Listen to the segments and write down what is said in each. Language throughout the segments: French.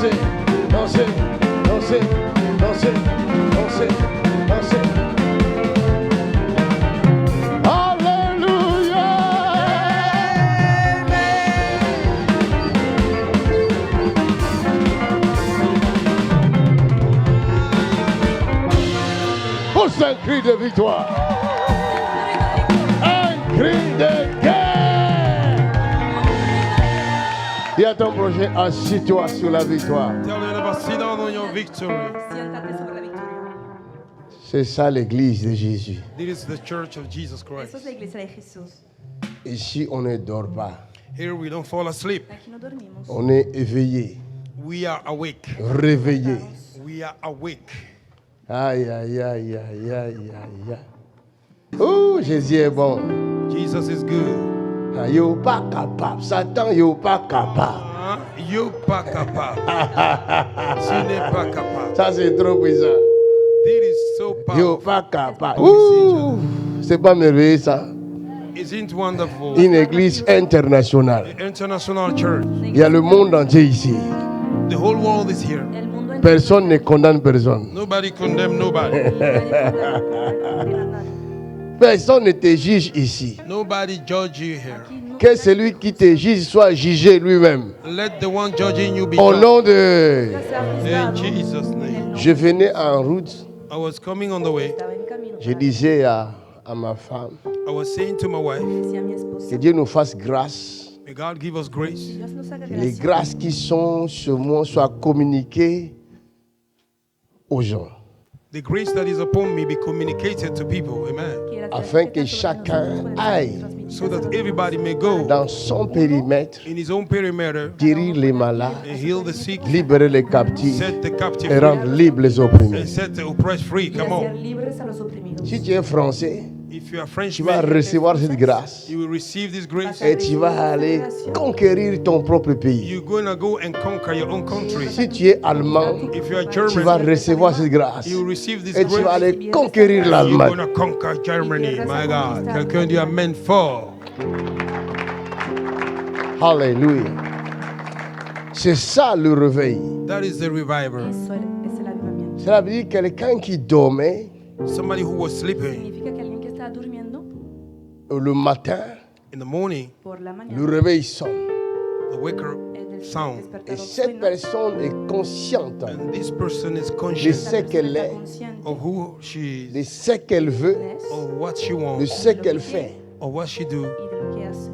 dansez, dansez, dansez, dansez, dansez, dansez. Alléluia. Pousse un cri de victoire. Un cri de guerre. Dis à ton prochain, assis-toi sur la victoire. Tell your neighbor, sit down on your victory. Siéntate sobre la victoria. C'est ça l'église de Jésus. This is the church of Jesus Eso Christ. es la iglesia de Jesús. Ici, on ne dort pas. Here we don't fall asleep. Aquí no dormimos. On est éveillé, We are awake. réveillé. We are awake. Aïe, aïe, aïe, aïe, aïe, aïe. Oh, Jésus est bon. Jesus is good. Ah, yo pas capable. Satan, yo pas capable. You pas capable. Tu n'es pas capable. Ça, c'est trop puissant. This is so Yo powerful. pas capable. Ouh, c'est pas merveilleux, ça. Isn't it wonderful? Une église internationale. The international church. Il y a le monde entier ici. The whole world is here. El mundo entero. Personne ne condamne personne. Nobody condemn nobody. Personne ne te juge ici. Nobody judge you here. Que celui qui te juge soit jugé lui-même. Let the one judging you be Au judged. nom de... In Jesus' name. Je venais en route. I was coming on the way. Estaba en camino. Je disais à ma femme I was saying to my wife, Decía a mi esposa, que Dieu nous fasse grâce. may God give us grace. Dios nos haga Que les gracia. grâces qui sont sur moi soient communiquées aux gens. The grace that is upon me be communicated to people. Amen. Quiera Afin que transmitir sobre chacun nosotros, aille transmitir So that sobre everybody may go dans son périmètre, in his own perimeter guérir les malades, and heal the sick, libérer les captifs set the captive et free, rendre libres les opprimés. and set the oppressed free. y Come hacer on. libres a los oprimidos. Si tu es français, If you are tu vas Frenchman, recevoir cette grâce you will receive this grace. et tu vas aller conquérir ton propre pays. You're going to go and conquer your own country. Si tu es allemand, If you are tu vas German, recevoir cette grâce you will receive this et tu vas grace. aller conquérir You're l'Allemagne. going to conquer Germany. My God. Quelqu'un dit Amen fort. Alléluia. C'est ça le réveil. That is the revival. Eso es el avivamiento. Cela veut dire quelqu'un qui dormait Somebody who was sleeping Significa que alguien que está durmiendo le matin, in the morning, por la le mañana, réveil sonne. the waker el sound. Et despertador cette suena, personne est consciente And this person is de conscious ce qu'elle está est, consciente of who she de is, ce qu'elle veut, of what she de wants, ce qu'elle fait. of what she do. y de lo que hace.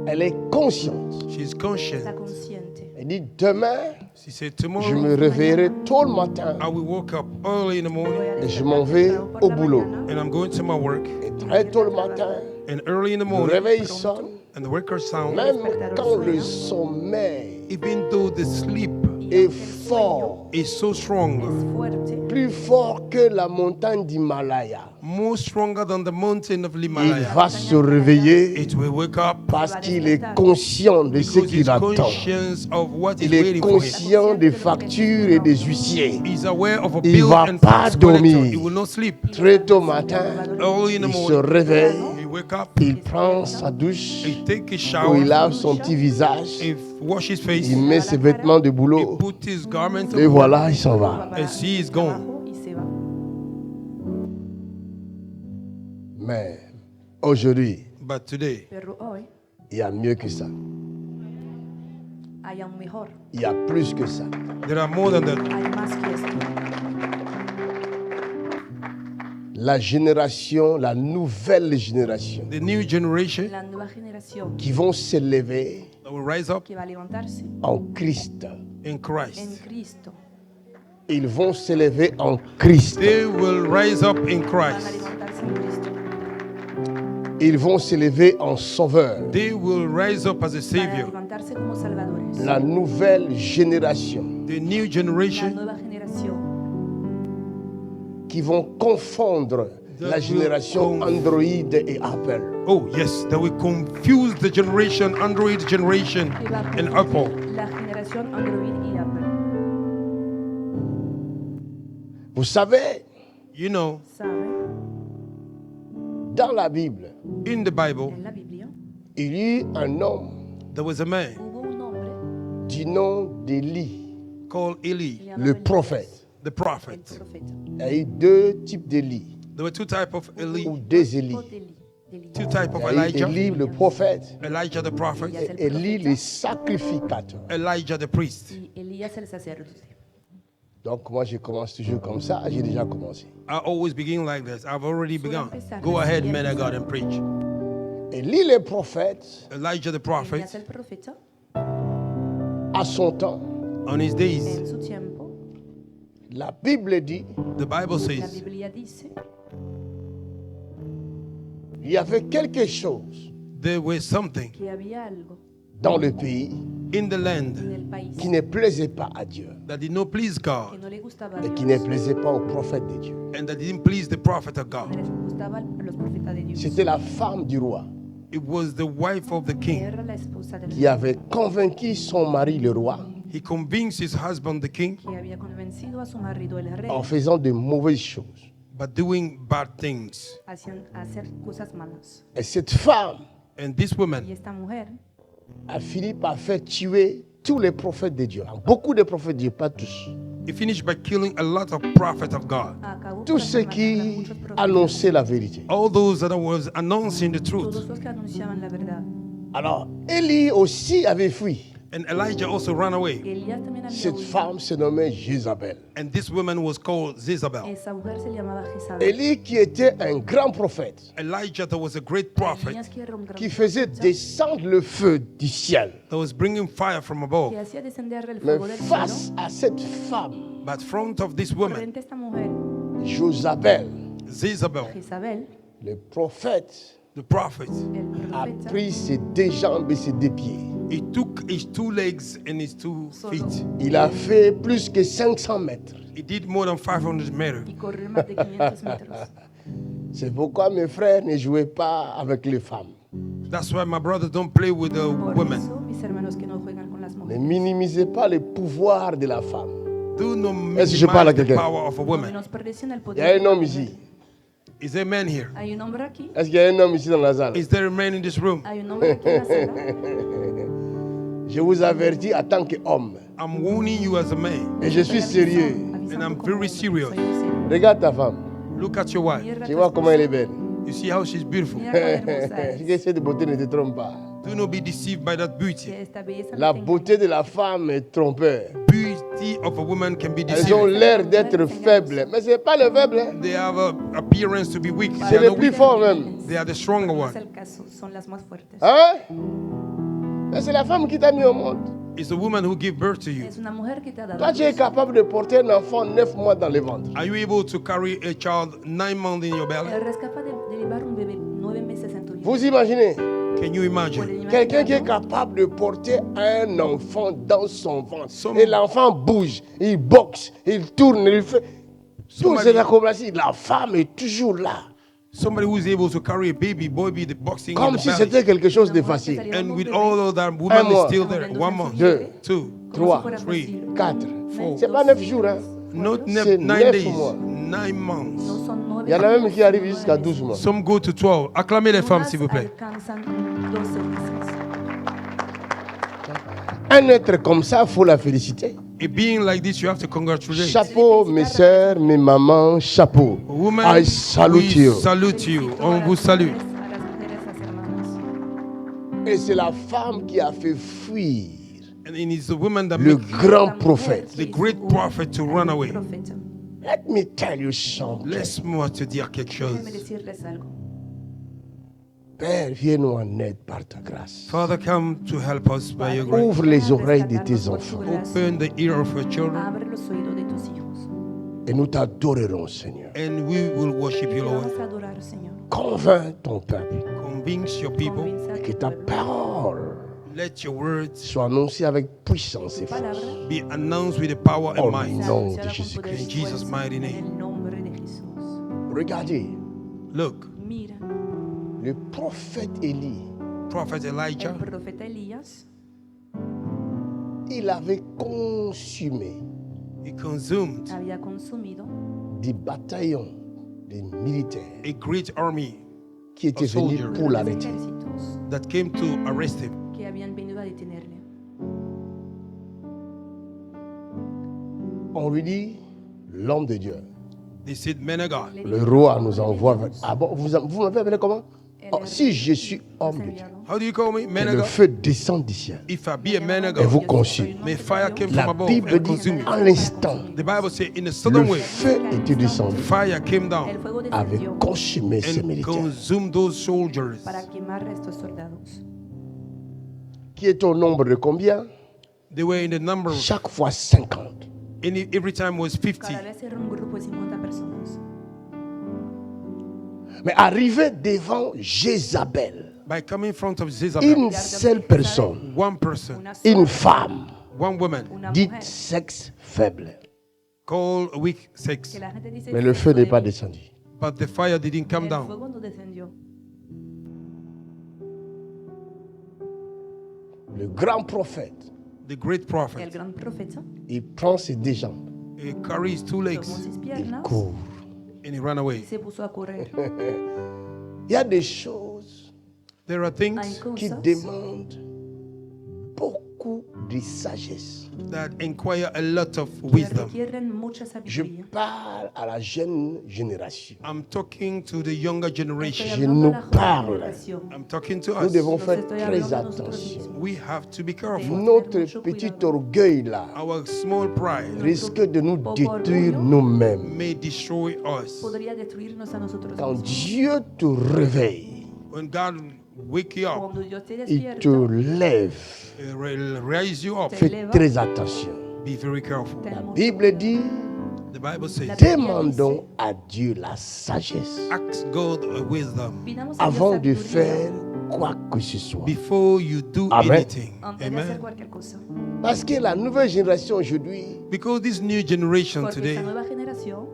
Elle est consciente. She's conscient. Está consciente. Elle dit demain, She said, je tomorrow me réveillerai tôt le matin I will wake up early in the morning et je m'en vais au boulot. and I'm going to my work. Et très tôt le matin, And early in the le morning, réveil sonne, and the waker sound, même quand le sommeil even though the sleep est fort, is so strong, Fuerte. plus fort que la montagne d'Himalaya, more stronger than the mountain of il Himalaya, va se réveiller it will wake up parce qu'il est conscient de ce because qu'il he's attend. conscious of what is Il est waiting for him. conscient des factures et des huissiers. He's aware of a Il bill va and pas tax collector. dormir. He will not sleep. Très tôt matin, Early in the il se morning, réveille, he wake up, il prend sa douche, he take a où shower, il lave son petit visage, he wash his face, il met ses vêtements de he boulot put his garment et on, voilà, il s'en va. and she is gone. Abajo y se va. Mais aujourd'hui, But today, Pero hoy il y a mieux que ça. hay aún mejor. Il y a plus que ça. there are more than that. Hay más que esto. La génération, la nouvelle génération The new generation La nueva generación qui vont s'élever that will rise up que va a levantarse en Christ. in en Christ. Cristo. Ils vont s'élever en Christ. They will rise up in Van a Christ. levantarse en Cristo. Ils vont s'élever en Sauveur. They will rise up as a Van a Savior. levantarse como salvadores. La nouvelle génération The new La generation nueva generación qui vont confondre la génération Android et Apple. Oh, yes, that will confuse the generation, Android generation que va a and Apple. confundir la generación Android y Apple. Vous savez, You know, ¿Sabe? dans la Bible, in the Bible, En la Biblia il y eut un homme there was a man hubo un hombre du nom d'Élie. called Il Eli, y en le avait deux. prophète. the El prophet. profeta. Il y a eu deux types d'Élie, There were two types of Eli, ou des Élie. Tipo d'Élie. two types Il of y a eu Elijah. Élie le prophète Elijah the prophet, Elías el et Élie profeta le sacrificateur. Elijah the priest. y Elías el sacerdote. Donc moi je commence toujours comme ça, j'ai déjà commencé. I always begin like this. I've already Suelo begun. empezar Go ahead, así, man of God, empezar. and preach. Élie le prophète, Elijah the Elías prophet, el profeta, à son temps, on his days, en su tiempo, la Bible dit, the Bible la says, Biblia dice il y avait quelque chose there was something que había algo dans le pays in the land en el país qui ne plaisait pas à Dieu that did not please que God no le gustaba a et Dios, qui ne plaisait pas au prophète de Dieu. and that didn't please the prophet of que no God. les gustaba a los profetas de Dios. C'était la femme du roi It was the wife of the king. Era la esposa del qui avait convaincu son mari le roi He convinced his husband, the king, que había convencido a su marido el rey en faisant de mauvaises choses. but doing bad things. a hacer cosas malas. Et cette femme And this Y woman esta mujer a fini par faire tuer tous les prophètes de Dieu. Beaucoup de prophètes de Dieu, pas tous. he finished by killing a lot of prophets of God. acabó Tous por ceux matar a qui muchos profetas, annonçaient la vérité. All those that was announcing the truth. todos los que anunciaban la verdad. Alors, Élie aussi avait fui. And Elijah also ran away. Elías también había Cette huido. femme se nommait Jézabel. And this woman was called Jezebel. Esa mujer se llamaba Jezabel. Élie qui était un grand prophète, Elijah, that was a great prophet, Elías, que era un gran qui faisait profeta, descendre le feu du ciel. that was bringing fire from above. que hacía descender el Mais fuego del face cielo. à cette femme, But front of this woman, Frente a esta mujer, Jezabel, Jezebel, Jezabel, le prophète, the prophet, el a profeta, pris ses deux jambes et ses deux pieds. he took his two legs and his two feet. Il a fait plus que 500 mètres. He did more than 500 meters. y corrió más de 500 metros. C'est pourquoi mes frères ne jouaient pas avec les femmes. That's why my brothers don't play with the Por women. eso, mis hermanos que no juegan con las Ne mujeres, minimisez pas le pouvoir de la femme. Do not Est-ce que je parle à minimize the quelqu'un? power of a no woman. menosprecien el Il y poder a de un la homme mujer. ici. Is there a man here? Hay un hombre aquí, Est-ce qu'il y a un homme ici dans la salle? Is there a man in this room? hay un hombre aquí en la sala. Je vous avertis en tant qu'homme. I'm warning you as a man. Et je suis sérieux. Avisando And I'm como very hombre, serious. soy muy serio. Regarde ta femme. Look at your wife. Mira Tu tu vois comment elle est esposa, belle. You see how she's beautiful. mira cuán hermosa Si es. tu essaies de beauté, ne te trompe pas. Do not be deceived by that Que beauty. esta belleza La no te beauté de la femme est trompeur. Beauty of a woman can be Elles ont deceiving. l'air d'être faibles. Mais ce n'est pas le faible. Hein. They have a appearance to be weak. C'est They are les not plus weak. forts même. They are the stronger No one. es el caso, son las más fuertes. Hein? Mais c'est la femme qui t'a mis au monde. It's the woman who gave birth to you. Es una mujer que te ha dado. Toi, tu es capable de porter un enfant 9 mois dans le ventre. Are you able to carry a child 9 months in your belly? Eres capaz de llevar un bebé 9 meses en tu vida. Vous imaginez? Can you imagine? Pueden Quelqu'un qui est imaginarlo. capable de porter un enfant dans son ventre. Some- Et l'enfant bouge, il boxe, il tourne, il fait. Tout Somebody- c'est accompli. La femme est toujours là. Somebody who's able to carry a baby boy be the boxing in Comme the si belly. c'était quelque chose de Una mujer que facile. salió And un with bebé, all of that, woman mois. is still there. 1 month, Deux, 2, como 3, si fuera 3, posible. 4. Four. C'est pas 9 jours. Hein. not C'est 9 9 days, mois. 9 months. No son 9 Il y en a même meses, qui arrivent 9 jusqu'à meses. 12 mois. Some go to 12. Acclamez les femmes, Unas s'il vous plaît. alcanzan 12 meses. Un être comme ça, il faut la féliciter. A being like this, you have to congratulate. Chapeau, mes sœurs, mes mamans, chapeau. Woman, I salute we you. salute you. Felicito On a vous las salue. mujeres, a las mujeres, a las hermanas. Et c'est la femme qui a fait fuir And it is the woman that le makes grand La mujer prophète. the que great hizo prophet to run al away. profeta. Let me tell you something. Laisse-moi te dire quelque chose. Déjenme decirles algo. Père, viens-nous en aide par ta grâce. Father, come to help us by your grace. Ouvre les oreilles de tes Rescatarnos enfants por tu gracia. Open the ear of your children, Abre los oídos de tus hijos. et nous t'adorerons, Seigneur. and we will worship you, Te Lord. vamos a adorar, Señor. Convainc ton peuple Convince your people. Convence a que tu ta pueblo. parole Let your words soit annoncée avec puissance et Tu force. palabra be announced with the power Oh, and might. sea nom anunciada de con Jésus poder y In Jesus' fuerza, mighty en name. el nombre de Jesús. Regardez, Look, Mira, le prophète Élie, Prophet Elijah, el profeta Elías il avait consumé he consumed había consumido des bataillons de militaires a great army qui étaient A venus soldier. pour los l'arrêter. ejércitos that came to arrest him. que habían venido a detenerle. On lui dit, l'homme de Dieu. They said, man of God. Le roi nous envoie. Ah bon, vous m'avez appelé comment? Oh, si je suis homme de Dieu, How do you call me? Man le of God. feu descend du ciel If I be a man of et vous God, consume. may fire came La from above Bible and dit, consume you. en l'instant, The Bible says, in a le sudden way, feu était descendu, fire came down avait consumé ces and militaires. consumed those soldiers. para quemar a estos soldados. Qui est au nombre de combien? They were in the number, Chaque fois 50. every time was 50. Cada vez era un grupo de 50 personas. Mais arrivé devant Jézabel, By coming in front of Jezebel, une seule personne, one person, Una sola, une femme, one woman, una dite mujer, sexe faible. called weak sex. que la gente dice Mais le feu n'est pas descendu. But the fire didn't come el down. fuego no descendió. Le grand prophète, The great El prophet, gran profeta il prend ses deux jambes, he carried his two tomó legs sus il piernas court. and he ran away. y se puso a correr. Il y a des choses There are Hay things qui cosas demandent beaucoup de sagesse. that inquire a lot of que wisdom. requieren mucha Je sabiduría. parle à la jeune génération. I'm talking to the younger Estoy generation. Je hablando nous a la joven parle. generación. I'm talking to Nous us. devons Nos faire estoy très hablando a nosotros attention. mismos. We have to be careful. Notre petit orgueil là Our small pride risque de nous détruire nous-mêmes. may destroy us. Podría destruirnos a nosotros Quand mismos. Dieu te réveille, When God wake you up, Cuando Dios te il te despierta, lève. raise you up, Fais très attention. be very careful. ten La mucho Bible dit, The Bible says, demandons à Dieu la sagesse ask God a wisdom Pidamos a Dios avant de sabiduría faire quoi que ce soit. before you do Amen. anything. antes de hacer Amen. cualquier cosa. Parce que la nouvelle génération aujourd'hui, Because this new generation Porque today, esta nueva generación,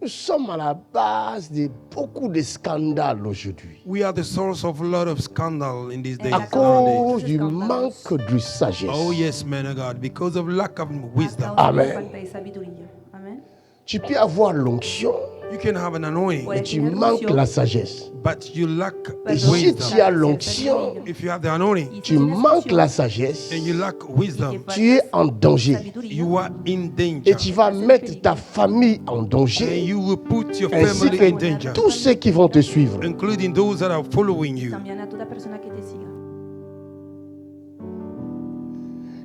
nous sommes à la base de beaucoup de scandales aujourd'hui. we are the source of a lot of scandal in these days. À Exact. cause du manque de sagesse. Oh yes, man of God, because of lack of a wisdom. causa de la Amen. falta de sabiduría. Amén. Tu peux avoir l'onction, You can have an anointing, mais tu manques la sagesse. but you lack Et Perdón, si wisdom. tu as l'onction, If you have the anointing Y si tu tienes manques unción la sagesse, and you lack wisdom, tu es en danger. sabiduría, you are in Et danger. tu vas mettre ta famille en And danger, you will put your ainsi family in que danger, tous ceux qui vont te suivre. including those that are following you. también a toda persona que te siga.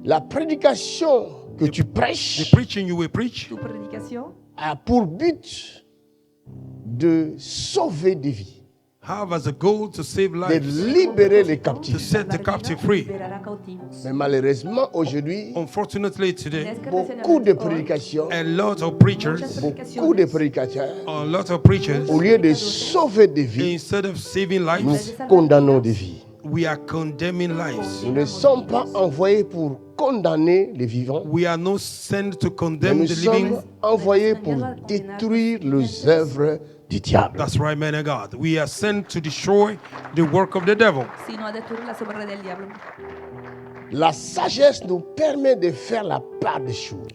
La prédication que tu The prêches preaching you will preach Tu predicación a pour but de sauver des vies, have as a goal to save de lives, libérer les to captifs. set the captive free. liberará cautivos. Mais malheureusement, aujourd'hui, Unfortunately today, beaucoup de prédications, a lot of preachers, beaucoup de prédicateurs, a lot of preachers, au lieu de sauver des vies, instead of saving nous lives, condamnons des vies. we are condemning lives. Nous ne sommes pas envoyés pour condamner les vivants, We are not sent to mais condemn nous the living. sommes envoyés pour détruire les œuvres du diable. That's right, man of God. We are sent to destroy the work of the devil. Sino a destruir las obras del diablo. La sagesse nous permet de faire la part des choses.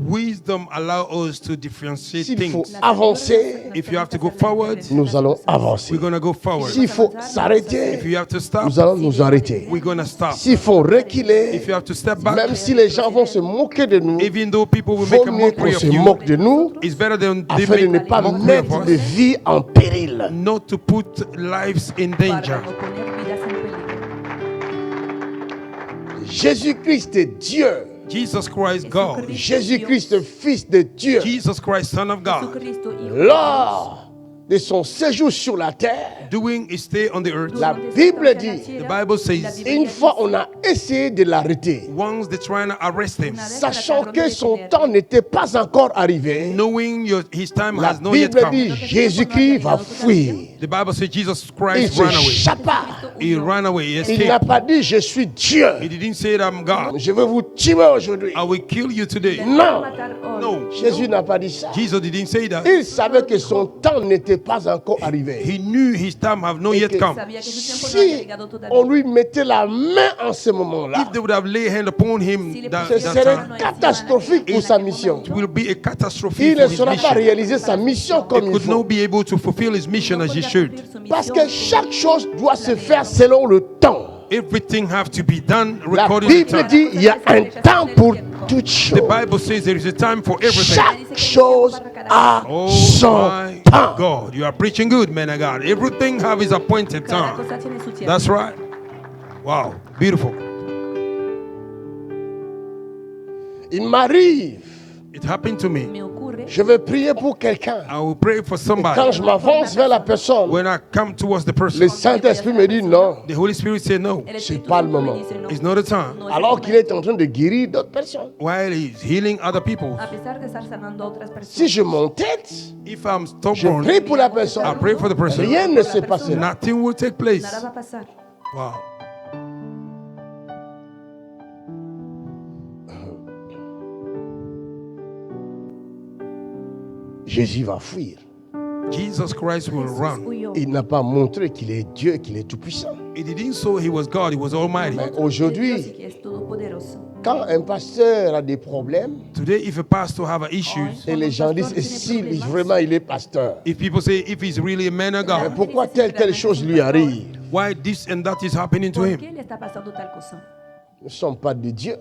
Wisdom allows us to differentiate S'il faut things. avancer, If you have to go forward, nous allons avancer. we're going to go forward. S'il faut If s'arrêter, you have to stop, nous allons nous arrêter. we're going to stop. S'il faut reculer, If you have to step back, même si les gens vont se moquer de nous, even though people will vaut make a mieux qu'on mockery of se you, moque de nous it's better than they afin de ne make pas a mockery mettre of de us, vie en péril. not to put lives in danger. Para no poner vidas en peligro. Jésus-Christ est Dieu. Jesus Christ, God. Jésus-Christ, Fils de Dieu. Jesus Christ, Son of God, Jesucristo, Hijo. Lors de son séjour sur la terre, doing his stay on the earth. la Durante Bible esta dit, estancia en The la Bible tierra, says, la une Biblia fois dice, on a essayé de l'arrêter, once they're trying to arrest him, sachant que son temps n'était pas encore arrivé, knowing his time la has not yet Bible come. dit Jésus-Christ va fuir. The Bible says Jesus Il Christ ran away. s'échappa. He ran away. He Il n'a escaped. pas dit je suis Dieu. He didn't say that I'm God. Je vais vous tuer aujourd'hui. I will kill you today. Non. matar hoy. No. Jésus n'a pas dit ça. Jesus didn't say that. Il savait que son temps n'était pas encore arrivé. He knew his time have not yet come. Sabía que su tiempo no había Si llegado on todavía. lui mettait la main en ce moment-là, If they would have laid hand upon him, Si le that, ce pusieron that serait time, mano catastrophique pour sa mission. it will be a catastrophe Il for ne his saura pas mission. réaliser sa mission He comme il could not faut. be able to fulfill his mission as he should. Parce que chaque chose doit se faire selon le temps. Everything have to be done La according to Bible time. dit il y a un temps pour toutes choses. The Bible says there is a time for everything. Chaque chose a Oh son my temps. God, you are preaching good, man of God. Everything have its appointed Cada time. cosa tiene su tiempo. That's right. Wow, beautiful. Il m'arrive, It happened to me. Me ocurre. je vais prier pour quelqu'un. I will pray for Quand somebody. je m'avance vers la personne, When I come towards the le person, Saint-Esprit me dit non. the Holy Spirit said no. El C'est Espíritu pas le Santo me moment. dice no. It's not a time. No es el Alors qu'il momento. est en train de guérir d'autres personnes. While he's healing other people. A pesar de estar sanando a otras Si personas. je m'entête, If I'm je stubborn, prie pour la I personne. pray for the person. Rien ne se passera. Nothing will take place. Nada va a pasar. Wow. Jésus va fuir. Jesus Christ will Jesús run. huyó. Il n'a pas montré qu'il est Dieu, qu'il est tout-puissant. He didn't say he was God, he was Almighty. Mais Dios y aujourd'hui, que es todopoderoso. quand un pasteur a des problèmes, Today, if a pastor have issues, et les gens disent, et si vraiment il est pasteur, if people say if he's really a man of mais God, pourquoi telle chose lui arrive? why this and that is happening to ¿Por him? qué le está pasando tal cosa? Nous ne sommes pas de Dieu,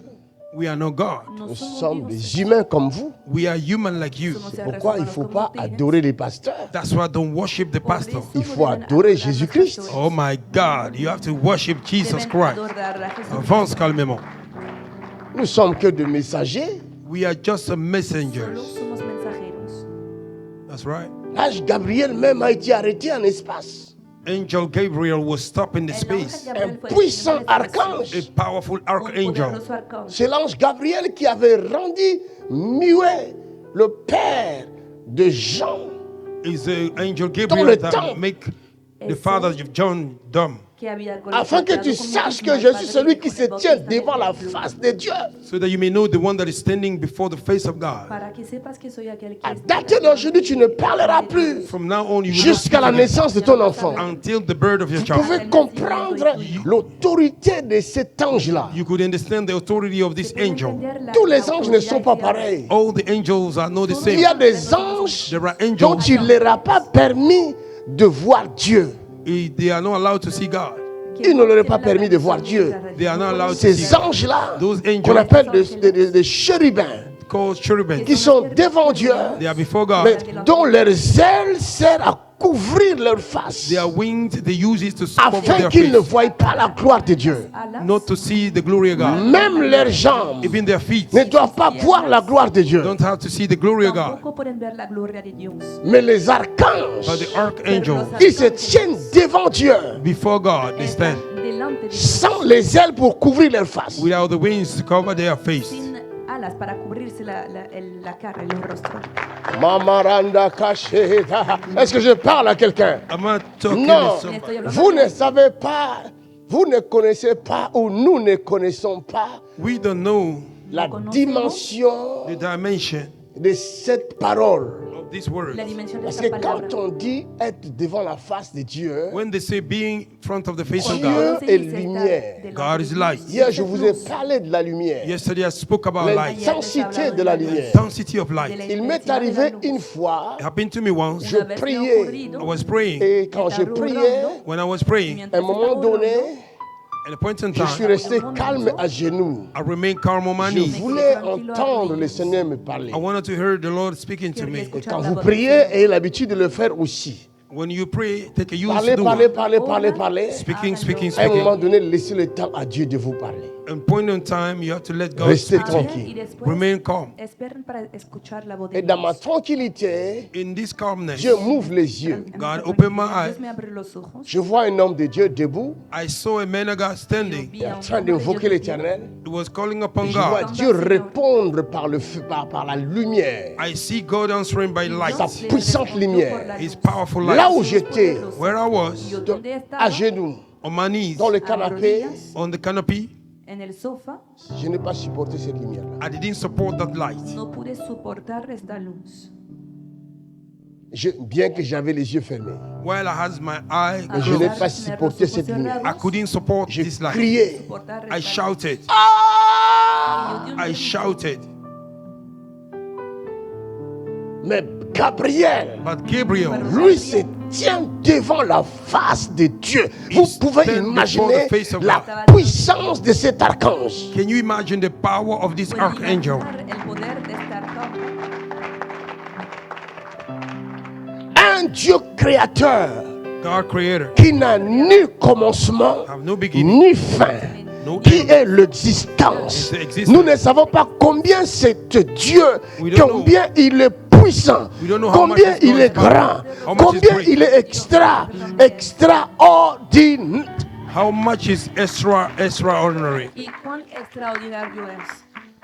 We are not God. No nous somos sommes dioses. des humains comme vous. We are human like you. Somos seres Pourquoi il ne humanos faut como pas ustedes. adorer les pasteurs? That's why don't worship the Por pastor. eso Il faut deben adorer adorar Jésus-Christ. los Oh my God, you have to worship Jesus Deben Christ. adorar a Jesús. Avance calmement. Nous ne sommes que des messagers. We are just a Solo messengers. somos mensajeros. That's right. L'ange Gabriel même a été arrêté en espace. Angel Gabriel was stopped in the El space. ángel Gabriel Un fue puissant detenido en el espacio. archange. A powerful Un archangel. poderoso arcángel. C'est l'ange Gabriel qui avait rendu muet le père de Jean. Is the angel le Gabriel temps. that make the father of John dumb, Que había Afin que tu saches que je suis celui qui se tient devant la face de Dieu. so that you may know the one that is standing before the face of God. Para que sepas que soy aquel que À está dater d'aujourd'hui, tu ne parleras plus From now on, you will not jusqu'à la speak naissance de ton enfant. until the birth of your Vous child. pouvez comprendre l'autorité de cet ange-là. You could understand the authority of this angel. Tous les anges ne sont pas pareils. All the angels are not the Il y a same. des anges There are dont angels, il ne leur a pas permis de voir Dieu. they are not allowed to see God. Il ne leur est pas permis de voir Dieu. They are not allowed to see Ces God. anges-là, Those qu'on angels appelle des chérubins, called cherubim, qui sont devant Dieu, they are before God. mais dont leurs ailes servent à couvrir leur face, Their wings, they use it to cover afin their qu'ils ne face, voient pas la gloire de Dieu. not to see the glory of God. Même leurs jambes Even their feet ne doivent pas voir la gloire de Dieu. don't have to see the glory of God. Tampoco pueden ver la gloria de Dios. Mais les archanges, But the archangel, ils se tiennent devant Dieu, before God, they stand Delante de Dios. sans les ailes pour couvrir leur face. without the wings to cover their face. Sin alas para cubrirse la cara y el rostro. Mamaranda Kasheta. Est-ce que je parle à quelqu'un? I'm not talking Non, to somebody. vous ne savez pas, vous ne connaissez pas ou nous ne connaissons pas We don't know la dimension the dimension de cette parole. of this word. La dimensión de Parce esta que palabra. quand on dit être devant la face de Dieu, When they say being in front of the face of Dieu God, est lumière. God is light. Hier, je vous ai parlé de la lumière, Yesterday I spoke about light, l'intensité de la lumière. intensity of light. Il m'est arrivé une fois, It happened to me once. je priais, I was praying. et quand je priais, When I was praying, à un moment donné, at a point in je suis time, resté calme à genoux. I remained calm on my Je knees. voulais entendre le Seigneur me parler. I wanted to hear the Lord speaking to me. Et quand vous priez, ayez l'habitude de le faire aussi. When you pray, take a use Parlez, to do parlez, it. parlez, parlez, parlez. Speaking, speaking, À un moment speaking. donné, laissez le temps à Dieu de vous parler. And point in time, you have to let God Restez speak to you. tranquille. Y después Remain calm. esperen para escuchar la voz de Et dans ma Dios. tranquillité, In this calmness, Dieu m'ouvre les yeux. God opened my eyes. Dios me abre los ojos. Je vois un homme de Dieu debout, I saw a man of God standing. Vi a en un train hombre de d'invoquer Dios l'Éternel. He was calling Et upon je vois God. Dieu répondre par le feu, par la lumière, I see God answering by light. sa puissante lumière. His powerful Là où light. j'étais, Where I was, Yo donde estaba, à genoux, on my knees, dans le canapé, on the canopy, en el sofá, je n'ai pas supporté cette lumière-là. I didn't support that light. no pude soportar esta luz. Bien que j'avais les yeux fermés, While I had my eye mais je n'ai closed, pas supporté cette lumière. I couldn't support J'ai this light. crié. Soportar I esta shouted. luz. Yo di un I grito. shouted. Mais Gabriel, But Gabriel, lui s'est tient devant la face de Dieu. Vous pouvez stand imaginer before the face of la God. puissance de cet archange. Can you imagine the power of this Puedes archangel? imaginar el poder de este arcángel. Un Dieu créateur God creator, qui n'a ni commencement have no beginning, ni fin, no qui end. est l'existence. It's the existence. Nous ne savons pas combien c'est Dieu, We don't combien il est puissant, We don't know how combien much il is est God's power, grand, how much is combien great. il est extraordinaire. How much is extraordinary? Y cuán extraordinario es.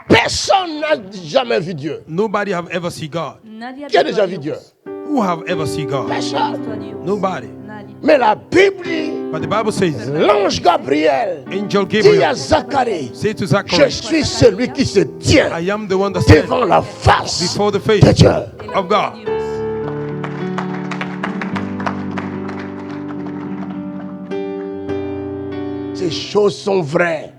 Personne n'a jamais vu Dieu. Nobody have ever seen God. Nadie ha Qui a visto déjà a vu Dieu? Dios. Who have ever seen God? Nadie ha Personne. visto a Dios. Nobody. Nadie. Mais la Bible dit, But the Bible says, l'ange Gabriel Angel dit à Gabriel, Zacharie, say to je Zachariah, suis celui qui se tient I am the one that stands devant la face before the face de Dieu. of God. Delante de Dios. Ces choses sont vraies.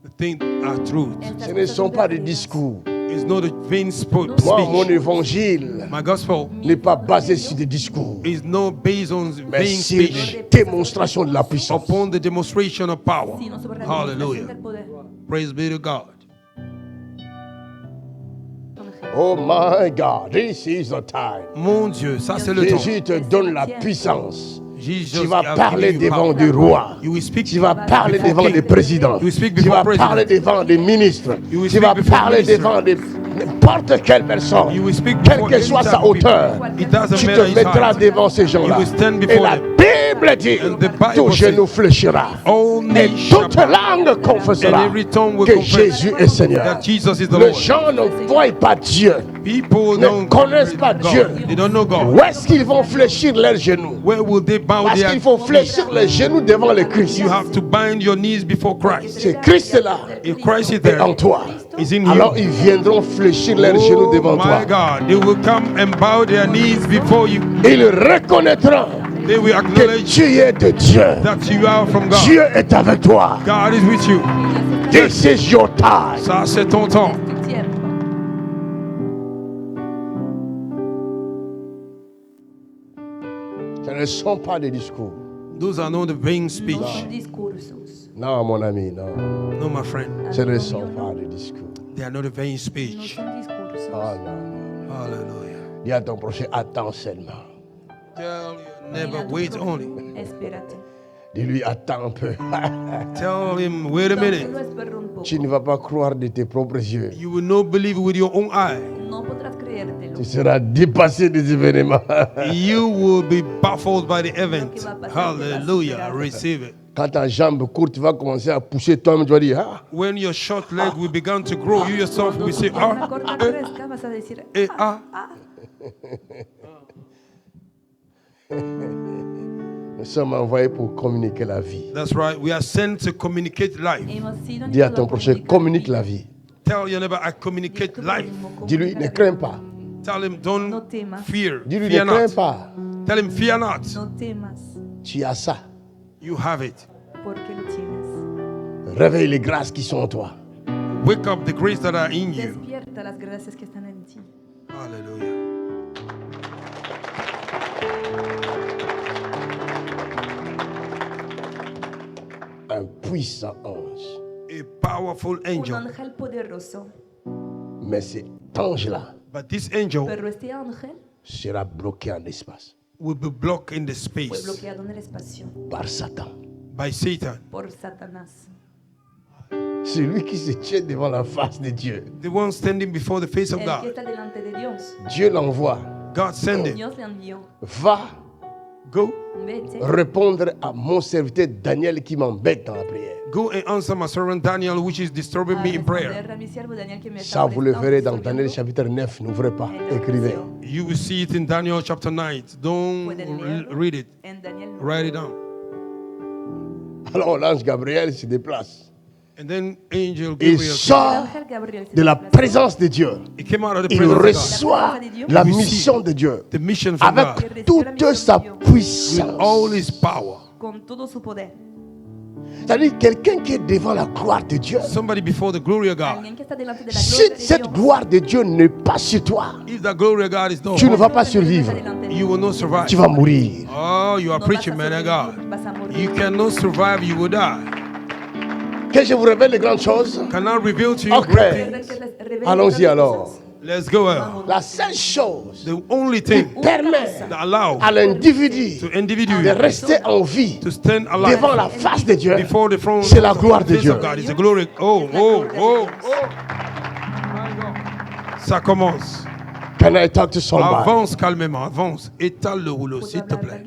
The things are truth. Estas Ce ne cosas sont son pas des verdaderas. discours. It's not a vain Moi, mon speech. évangile My gospel n'est pas basé sur des discours, is not based on mais vain sur speech, des démonstrations de la puissance. upon the demonstration of power. Sino sobre la demostración Hallelujah. del poder. Praise be to God. Oh my God, this is the time. Mon Dieu, ça c'est le temps. Jésus te donne la puissance. Jesus Tu vas has parler given you devant power. des rois. You will speak Tu vas parler before devant king. des présidents. You will speak Tu before vas parler president. devant des ministres. You will Tu speak vas before parler minister. devant n'importe quelle personne. You will speak Quelle before que any soit type sa of people. hauteur. It doesn't Tu matter te his mettras height. devant ces gens-là. You will stand Et before la them. Bible dit, And the Bible tout says, genou fléchira. all Et knees shall toute bow, langue confessera and every tongue will que confess Jésus est Seigneur. that Jesus is the Les Lord. gens ne voient pas Dieu. People Ne don't connaissent pas God. Dieu. They don't know God. Où est-ce qu'ils vont fléchir leurs genoux? Where will they bow Parce their qu'il faut fléchir les genoux devant le Christ. You have to bind your knees before Christ. C'est Christ là If Christ is et there, en toi. is in Alors you. ils viendront fléchir leurs genoux Oh devant toi. my God, they will come and bow their knees before you. Ils reconnaîtront They will que acknowledge tu es de Dieu. that you are from God. Dieu est avec toi. God is with you. This is your time. Ça, c'est ton temps. Tu tiempo. Ce ne sont pas des discours. Those are not the vain No speech. son discursos. Non, mon ami, non. No, my friend. Ce ne sont pas des discours. They are not a vain No speech. son discursos. Oh non. Hallelujah. Dis à ton prochain, attends seulement. Tell your neighbor, wait only. Espérate. Dis-lui, attends un peu. Tell him, wait a minute. Solo espera un poco. Tu ne vas pas croire de tes propres yeux. You will not believe with your own eye. No podrás creértelo. Tu seras dépassé des événements. You will be baffled by the event. Hallelujah. Receive it. Quand ta jambe courte, tu vas commencer à pousser toi-même, tu vas dire, ah, When your short leg will begin to grow, you yourself will say, Cuando ah, tu corta crezca, vas a decir, ah. nous sommes envoyés pour communiquer la vie. That's right. We are sent to communicate life. hemos sido Dis à enviados ton a prochain, comunicar communique vida. la vie. Tell your neighbor, I communicate life. Dis-lui, ne crains pas. Tell him, No don't temas. fear. Dis-lui, Fear ne crains not. pas. Tell him, fear not. No temas, Tu as ça. You have it. porque lo tienes. Réveille les grâces qui sont en toi. Wake up the grace that are in you. Despierta las gracias que están en ti. Hallelujah. Un puissant ange. A powerful Un angel. ángel poderoso. Mais cet ange-là But this angel Pero este ángel sera bloqué en espace will be blocked in the fue space bloqueado en el espacio par Satan. by Satan. por Satanás. Celui qui se tient devant la face de Dieu. The one standing before the face of El que God. está delante de Dios. Dieu l'envoie. God send it. Dios le envió. Va Go. Vete répondre à mon serviteur Daniel qui m'embête dans la prière. Go and answer my servant Daniel, which is disturbing a me in prayer. responder a mi siervo Daniel que me está Ça, vous le molestando, verrez dans estoy Daniel viendo chapitre 9. N'ouvrez pas, en la écrivez. visión. You will see it in Daniel chapter 9. Don't Pueden leerlo read it. en Daniel 9. Write it down. Alors l'ange Gabriel se déplace. And then angel Il Gabriel El sort ángel Gabriel se de la desplazó. présence de Dieu. he came out of the Il presence of reçoit la Il mission reçoit de Dieu God. The mission from God. avec toute sa With all puissance. his power. con todo su poder. C'est-à-dire quelqu'un qui est devant la gloire de Dieu. Somebody before the glory of God. Alguien que está delante de la Si gloria de cette Dios. gloire de Dieu n'est pas sur toi, If the glory of God is not, tu ne vas pas survivre. you will not survive. Tu vas mourir. Oh, you are No preaching, vas a man of sobrevivir, God. vas a morir. You cannot survive, you will die. Que je vous révèle les grandes choses. Can I reveal to you Okay. great things? Allons-y alors. Let's go. La seule chose The only thing qui permet that allows à l'individu to individual de rester en vie to stand alive devant la face de Dieu, before the throne c'est la gloire de face Dieu. of God. It's the glory. Oh. My God. Ça commence. Can I talk to somebody? Avance calmement, avance. Étale le rouleau, s'il te plaît.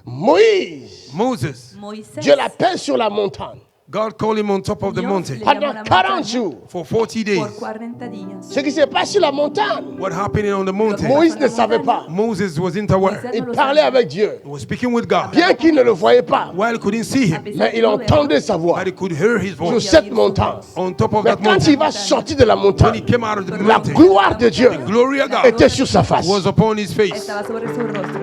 Moïse, Moses, Moisés, Dieu l'appelle sur la montagne. God called him on top of the Dios mountain le llamó a Pendant la 40 montaña jours. for 40 days. por 40 días. Ce qui s'est passé sur la montagne, What happened on the mountain? Moïse ne savait pas. Moses wasn't aware. Moisés Il no lo parlait sabía. avec Dieu. He was speaking with God. Bien qu'il ne le voyait pas, While he couldn't see A him, pesar mais de il no verlo, entendait sa voix but he could hear his sur voice cette montagne. on top of Mais that quand mountain. il va sortir de la When he montagne, came out of the la mountain, gloire de Dieu the glory of God était sur sa face. was upon his face. estaba sobre su rostro.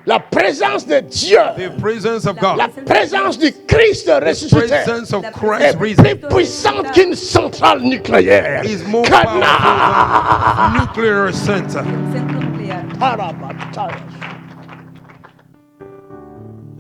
La présence de Dieu, The presence of God, la présence du Christ the ressuscité presence of est Christ plus risen puissante qu'une centrale nucléaire. is more Cana- powerful than nuclear center. Centro nuclear.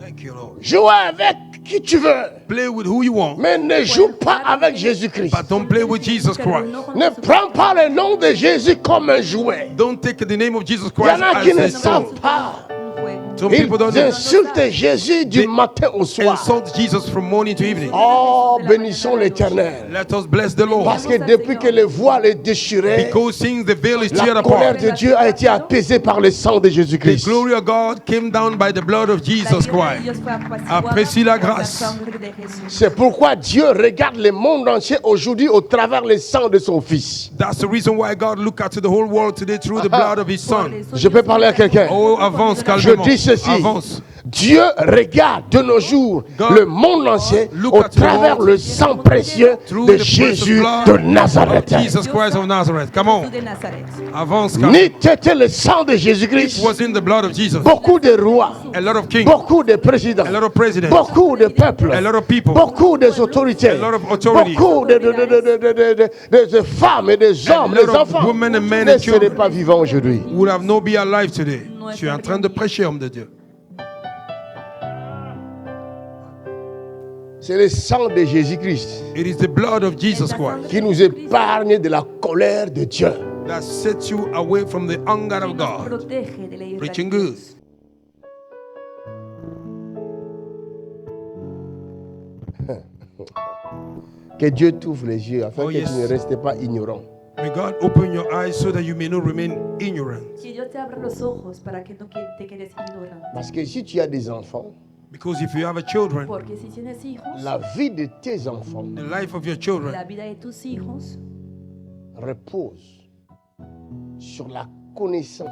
Thank you, Lord. Joue avec qui tu veux, Play with who you want, mais ne joue pas avec Jésus-Christ. but don't play with Jesus Christ. Ne prends pas le nom de Jésus comme un jouet. Don't take the name of Jesus Il y Christ en a qui ne as a savent tool. pas. Un juego. Some people don't Ils know. insultent Jésus du They matin au soir. Insult Jesus from morning to evening. Oh, bénissons l'Éternel. Let us bless the Lord. Parce que depuis que le voile est déchiré, Because since the veil is torn la colère apart, de Dieu a été apaisée par le sang de the Jésus-Christ. glory of God came down by the blood of La Jesus ira de Christ. Dios fue apaciguada Apprécie la por la grâce. sangre de Jesús. C'est pourquoi Dieu regarde le monde entier aujourd'hui au travers le sang de son Fils. That's the reason why God looked at the whole world today through the blood of His Por Son. eso Je peux Dios parler à quelqu'un? Oh, avance Je calmement. dis ceci. Avance. Dieu regarde de nos jours God le monde entier look au at the travers world le sang précieux Through de the precious Jésus blood de of Nazareth. Jesus Christ of Nazareth. Come on. Jesús de Nazaret. Avance calmement. Ni c'était le sang de It Jésus-Christ. was in the blood of Jesus. Beaucoup de rois, A lot of kings, beaucoup de présidents, a lot of presidents, beaucoup de peuples, a lot of people, beaucoup des autorités, a lot of authorities, beaucoup de femmes et des hommes, lot des of enfants women and men ne and seraient children pas vivants aujourd'hui. would have no be alive today. Tu es en train de prêcher, homme de Dieu. C'est le sang de Jésus-Christ It is the blood of Jesus Christ qui nous épargne de la colère de Dieu. that sets you away from the anger of Nos God. protege de la ira de Preaching good. Dios. Que Dieu t'ouvre les yeux afin Oh, que yes. tu ne restes pas ignorant. May God open your eyes so that you may not remain ignorant. Que Dios te abra los ojos para que no te quedes ignorante. Parce que si tu as des enfants, Because if you have a children, Porque si tienes hijos, la vie de tes enfants the life of your children la vida de tus hijos repose sur la connaissance,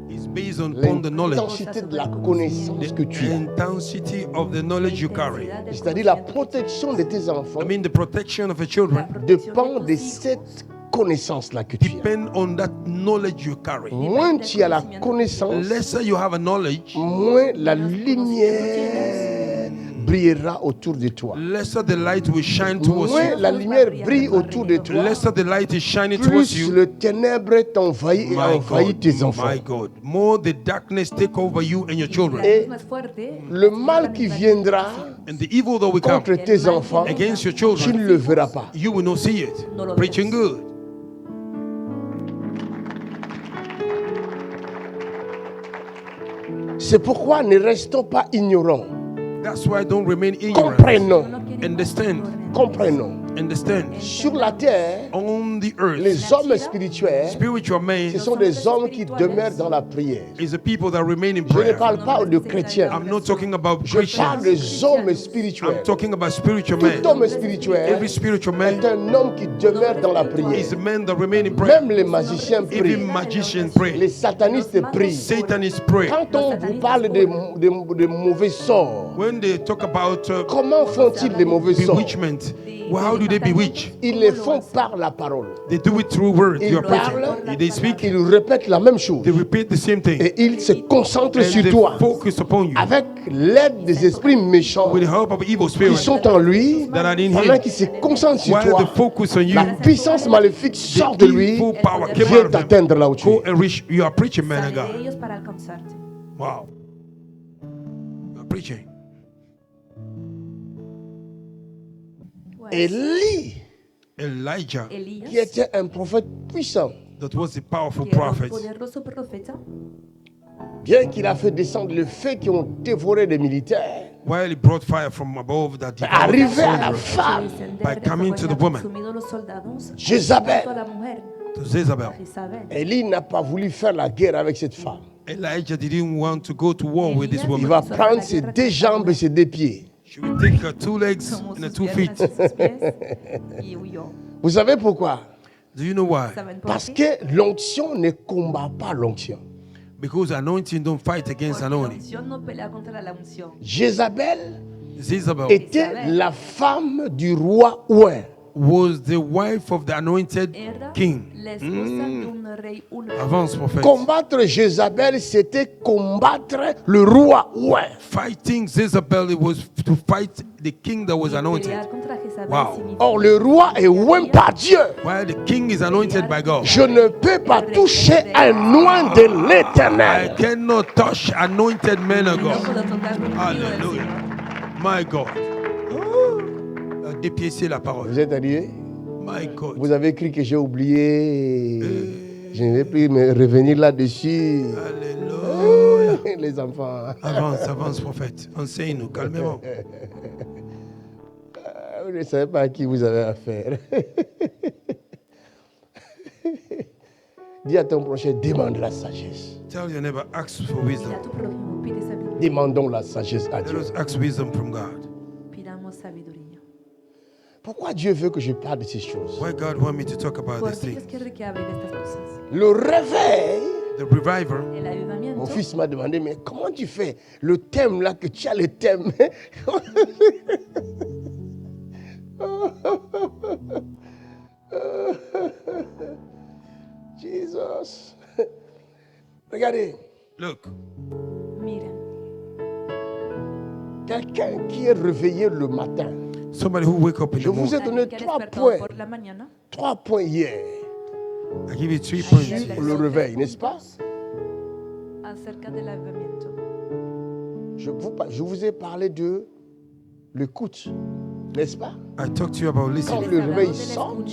is based upon the knowledge, l'intensité de la connaissance que the tu as. intensity of the knowledge you carry. intensidad del C'est-à-dire la conocimiento que protection de tes enfants I mean, the protection of your children dépend de cette connaissance-là que tu as. depend on that knowledge you carry. Moins tu as la connaissance, Lesser you have a knowledge, moins la lumière brillera autour de toi. lesser the light will shine towards Moins you. la lumière brille autour de toi, Lesser the light is shining towards plus you. le ténèbre t'envahit et My envahit tes God, enfants. my God. More the darkness take over you and your la children. Et luz más fuerte. le mal qui viendra And the evil that will come contre tes enfants, against your tu children, ne le verras pas. you will not see it. No lo Preaching verás. good. C'est pourquoi ne restons pas ignorants. That's why don't remain ignorant. Comprenons, No queremos Understand. ignorantes. comprenons. Understand. Sur la terre, On the earth, les hommes spirituels, spiritual men ce sont des hommes qui demeurent dans la prière. is the people that remain in Je ne prayer. parle pas de chrétiens. I'm not talking about Je parle Christians. des hommes I'm spirituels. talking about spiritual Tout men. homme spirituel Every spiritual est man un homme qui demeure dans la prière. is a man that remain in prayer. Même les magiciens prient. Even magicians pray. Les satanistes prient. Satan is praying. Quand on vous parle de mauvais sorts, When they talk about comment font-ils les mauvais sorts? bewitchment, well, how do they bewitch? Ils les font par la parole. They do it through words. Ils You are preaching. parlent, They speak. ils répètent la même chose. They repeat the same thing. Et ils se concentrent And sur they toi. focus upon you Avec l'aide des esprits méchants with the help of evil qui spirits sont en lui, that are in pendant him. qu'ils se concentrent sur While toi, they focus on you, la puissance maléfique sort de the lui, evil power came out vient of them. t'atteindre là où tu Go es. and reach. You are preaching, man of Sale de God. ellos para alcanzarte. Wow. You are preaching. Élie, Elijah, qui Elías, était un prophète puissant, that was a powerful que era un prophet. poderoso profeta, bien qu'il a fait descendre le feu qui ont dévoré des militaires, While he brought fire from above that devoured arrivé à la soldiers femme, by coming to the woman, Jézabel. to Jezebel. Élie n'a pas voulu faire la guerre avec cette femme. Elijah didn't want to go to war with this Il woman. va prendre ses 2 jambes et ses 2 pieds. She would take her 2 legs and her 2 feet. Vous savez pourquoi? Do you know why? Parce que l'onction ne combat pas l'onction. Because anointing don't fight against anointing. Jézabel Jezebel était la femme du roi Ouin. was the wife of the anointed king. Avance, prophète. Combattre Jézabel, c'était combattre le roi Ouin. Fighting Jezebel, it was to fight the king that was anointed. Wow. Or, le roi est oint par Dieu. While the king is anointed by God. Je ne peux pas toucher un oint de I l'Éternel. cannot touch anointed men of God. Hallelujah. My God. Dépiécer la parole. Vous êtes arrivé? My God. Vous avez cru que j'ai oublié. Je ne vais plus me revenir là-dessus. Alléluia. Les enfants. Avance, avance, prophète. Enseigne-nous, calmement. Vous ne savez pas à qui vous avez affaire. Dis à ton prochain, demande la sagesse. Tell your neighbor, ask for wisdom. Demandons la sagesse à Let Dieu. us ask wisdom from God. Pourquoi Dieu veut que je parle de ces choses? Why God want me to talk about this thing? Le réveil, The reviver. mon fils m'a demandé, mais comment tu fais le thème là, que tu as le thème? Jesus. Regardez, Look, quelqu'un qui est réveillé le matin. somebody who wake up in Je the vous ai morning. donné 3 points. 3 points hier I give you 3 points. sur le réveil, n'est-ce pas? Je vous ai parlé de l'écoute, n'est-ce pas? I talked to you about Quand listening. le réveil sonne,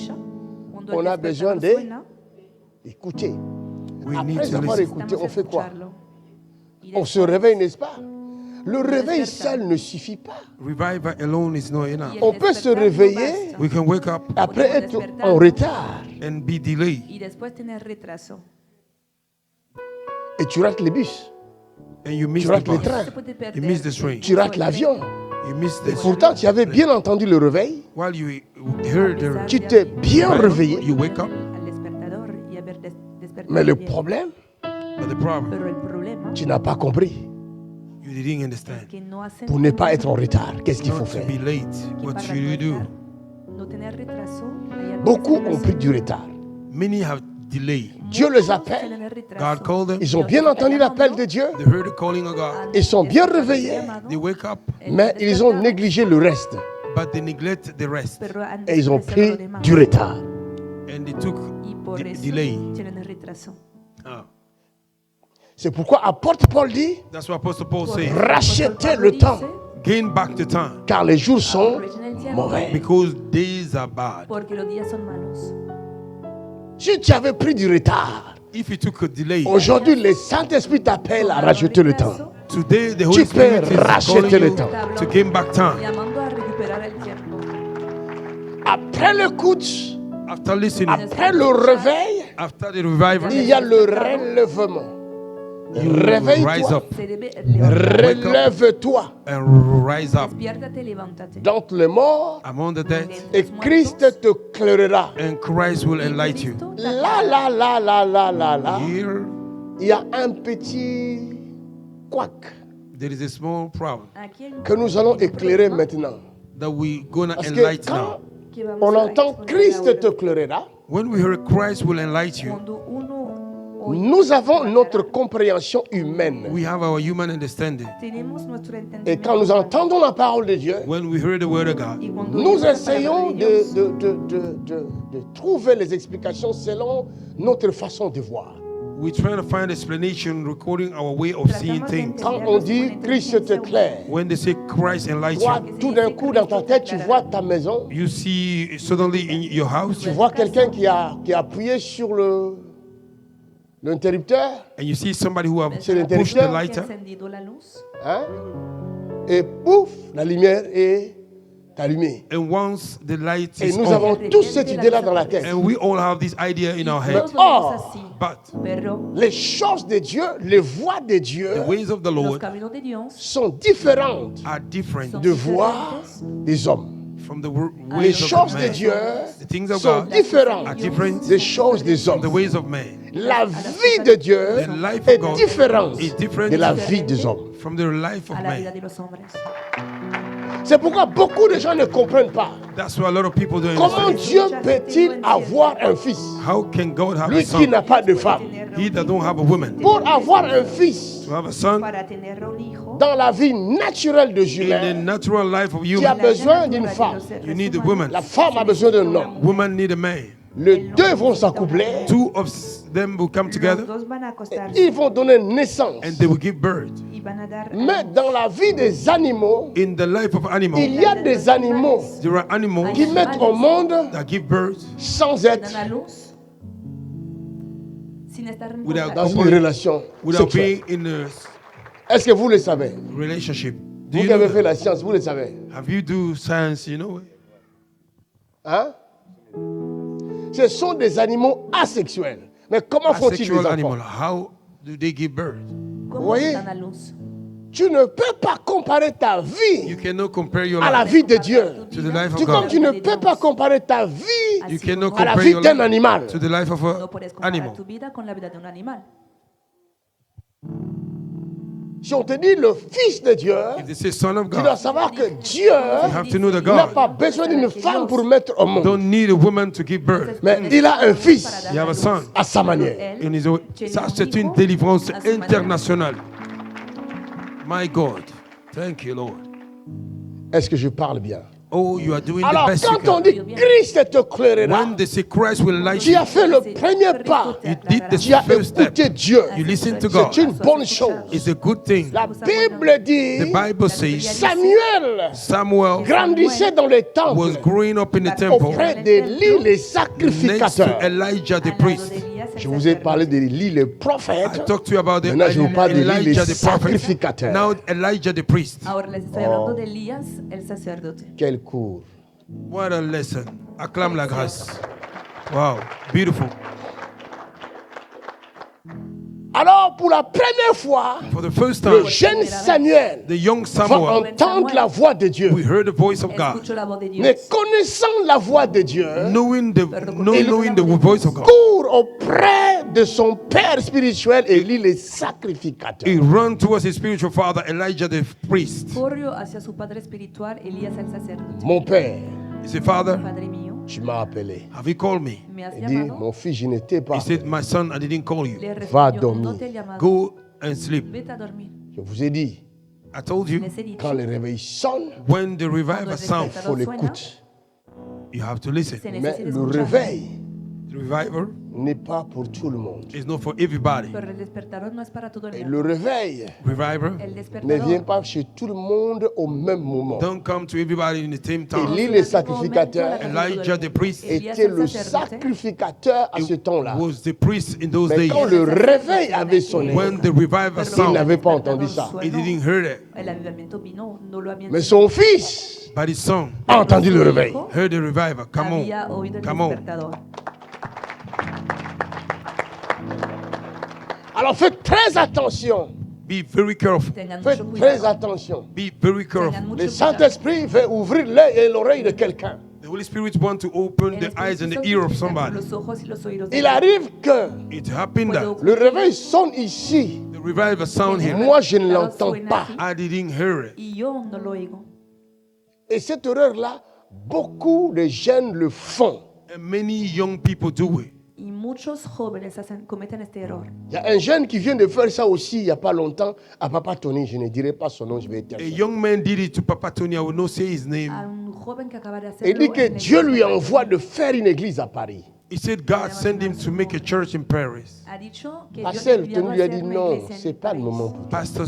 on a besoin d'écouter. We need Après to avoir listen. écouté, on fait quoi? On se réveille, n'est-ce pas? Le réveil seul ne suffit pas. Revival alone is not enough. On peut se réveiller, We can wake up après être en retard, and be delayed. et tu rates les bus, And you miss tu the rates les bus. trains, You miss the train. tu rates l'avion. You miss the Pourtant, tu avais bien entendu le réveil, While you heard the tu t'es bien réveillé, you wake up. mais le problème, But the problem, tu n'as pas compris. you didn't understand. Pour ne pas être en retard, qu'est-ce qu'il faut Not to faire? be late. What should you do? Beaucoup ont pris du retard. Many have delayed. Dieu les appelle, God called them. ils ont bien entendu l'appel de Dieu, They heard the calling of God. ils sont bien réveillés, They wake up, mais ils ont négligé le reste but they neglect the rest. et ils ont pris du retard. And they took delay. Ah. C'est pourquoi apôtre Paul dit, That's what Apostle Paul said. rachetez le temps, Gain back the time car les jours sont mauvais. because days are bad. Si tu avais pris du retard, If you took a delay, aujourd'hui le Saint-Esprit t'appelle à rajouter le temps. today the Tu Holy peux Spirit is racheter calling le you temps. to gain back time. Après l'écoute, After listening, après le réveil, after the revival, il y a le relèvement. you rise Réveille-toi, up relève-toi and rise up d'entre les morts among the dead, et Christ te clairera. and Christ will enlighten you. Là, Here, il y a un petit couac. there is a small problem Aquí hay un que nous allons pequeño éclairer problema maintenant. that we're going to Parce que enlighten quand now. que vamos on a entend exponer Christ ahora. t'éclairera, When we hear Christ will enlighten you, Cuando uno oye nous avons la notre palabra, compréhension humaine. we have our human understanding. tenemos nuestro Et entendimiento quand nous humano. entendons la parole de Dieu, When we hear the word of God, Y cuando nous oímos la palabra essayons de Dios, de trouver les explications selon notre façon de voir. we try to find explanation according our way of seeing tratamos de things. Quand entenderlos on con dit Christ t'éclaire, When they say Christ enlighten toi, you, tout d'un coup, dans ta tête, tu vois ta maison, you see suddenly in your house, tu vois quelqu'un qui a appuyé sur l'interrupteur, and you see somebody who have C'est pushed the l'interrupteur. que ha lighter, encendido la luz, hein, et pouf, la lumière est allumée. and once the light Et is nous on, avons tous cette idée-là dans la tête. and we all have this idea in our head. todos lo vemos Oh, así. But Les Pero choses de Dieu, les voies de Dieu the ways of the los Lord caminos de Dios sont différentes are different de voies des hommes. from the Les ways of choses de man. Dieu The things of sont God différentes are different des choses des from the hommes. ways of man. La vie de Dieu The life est of God différente is different de la vie des hommes. from the life of a la vida man. de los hombres. C'est pourquoi beaucoup de gens ne comprennent pas. That's why a lot of people don't Comment understand. Dieu peut-il avoir un fils, How can God have a lui qui n'a son? pas de femme? He that don't have a woman. Pour avoir un fils To have a son Para tener un hijo, dans la vie naturelle de in the Julien, natural life of tu as human, besoin d'une femme. you need a woman. La femme a besoin d'un homme. Woman need a man. Les deux vont s'accoupler. Two of them will come los together dos van a acostarse Ils vont donner naissance. and they will give birth. y van a dar Mais dans la vie des animaux, In the life of il animal, y a des animaux there are animals qui mettent au monde that give birth sans dan être a luz sin estar en Without dans contacto. une relation without sexuelle. being in a Est-ce que vous le savez? relationship. Do Vous you qui avez know fait that? la science, vous le savez. Have you do science, you know? Hein? Ce sont des animaux asexuels. Mais comment font-ils des Asexual enfants? animal. How do they give birth? ¿Cómo voyez? dan a luz? Tu ne peux pas comparer ta You vie cannot compare your à la life vie de Dieu. to the life Tout of comme God. tu ne peux pas comparer ta vie You Así cannot como à la compare vie your d'un life animal. to the life of no an puedes comparar animal. tu vida con la vida de un animal. Si on te dit le Fils de Dieu, If they say son of tu dois God, savoir que Dieu you have to know that n'a pas God besoin d'une femme pour mettre au monde. don't need a woman to give birth. Mais il a un fils You have a son. à sa manière. Él In his own- tiene Ça, un c'est hijo une délivrance a su manera. internationale. My God. Thank you, Lord. Est-ce que je parle bien? Oh, you are doing the Alors, best you quand on can. dit Christ t'éclairera, When they say Christ will light tu you, as fait le premier pas. you did the Tu as first step. écouté Dieu. You listen to C'est God. une bonne chose. It's a good thing. La Bible dit, The Bible says Samuel Samuel grandissait dans les was temples growing up in the temple auprès d'Élie, les next to sacrificateurs. Elijah the priest. Je vous ai parlé d'Élie, le I prophète. talked to you about the Maintenant, je vous parle d'Élie, les Elijah the prophet. sacrificateurs. Now Elijah the priest. Ahora les estoy hablando de Elías, el sacerdote. Quel cours. What a lesson. Acclame la grâce. Wow, beautiful. Alors, pour la première fois, For the first le time, jeune Samuel the young va Samuel, entendre la voix de Dieu. we heard the voice of God. Escucho la voz de Dios. Mais connaissant la voix de Dieu, Knowing the voice of God, court auprès de son père spirituel Élie, le sacrificateur. he ran towards his spiritual father, Elijah the priest. Corrió hacia su padre espiritual, Elías el sacerdote. Mon père, He said, Father, Padre mío, tu m'as appelé. have you called me? me has Il dit, llamado. mon fils, je ne t'ai pas. He said, my son, I didn't call you. Le Va respondió, dormir. no te he llamado. Go and sleep. Vete a dormir. Je vous ai dit, I told you, Les he dicho, quand le réveil sonne, when the cuando revival el sounds, il faut despertador suena, l'écouter. you have to listen. se Mais necesita le escuchar. réveil The revival n'est pas pour tout le monde. is not for everybody. Pero el despertador no es para todo el Et mundo. le réveil Revival El ne vient despertador pas chez tout le monde au même moment. don't come to everybody in the same time. Élie, le sacrificateur, Elijah the priest était le sacrificateur à ce temps-là. was the priest in those Mais days. quand le réveil avait sonné, When the revival il sounded, n'avait pas entendu ça. he didn't hear it. El avivamiento vino, no lo habían Mais son fils But his son a entendu le réveil. heard the revival. Come había on. oído el Come on. despertador. Alors faites très attention. Be very careful. Tengan Faites mucho très cuidado. attention. Be very careful. Tengan mucho Le cuidado. Saint-Esprit veut ouvrir l'œil et l'oreille de quelqu'un. The Holy Spirit wants to open El the Espíritu eyes and the Santo ear of quiere somebody. los ojos y los oídos de Il Dios. arrive que It happened Puede that le ocurrir réveil sonne ici. the The revival sound here. Moi, je ne l'entends pas. I didn't hear it. Y yo no lo oigo. Et cette erreur-là, beaucoup de jeunes le font. And many young people do it. Y muchos jóvenes cometen este error. Il y a un jeune qui vient de faire ça aussi il n'y a pas longtemps à Papa Tony. Je ne dirai pas son nom, je vais A taire. young man did it to Papa Tony. I will not say his name. A un joven que acaba de Il hacerlo. dit que en Dieu el- lui envoie de faire une église à Paris. He said God sent him to make a church in Paris. Ha dicho que Dios Pasteur le envió Tony a lui a hacer dit una non, iglesia en c'est pas le París. moment pour toi. Pastor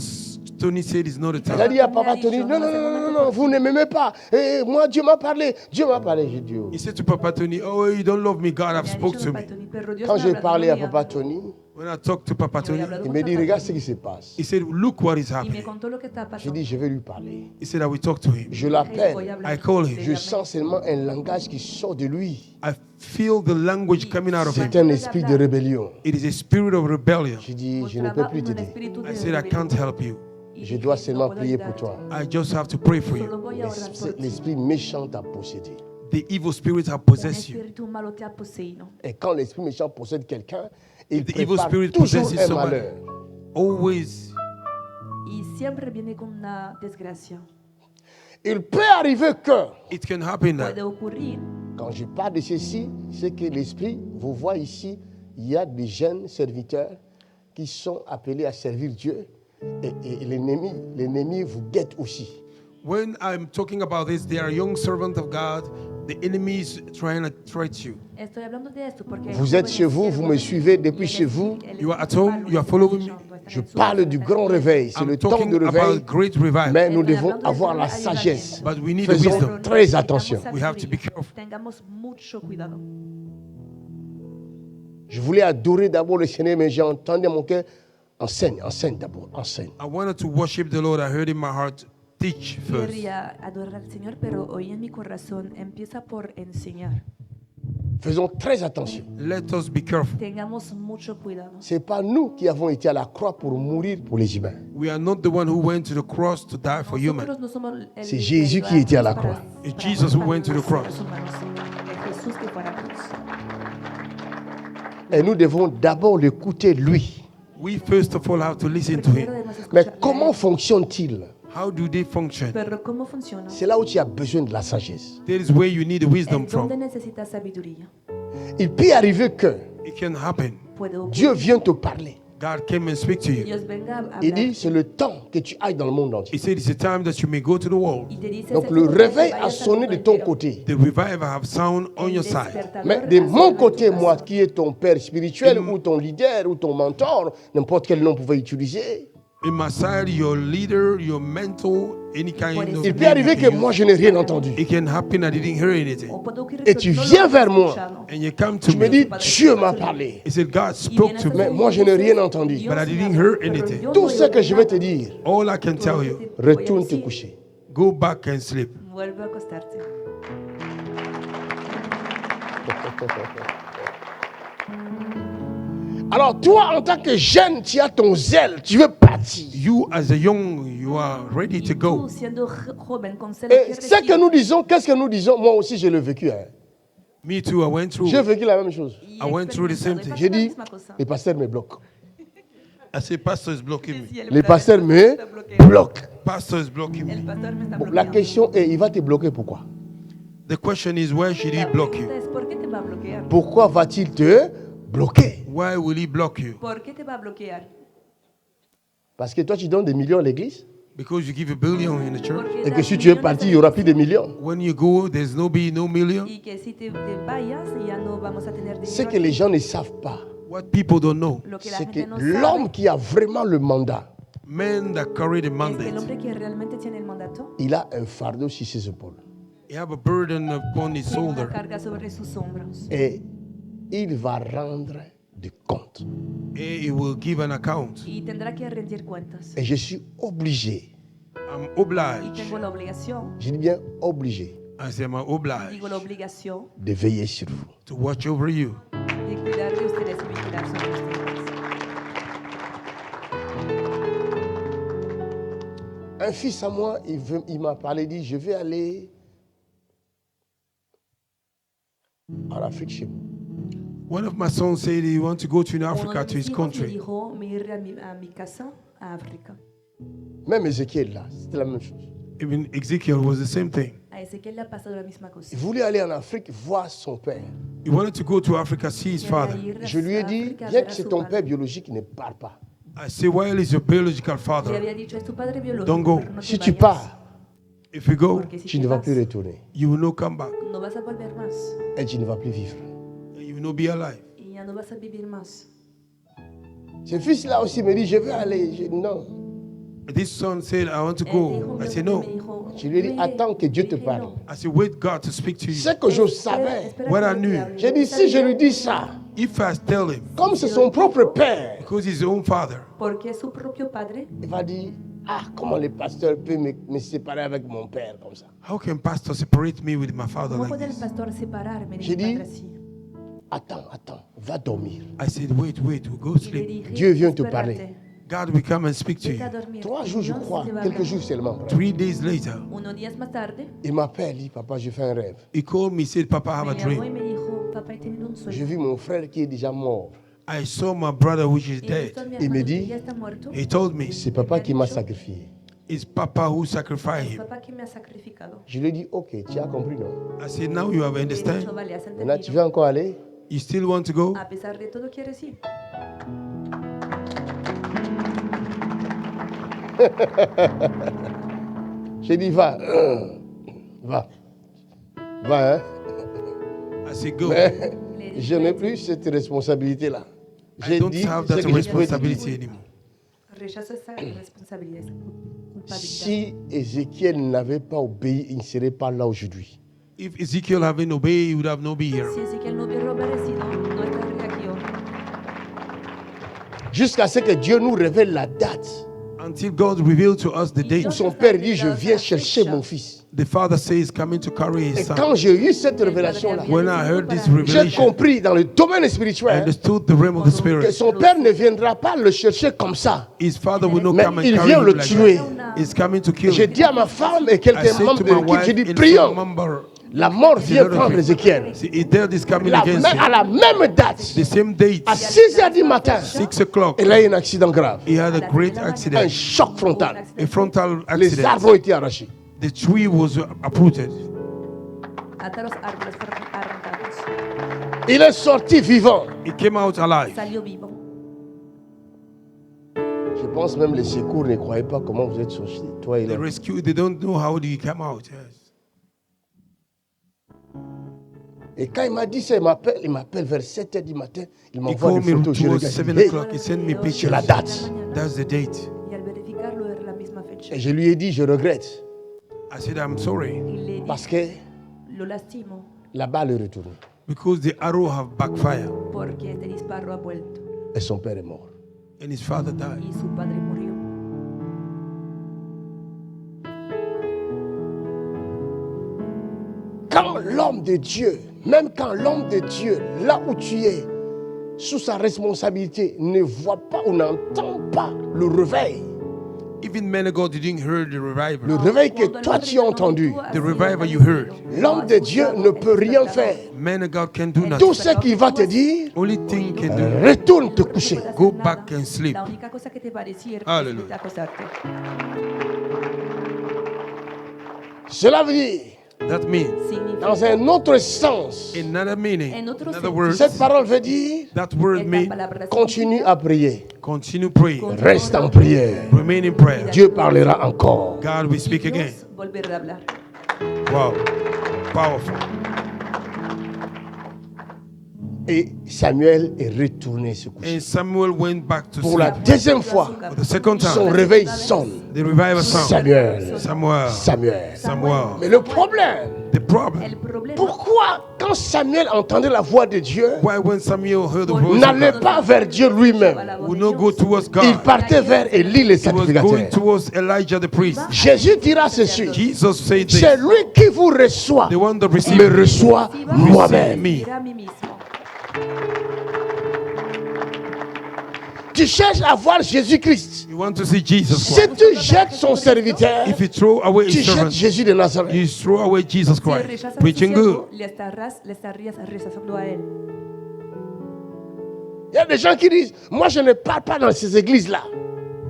Tony said it's not the Il a time. dit à Papa Tony, non, non, non, non, non, non, vous ne m'aimez pas. Et moi, Dieu m'a parlé. Dieu m'a parlé. J'ai dit, oh. He said to Papa Tony, "Oh, you don't love me. God have Le ha spoke dicho to Papa me." Tony, pero Dios Quand me j'ai habla parlé à todavía. Papa Tony, When I talked to Papa Tony, il me dit, regarde ce qui se passe. he said, "Look what is Y me happening." contó lo que está J'ai pasando. dit, je vais lui parler. He said, "I will talk to him." Je Voy a l'appelle. hablar. I call him. Je sens seulement un langage qui sort de lui. I feel the language coming out of C'est him. un esprit de rébellion. It is a spirit of rebellion. J'ai dit, je ne peux Mostraba plus un t'aider. espíritu de I said, "I can't help you. Y Je dije, dois "No seulement puedo prier pour ayudarte. toi. I just have to pray for Solo you." voy a orar por ti. L'esprit méchant t'a possédé. The evil spirits have Un possessed you. espíritu malo te ha poseído. Et quand l'esprit méchant possède quelqu'un, il The evil prépare spirit toujours possesses un somebody. malheur. Always. Y siempre viene con una desgracia. Il peut arriver que, It can happen that Puede ocurrir, quand je parle de ceci, c'est que l'esprit, vous voyez ici, il y a des jeunes serviteurs qui sont appelés à servir Dieu et l'ennemi vous guette aussi. when I'm talking about this, they are young servants of God. The enemy is trying to threat you. estoy hablando de esto porque hay Vous êtes jóvenes chez vous, vous me siervos suivez y depuis el chez vous. espíritu- el You are at espíritu home, malo you are está following me. escuchando, están Je en su parle casa, du están grand en- réveil, c'est I'm le temps talking de réveil, about great revival. mais nous Estoy devons hablando del avoir la avivamiento. sagesse. But we need the Faisons wisdom. très Necesitamos attention. We have to be sabiduría. careful. Tengamos mucho cuidado. Je voulais adorer d'abord le Seigneur, mais j'ai entendu à mon cœur, enseigne d'abord, enseigne. I wanted to worship the Lord. I heard in my heart, teach first. Quería adorar al Señor, pero oí en mi corazón, empieza por enseñar. Faisons très attention. Let us be careful. Tengamos mucho cuidado. Ce n'est pas nous qui avons été à la croix pour mourir pour les humains. We are not the one who went to the cross to die for humans. Nosotros no somos el C'est Jésus qui était à la para- croix. It's para Jesus who matar went to the los cross. seres humanos. Es Jesús que fue a la cruz. Et nous devons d'abord l'écouter lui. We first of all have to listen to Primero Him. debemos Mais escucharle a comment él. fonctionne-t-il? How do they function? Pero ¿cómo funciona? C'est là où tu as besoin de la sagesse. That is where you need the wisdom ¿En dónde from. necesitas sabiduría? Il peut arriver que It can happen. Puede ocurrir. Dieu vient te parler. God came and speak to you. Dios venga a Il hablar dit, c'est le temps que tu ailles dans le monde entier. He said it's a time that you may go to the world. y te dice, Donc "Es le el tiempo que réveil vayas a al sonné mundo de ton entero". côté. The revival have sound on El your side. despertador Mais de ha mon sonado en côté, tu moi casa. qui est ton père spirituel ou ton leader ou ton mentor, n'importe quel nom pouvait utiliser. In my side, your leader, your mentor, any kind of Il peut name arriver you que can moi use. je n'ai rien entendu. It can happen. I didn't hear anything. O puede ocurrir Et que tu no lo viens hayas vers moi. escuchado. And you come to Tu me me. dis, Dieu m'a parlé. He said God Y spoke vienes to a me. Mais mí y moi, je n'ai dices, rien entendu. "Dios But I me didn't habló, hear pero anything. yo Tout no ce oí que je vais nada". te dire, All I can tell Todo you, lo que te voy a retourne te decir, coucher. go back and sleep. Vuelve a acostarte. Alors toi, en tant que jeune, tu as ton zèle, tu veux partir. You as a young, you are ready Y to tú, go. siendo joven, con celo, Et quieres ce que ir. nous disons, qu'est-ce que nous disons? Moi aussi, je l'ai vécu. Hein. Me too, I went through. J'ai vécu la même chose. Y I went through the same experimentado, J'ai y pasa la dit, misma cosa. les pasteurs me bloquent. I said, Pastor is blocking me. Sí, el Les pastor pasteurs me me está bloqueando. bloquent. Pastor is blocking El me. pastor me está Bon, la bloqueando. question est, il va te bloquer pourquoi? The question is, why should he La block pregunta you? es, ¿por qué te va a bloquear? Pourquoi va-t-il te bloquer? Why will he block you? ¿Por qué te va a bloquear? Parce que toi, tu donnes des millions à l'église Because you give a billion in the church. Porque et que das si tu es millones parti, a il n'y aura plus de millions. When you go, there's no million. y que si te vayas ya no vamos a tener Ce dinero. que les gens ne savent pas, What people don't know, Lo que la c'est gente que no l'homme sabe qui a vraiment le mandat, men that carry the es que el mandate, hombre que realmente tiene el mandato il a un fardeau sur ses épaules. he have a burden upon his tiene una shoulder, carga sobre sus hombros Et il va rendre des comptes. and he will give an account. y tendrá que rendir cuentas. Et je suis obligé, I'm Y obliged, tengo la obligación, je dis bien obligé, I say I'm obliged digo la obligación de veiller sur vous. to watch over you. de cuidar de ustedes y vigilar sobre ustedes. Un fils à moi, il m'a parlé, il dit, je vais aller en Afrique chez vous. One of my sons said he wants to go to Uno Africa, de to mis his hijos me country. dijo me iré a mi casa a África. Même Ézéchiel, là, c'était la même chose. Even Ezekiel was the same thing. A Ezequiel le ha pasado la misma cosa. Il voulait aller en Afrique voir son père. He wanted to go to Africa, see his father. Quería ir Je lui ai a dit, África a bien ver que a c'est su ton padre. père biologique, ne parle pas. I say, while he's your biological Le father, había dicho, es tu padre biológico, Don't go. pero no te Si tu vayas, pars, if you go, porque si tu te ne vas vas, plus retourner. you will not come back. no vas a volver más Et tu ne vas plus vivre. And you will not be alive. y ya no vas a vivir más. Ce fils-là aussi me dit, je veux aller. Je dis, non. This son said, I want to El go. hijo I mío said, también no. me dijo, Je lui ai dit, "Ve". attends que Dieu te Dije, parle. "No". I said, wait God to speak to you. Ce que je Espera- savais, espera What que I Dios te knew. hable. j'ai dit, si je lui dis ça, If I tell him, comme c'est son propre père, because he's his own father, Porque es su propio padre. il va dire, ah, comment le pasteur peut me séparer avec mon père comme ça. how can pastor separate me with my father ¿Cómo like puede el this? pastor separarme de J'ai mi dit- padre así? Attends, va dormir. I said, wait, we'll go Y le sleep. dije, Dieu vient te "Espérate, parler." God will come and speak to vete a you. dormir". 3 Y jours, je Dios crois, te va a quelques hablar. jours seulement. 3 days later, Unos días más tarde, Il m'appelle, il dit, papa, j'ai fait un rêve. he called me, said, Papa, I have a me llamó y dream. me dijo, papá, he tenido un J'ai sueño. vu mon frère qui est déjà mort. I saw my brother which is Y he visto a dead. mi Y me hermano que di- ya está muerto. He told me, C'est papa qui m'a sacrifié. it's Papa who sacrificed Es him. papá que me ha sacrificado. Je lui ai dit, ok, tu as compris, non? I said, now you have Le he dicho, understand. vale, has Maintenant, tu entendido. veux encore aller? You still want to go? A pesar de todo, quieres ir. J'ai dit, va. Va. Va, hein? I said, go. Mais Le je n'ai plus cette responsabilité-là. I J'ai don't dit have ce that que je pouvais dire. responsibility anymore. Rechazo esa responsabilidad, esa culpabilidad. Si Ézéchiel n'avait pas obéi, il ne serait pas là aujourd'hui. If Ezekiel hadn't obeyed, he would have not been here. Si Ezequiel no hubiera obedecido, no estaría aquí hoy. Jusqu'à ce que Dieu nous révèle la date Until God revealed to us the où date. son père dit, je viens chercher mon fils. The father says coming to carry his Et son. quand j'ai eu cette révélation-là, When I heard this j'ai revelation, compris dans le domaine I spirituel understood the realm of the que spirit. son père ne viendra pas le chercher comme ça. His father will not Mais come and il carry vient him le like tuer. that. He's coming to kill J'ai him. dit à ma femme et I quelques said membres to de my l'équipe, wife, j'ai dit, in prions. member, La mort vient Lord of prendre it. Ézéchiel. see, death is coming against À him. la même date, The same date, à 6h du matin, 6 o'clock, il a eu un accident grave. he had a great Un accident, choc frontal. a frontal Les arbres accident. ont été arrachés. The tree was uprooted. Hasta los árboles fueron arrancados. Il est sorti vivant. He came out alive. Salió vivo. Je pense même les secours ne croyaient pas comment vous êtes sortis, toi et The l'autre. rescue, they don't know how he came out. Yes. Et quand il m'a dit ça, il m'appelle vers 7h du matin. Il He m'envoie called des me photos. Je towards regarde. 7 Hey, o'clock. He sent me c'est pictures. la date. That's the date. Y al verificarlo era la misma fecha. Et je lui ai dit, je regrette. I said, I'm sorry. Y le dije, Parce que lo lastimo la balle est retournée. Because the arrow have backfired porque este disparo ha vuelto Et son père est mort. and his father died. y su padre murió. Quand l'homme de Dieu, même quand l'homme de Dieu, là où tu es, sous sa responsabilité, ne voit pas ou n'entend pas le réveil, Even men of God didn't hear the le revival. réveil que toi tu as entendu, The revival you heard. l'homme de Dieu ne peut rien faire. Men of God can do Tout nothing. ce qu'il va te dire, Only thing can do, retourne te coucher. go back and sleep. La única cosa que te va a decir es Aleluya. vete a acostarte. Cela veut dire, That means, Significa, dans un autre sens, in another meaning, En otro in other sentido. words, cette parole veut dire, that word esta means palabra continue significa, à prier. continue praying, Reste en prière. remain in prayer. Dieu parlera encore. God will speak again. Dios volverá a hablar. Wow, powerful. Et Samuel est retourné se coucher. And Samuel went back to Pour la sleep. deuxième fois, For the second son time, réveil sonne. the revival sound. Samuel, Samuel, Samuel. Samuel. Mais le problème, The problem, El problema pourquoi quand Samuel entendait la voix de Dieu, why when Samuel heard the voice of n'allait God, pas vers Dieu lui-même, would not go towards il God. partait vers Élie le He was going sacrificateur. towards Elijah the priest. Jésus dira ceci, Jesus said c'est this, lui qui vous reçoit, the one that me received me. reçoit moi-même. me. dirá a mí mismo. Tu cherches à voir Jésus-Christ. You want to see Jesus Si Christ. tu jettes son serviteur, If you throw away tu his jettes servant, Jésus de Nazareth. you throw away Jesus Si Christ. rechazas a su Preaching siervo, good. le estarías rechazando a él. Il y a des gens qui disent, moi je ne pars pas dans ces églises-là.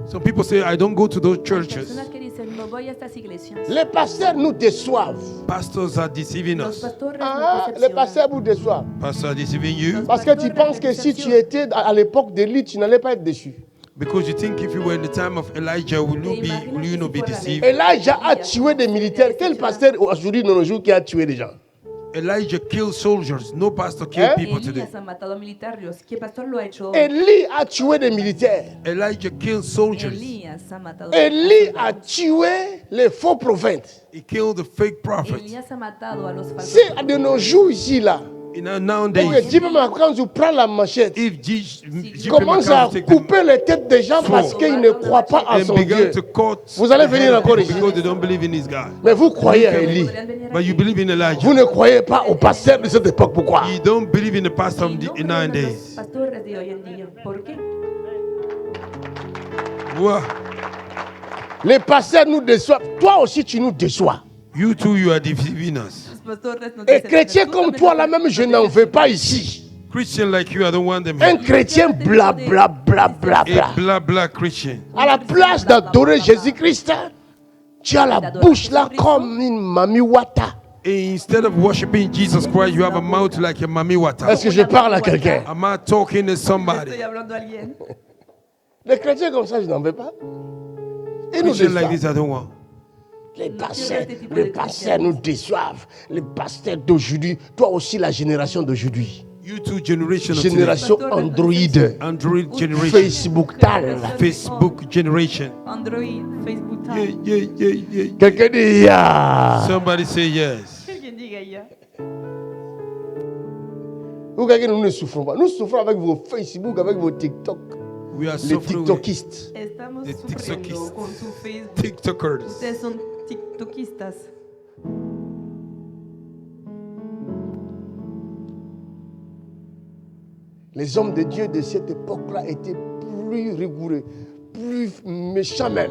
Some people say, I don't go to those Hay churches. personas que dicen, no voy a estas iglesias. Les pasteurs nous déçoivent. Pastors are deceiving Los us. pastores Ah, nos les decepcionan. pasteurs vous déçoivent. Pastors are deceiving you Parce que tu penses que si tu étais à l'époque d'Élie, tu n'allais pas être déçu. because you think if you were in the time of Elijah, will you not be deceived? Elijah a tué des militaires. Quel pasteur aujourd'hui, de nos jours, qui a tué des gens? Elijah killed soldiers. No pastor killed people today. Elías ha matado militares. ¿Qué pastor lo ha hecho? Élie a tué des militaires. Elijah killed soldiers. Elías ha matado. Élie a tué les faux prophètes. He killed the fake prophets. Elías ha matado a los falsos. C'est de nos jours ici, là. Parce que Parce que Dieu même quand tu prends la machette, if il commence à couper les têtes des gens parce qu'ils ne croient pas en and son began Dieu. to cut Vous allez the venir head of encore people ici. because they don't believe in his God. Mais vous croyez à Élie. Podrían venir But you aquí. believe in Elijah. Vous ne croyez pas au pasteur de cette époque. Pourquoi? You don't believe in the pastor Y of no the creen en los nowadays. pastores de hoy en día. ¿Por qué? Wow. Les pasteurs nous déçoivent. Toi aussi, tu nous déçois. You too, you are deceiving us. Los pastores nos Et decepcionan. chrétiens Tú comme también toi, nos là même, je n'en veux pas ici. Christian like you, I don't want them Un here. chrétien bla bla bla bla A bla. blah blah Christian. À la place d'adorer Jésus-Christ, tu as la bouche là comme une mamiwata. Instead of worshiping Jesus Christ, you have a mouth like a mami water. Est-ce que je parle à quelqu'un? Am I talking to somebody? Estoy hablando a alguien. Les chrétiens comme ça, je n'en veux pas. Et nous Christian like déçoivent. this, I don't want. Les pasteurs nous déçoivent. Les pasteurs d'aujourd'hui, toi aussi la génération d'aujourd'hui. You two generation of today. Génération Android, Android generation. Facebook tal. Facebook generation. Android, Facebook. Yeah. Quelqu'un dit ya. Somebody say yes. Alguien diga ya. Vous quelqu'un, nous ne souffrons pas. Nous souffrons avec vos Facebook, avec vos TikTok. We are Les suffering with TikTokistes. Estamos The sufriendo TikTokistas. con su Facebook. TikTokers. Ustedes son tiktokistas. Les hommes de Dieu de cette époque-là étaient plus rigoureux, plus méchants même.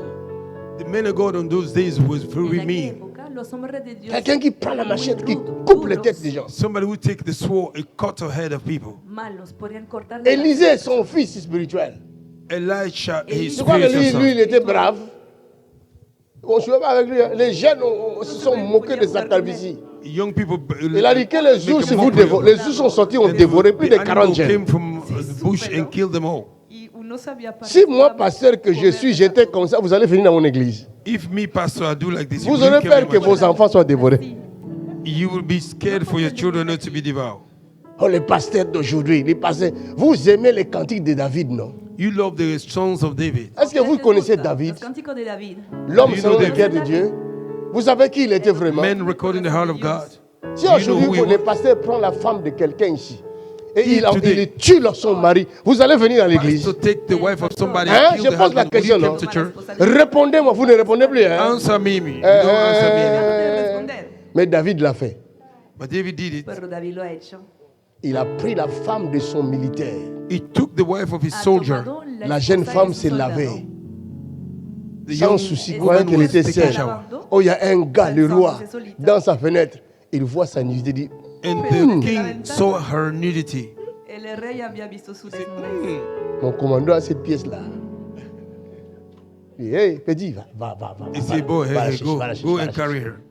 The men of God on those days was En very aquella mean. época, los hombres de Dios Quelqu'un qui prend la machette, qui muy coupe les duros, têtes des gens. Somebody who take the sword and cut the head of people. malos podrían cortar. Élisée, son fils spirituel. Elisha, his Tu crois que spiritual lui, il son. était brave. On ne jouait pas avec lui. Hein. Les jeunes se sont moqués de sa calvitie. Young people. Il a dit que les make ours, a mockery of les ours sont sortis, ont dévoré plus de the 40 animal jeunes. came from the bush and killed them all. Y uno sabía para Si moi, pasteur que je suis, j'étais comme ça, vous allez venir dans mon église. If me, pastor, I do like this, Vous will aurez kill peur them que all. vos enfants soient dévorés. You will be scared for your children not to be devoured. Oh, les pasteurs d'aujourd'hui, les pasteurs, vous aimez les cantiques de David, non? You love the songs of David. Est-ce que vous connaissez David, Los cánticos de David. l'homme Do you selon know le cœur de Dieu? Vous savez qui il était vraiment? Men recording the heart of God. Si Do you know who aujourd'hui, he les was? pasteurs prennent la femme de quelqu'un ici, et If today- il tue son mari, vous allez venir à l'église. To take the wife of somebody Hein? and kill Je the pose la husband. Will question, you non? come to church? Répondez-moi, vous ne répondez plus. Hein? Answer me. You don't answer me. Puede responder. Mais David l'a fait. But David did it. Pero David lo ha hecho. Il a pris la femme de son militaire. He took the wife of his Ha soldier. tomado La jeune esposa de femme su s'est soldado. lavée. The Sans young souci, woman croyant qu'elle was était taking a seule. shower. Oh, il y a un gars, le roi, dans sa fenêtre. Il voit sa nudité, il dit, And the king saw her nudity. El rey había visto su desnudez. mon commandant a cette pièce-là. Il dit, hey, petit, va. He said, boy, va la hey, chercher, go, va la chercher, go va la and carry chercher. her.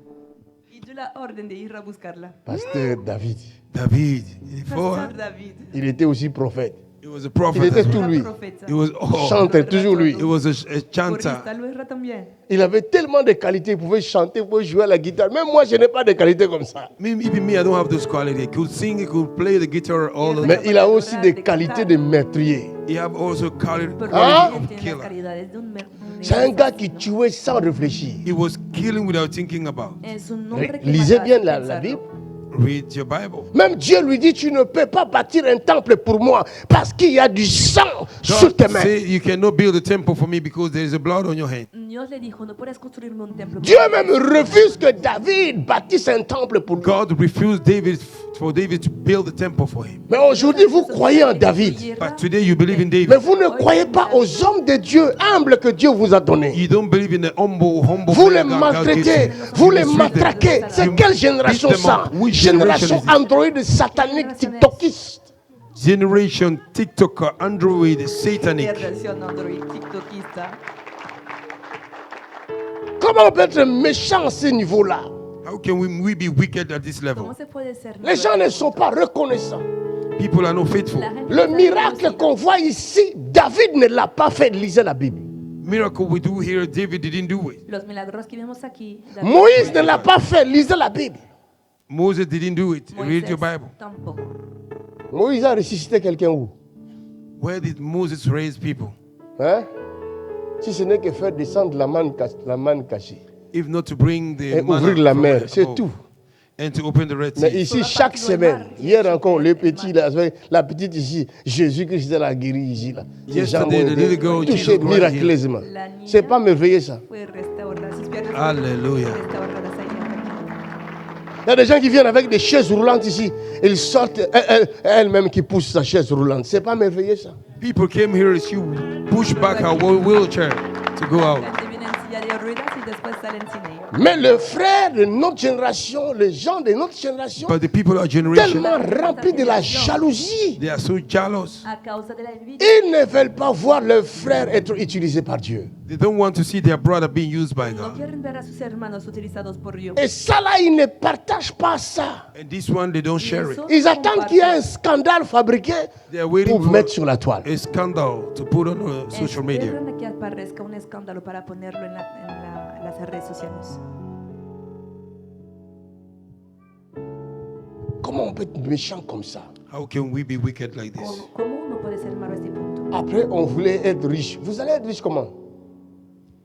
Y dio la orden de ir a buscarla. Pasteur David, David, before, Pastor David. il était aussi prophète. he was a Il prophet. était as well. tout lui. Profeta. He was Chantait toujours lui. He was a chanter. Corista lo era también. Il avait tellement de qualités, il pouvait chanter, il pouvait jouer à la guitare. Même moi, je n'ai pas de qualités comme ça. Even me, I don't have those qualities. He could sing, he could play the guitar, all of Mais that. il a aussi des qualités de meurtrier. He have also quality Pero Ah. también of tiene killer. las calidades de un C'est un gars qui tuait sans réfléchir. He was killing without thinking about. Es un hombre que Lisez mataba bien sin la pensarlo. Bible. Read your Bible. Même Dieu lui dit, tu ne peux pas bâtir un temple pour moi parce qu'il y a du sang sur tes God mains. say you cannot build a temple for me because there is a blood on your hand. Dios le dijo, no puedes construirme un templo. Dieu même refuse que David bâtisse un temple pour lui. God refused for David to build a temple for him. Mais aujourd'hui, vous croyez en David. But today you believe in Mais David. vous ne croyez pas aux hommes de Dieu humbles que Dieu vous a donnés. You don't believe in the humble Vous man les God gives maltraitez, you. vous You les mistreat them. matraquez. C'est You quelle beat génération them ça? up. Which Génération generation is it? androïde satanique tiktokiste. Generation TikToker, Android, satanic. Generación Android TikTokista. Comment on peut être méchant à ce niveau-là? How can we be wicked at this level? ¿Cómo se puede ser? Les gens ne sont pas reconnaissants. People are not faithful. La gente Le no está miracle reconocida. qu'on voit ici, David ne l'a pas fait. Lisez la Bible. Miracle we do here, David didn't do it. Los milagros que vemos aquí. David- Moïse ne l'a pas fait. Lisez la Bible. Moses didn't do it. Read your Moisés Bible. tampoco. Moïse a ressuscité quelqu'un où? Where did Moses raise people? Hein? Si ce n'est que faire descendre la manne cachée. If not to bring the Et manna ouvrir la from mer, the c'est above tout. and to open the Red Mais Sea. ici, chaque semaine, hier encore, les petits, là, la petite ici, Jésus-Christ l'a guéri ici. Là. Ces gens Yesterday, vont the little girl, toucher Jesus Christ miraculeusement. La niña C'est pas merveilleux ça. fue restaurada. Sus piernas fueron Hallelujah. restauradas ahí. Il y a des gens qui viennent avec des chaises roulantes ici. Ils sortent, elle-même qui pousse sa chaise roulante. C'est pas merveilleux ça. People came here as you push back her wheelchair to go out. La gente viene en silla de ruedas y después salen sin ella. Mais le frère de notre génération, les gens de notre génération, But the people of our generation, tellement remplis de la jalousie, they are so jealous. A causa de la envidia. ils ne veulent pas voir leur frère être utilisé par Dieu. They don't want to see their brother being used by No God. quieren ver a sus hermanos utilizados por Dios. Et ça là, ils ne partagent pas ça. And this one, they don't share it. Ils attendent qu'il y ait un scandale fabriqué They are waiting pour for mettre sur la toile. a scandal to put on social media. Esperan a que aparezca un escándalo para ponerlo en las redes sociales. Comment on peut être méchant comme ça? How can we be wicked like this? ¿Cómo uno puede ser malo a este punto? Après, on voulait être riche. Vous allez être riche comment?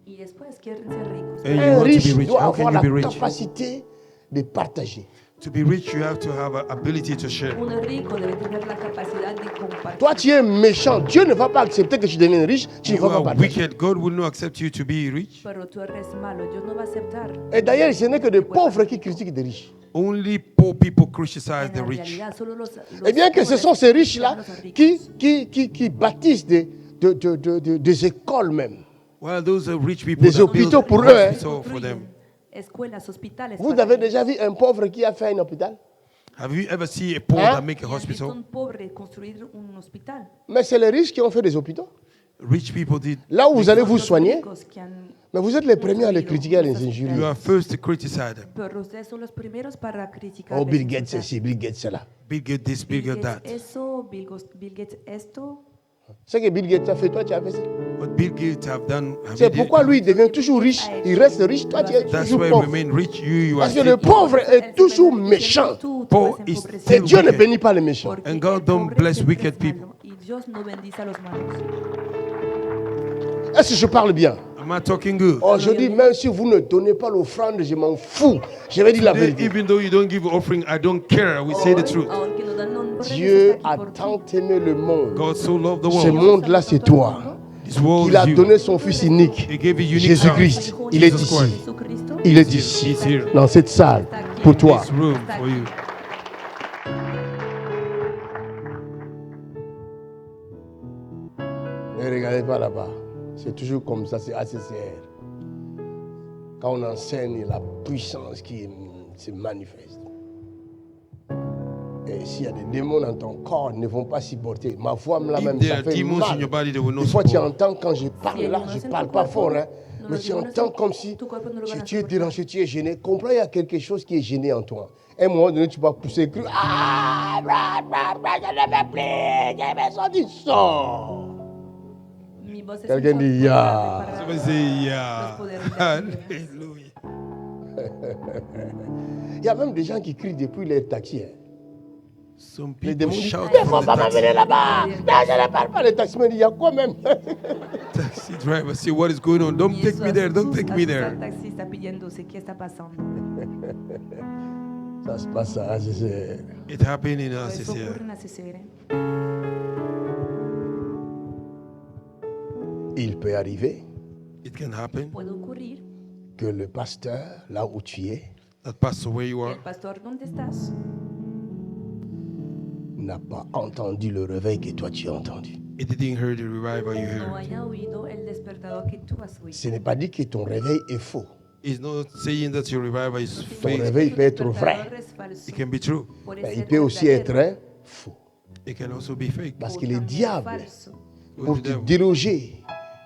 Y después quieren ser ricos. And you Un want to riche be rich. doit How avoir can la you be rich? capacité de partager. To be rich, you have to have an ability to share. Un rico debe tener la capacidad de compartir. Toi, tu es méchant. Dieu ne va pas accepter que tu deviennes riche. Tu ne You vas pas are partager. wicked. God will not accept you to be rich. Pero tú eres malo, Dios no va a aceptar. Et d'ailleurs, ce n'est que des pauvres qui critiquent des riches. Only poor people criticize the En rich. realidad, solo los Eh bien que ce pobres sont ces riches-là critican a los ricos. qui bâtissent des écoles même. Well, those are rich people Des that build hôpitaux pour eux, hein. hospital for them. Escuelas, hospitales. Vous para avez ellos. déjà vu un pauvre qui a fait un hôpital? Have you ever seen a poor Huh? that make a Y han visto hospital? un pobre construir un hospital. Mais c'est les riches qui ont fait des hôpitaux. Rich people did. Là où vous allez vous Los soigner, ricos que han- mais vous êtes les premiers à les critiquer, à les injurier. You are first to criticize them. Pero ustedes son los primeros para criticar. Oh, Bill Gates, c'est Bill Gates, c'est là. Bill Gates this, Bill Gates that. Eso, Bill Gates esto. Ce que Bill Gates a fait, toi, tu as fait ça. What Bill Gates have done, have C'est you did? pourquoi lui, il devient toujours riche. Il reste riche, toi, tu es That's toujours why pauvre. remain rich. You are Parce que still le poor. pauvre est toujours méchant. Paul is Et still Dieu ne wicked. bénit pas les méchants. Porque And God el don't pobre bless siempre wicked es people. malo, y Dios no bendice a los malos. Est-ce que je parle bien? Am I talking good? Aujourd'hui, même si vous ne donnez pas l'offrande, je m'en fous. Je vais dire la Today, vérité. even though you don't give offering, I don't care. We say the truth. Aunque no dan nombre, Dieu está a aquí por ti. tant aimé le monde. God so loved the Ce world. monde-là, c'est toi. This world Il a is you. donné son Fils unique, He gave a unique Jésus-Christ. son. Il est Jesus ici. Christ. Jesucristo Il est He's ici, here. dans cette salle, pour toi. This room for you. Ne regardez pas là-bas. C'est toujours comme ça, c'est ACCR. Quand on enseigne la puissance qui se manifeste. Et s'il y a des démons dans ton corps, ils ne vont pas supporter. Ma voix là même, If there ça are fait demons in mal. your body, they will not Des fois, tu support. entends quand je parle là, je ne parle pas fort, hein, mais tu entends comme si tu es dérangé, tu es gêné. Comprends, il y a quelque chose qui est gêné en toi. À un moment donné, tu vas pousser, crier, ah, je ne veux plus, j'ai besoin du sang. Mi voz es Quelqu'un dit, insoportable ya. para Somebody say, yeah. los poderes de las tinieblas. Hallelujah. Il y a même des gens qui crient depuis les taxis. Hein. Some Les people démons disent, shout il ne faut from the pas taxi. m'amener là-bas. Non, je ne parle pas. Les taximens disent, il y a quoi même? Taxi driver say, what is going on? Don't Y take eso me there. Don't asusta take me al there. taxista pidiéndose qué está pasando. Ça se passe à ACCR. It happened in us Eso here. ocurre en ACCR. Il peut arriver It can happen. Puede ocurrir que le pasteur, là où tu es, That pastor where you que are el pastor, ¿dónde estás? n'a pas entendu le réveil que toi tu as entendu. it didn't hear the revival you No heard. haya oído el despertador que tú has oído. Ce n'est pas dit que ton réveil est faux. It's not saying that your revival is Ton fake. réveil peut être El vrai, despertador es falso. It can be true. Puede mais il ser peut aussi verdadero, être faux. It can also be fake. Parce o que le también diable, falso. pour te déloger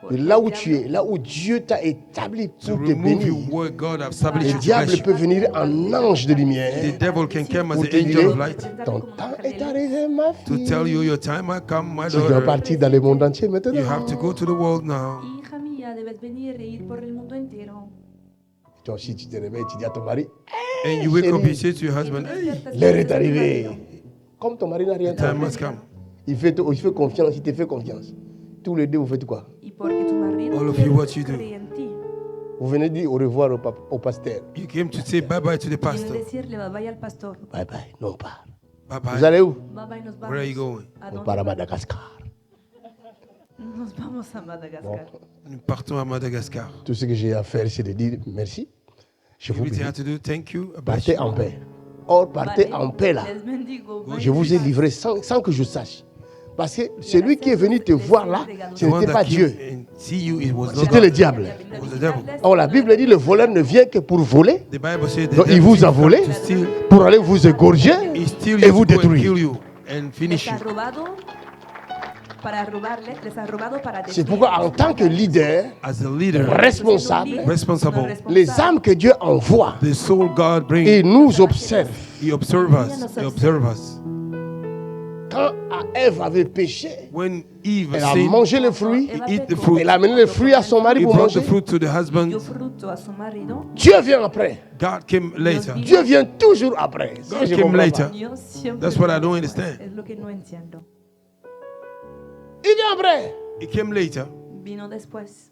de là où tu es, là où Dieu t'a établi To pour te remove you bénir, where God has established le you to diable bless peut you. venir en ange de The lumière devil can come as pour the te angel dire, of light ton temps est arrivé, ma to fille. tell you your time has come, my Tu dois daughter. partir dans le monde entier maintenant. You have to go to the world now. Hija mía, debes venir e ir por el mundo entero. Toi aussi, tu te réveilles, tu dis à ton mari, And you wake up, chérie, you say to your husband, hey, l'heure est arrivée. Comme ton mari n'a rien time fait, has come. il fait confiance, il te fait confiance. Tous les deux, vous faites quoi? Y porque tu marido All of quiere you, what you do? cree en ti. Vous venez dire au revoir au pasteur. You came to say bye-bye to the Viene pastor. decirle bye bye al pastor. Bye bye, non pas. Vous Bye-bye. allez où? Bye bye, nos vamos. Where are you going? ¿A On dónde part à vamos? Madagascar. Nos vamos a Madagascar. Nous partons à Madagascar. Tout ce que j'ai à faire, c'est de dire merci. Je vous Everything I bénis. have to do, thank you. I bless Partez you. en paix. Or, partez Vale, en paix là. les bendigo. Je vous ai livré sans que je sache. Parce que celui qui est venu te voir là, ce The one n'était pas that Dieu. came and see you, it was not C'était le God. diable. It was the devil. Or, la Bible dit le voleur ne vient que pour voler, The Bible says the donc il devil vous a comes volé to steal. pour aller vous égorger He steal et you vous to go and kill détruire. you and finish Les ha you. robado para robarle, les ha robado para C'est destruir. pourquoi en tant que leader As a leader, responsable, responsible, les âmes que Dieu envoie, the soul God brings, ils nous observent. He observes us. He observes us. Quand Ève avait péché, When Eve elle a sinned, mangé le fruit, he eat the fruit. elle a amené le fruit à son mari He pour brought the manger. fruit to the husband. Dio fruto a su marido. Dieu vient après. God came later. Dieu vient toujours après. Ça, God je came comprends later. pas. Dios siempre That's what I don't viene understand. después. Es lo que no entiendo. Il vient après. He came later. Vino después.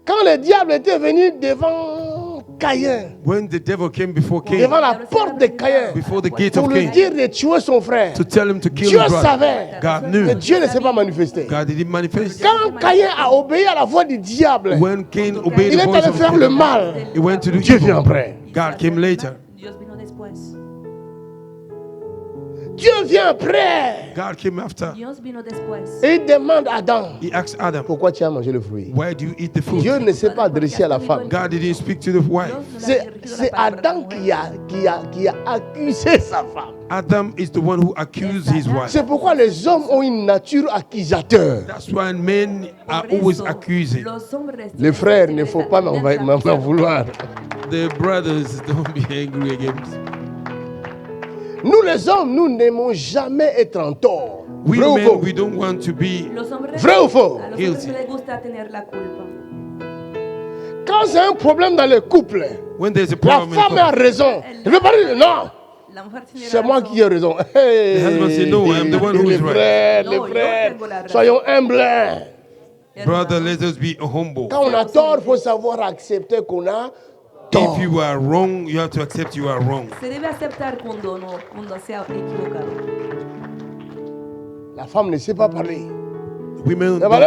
Quand le diable était venu devant Caïn, When the devil came before devant Cain, la porte de Caïn, before the gate pour of lui Cain, dire de tuer son frère, to tell him to kill Dieu his brother, savait God que knew. Dieu ne s'est pas manifesté. God didn't manifest. Quand Caïn a obéi à la voix du diable, When Cain obeyed il the est voice allé of faire le God, mal. he went to do Dieu vient evil. après. God came later. Dios vino después. Dieu vient après. God came after. Dios vino después. Et il demande à Adam, He asked Adam, pourquoi tu as mangé le fruit? why do you eat the fruit? Dieu ne s'est pas adressé à la femme. God didn't speak to the wife. C'est Adam qui a accusé sa femme. Adam is the one who accused his wife. C'est pourquoi les hommes ont une nature accusateur. That's why men are always accusing. Los hombres Les frères, il ne faut pas m'en vouloir. The brothers, don't be angry against. Nous les hommes, nous n'aimons jamais être en tort. We Vrai ou men, faux? we don't want to be. Los hombres, Vrai ou faux? a los Guilty. hombres les gusta tener la culpa. Quand c'est un problème dans le couple, When there's a la problem, in femme a couple, raison. Je ne veux pas dire non. La mujer tiene C'est moi razón. qui ai raison. Hey, The husband say, "No, I'm the one who les is right." frères, No, les yo frères, tengo la razón. soyons humbles. brother, let us be humble. Quand on a tort, il faut savoir accepter qu'on a tort. If you are wrong, you have to accept you are wrong. Se debe aceptar cuando se ha equivocado. La femme ne sait pas parler. Women Et don't à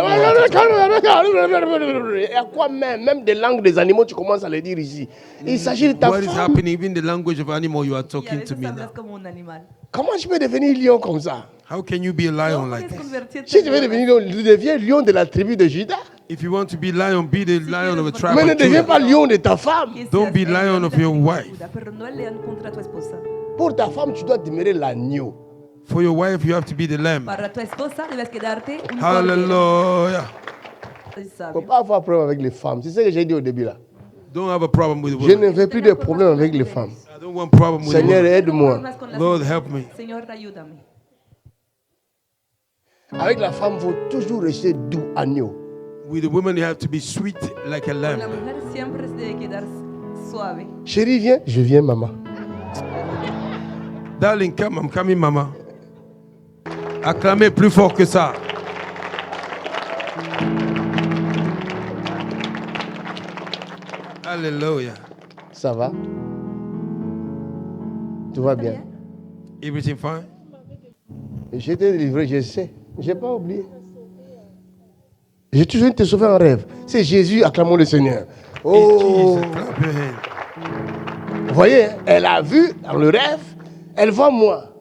quoi même des langues des animaux, tu commences à les dire ici. Il s'agit de ta What is femme. happening? Even the language of animal you are Y a talking to veces me now. hablas como un animal. Comment tu peux devenir lion comme ça? How can you be a lion ¿Cómo like puedes this? convertirte Si en tu veux lion? devenir lion, tu deviens lion de la tribu de Judas. If you want to be lion, be the lion of a tribe Mais ne of deviens Judah. pas lion de ta femme. Que Don't seas be el lion león of de la your tribu de wife. Judá, pero no el león contra tu esposa. Pour ta femme, tu dois demeurer l'agneau. For your wife, you have to be the lamb. Para tu esposa debes quedarte un cordero. Hallelujah. Il Es ne sabio. faut pas avoir problème avec les femmes. C'est ce que j'ai dit au début là. Don't have a problem with Je ne women. veux plus de problème avec les femmes. I don't want problem with Seigneur, women. aide-moi. Problemas con las Lord, mujeres. help me. Señor, ayúdame. Avec la femme, il faut toujours rester doux, agneau. With the women, you have to be sweet like a Con la lamb. mujer siempre se debe quedar suave. Chérie, viens. Je viens, maman. Darling, come, I'm coming, mama. Acclamez plus fort que ça. Hallelujah. Ça va? Tout va bien. Everything fine? Je t'ai livré, je sais. Je n'ai pas oublié. J'ai toujours te sauver en rêve. C'est Jésus, acclamons le Seigneur. Oh, Jesus, clap your hand. vous voyez, elle a vu dans le rêve, elle voit moi.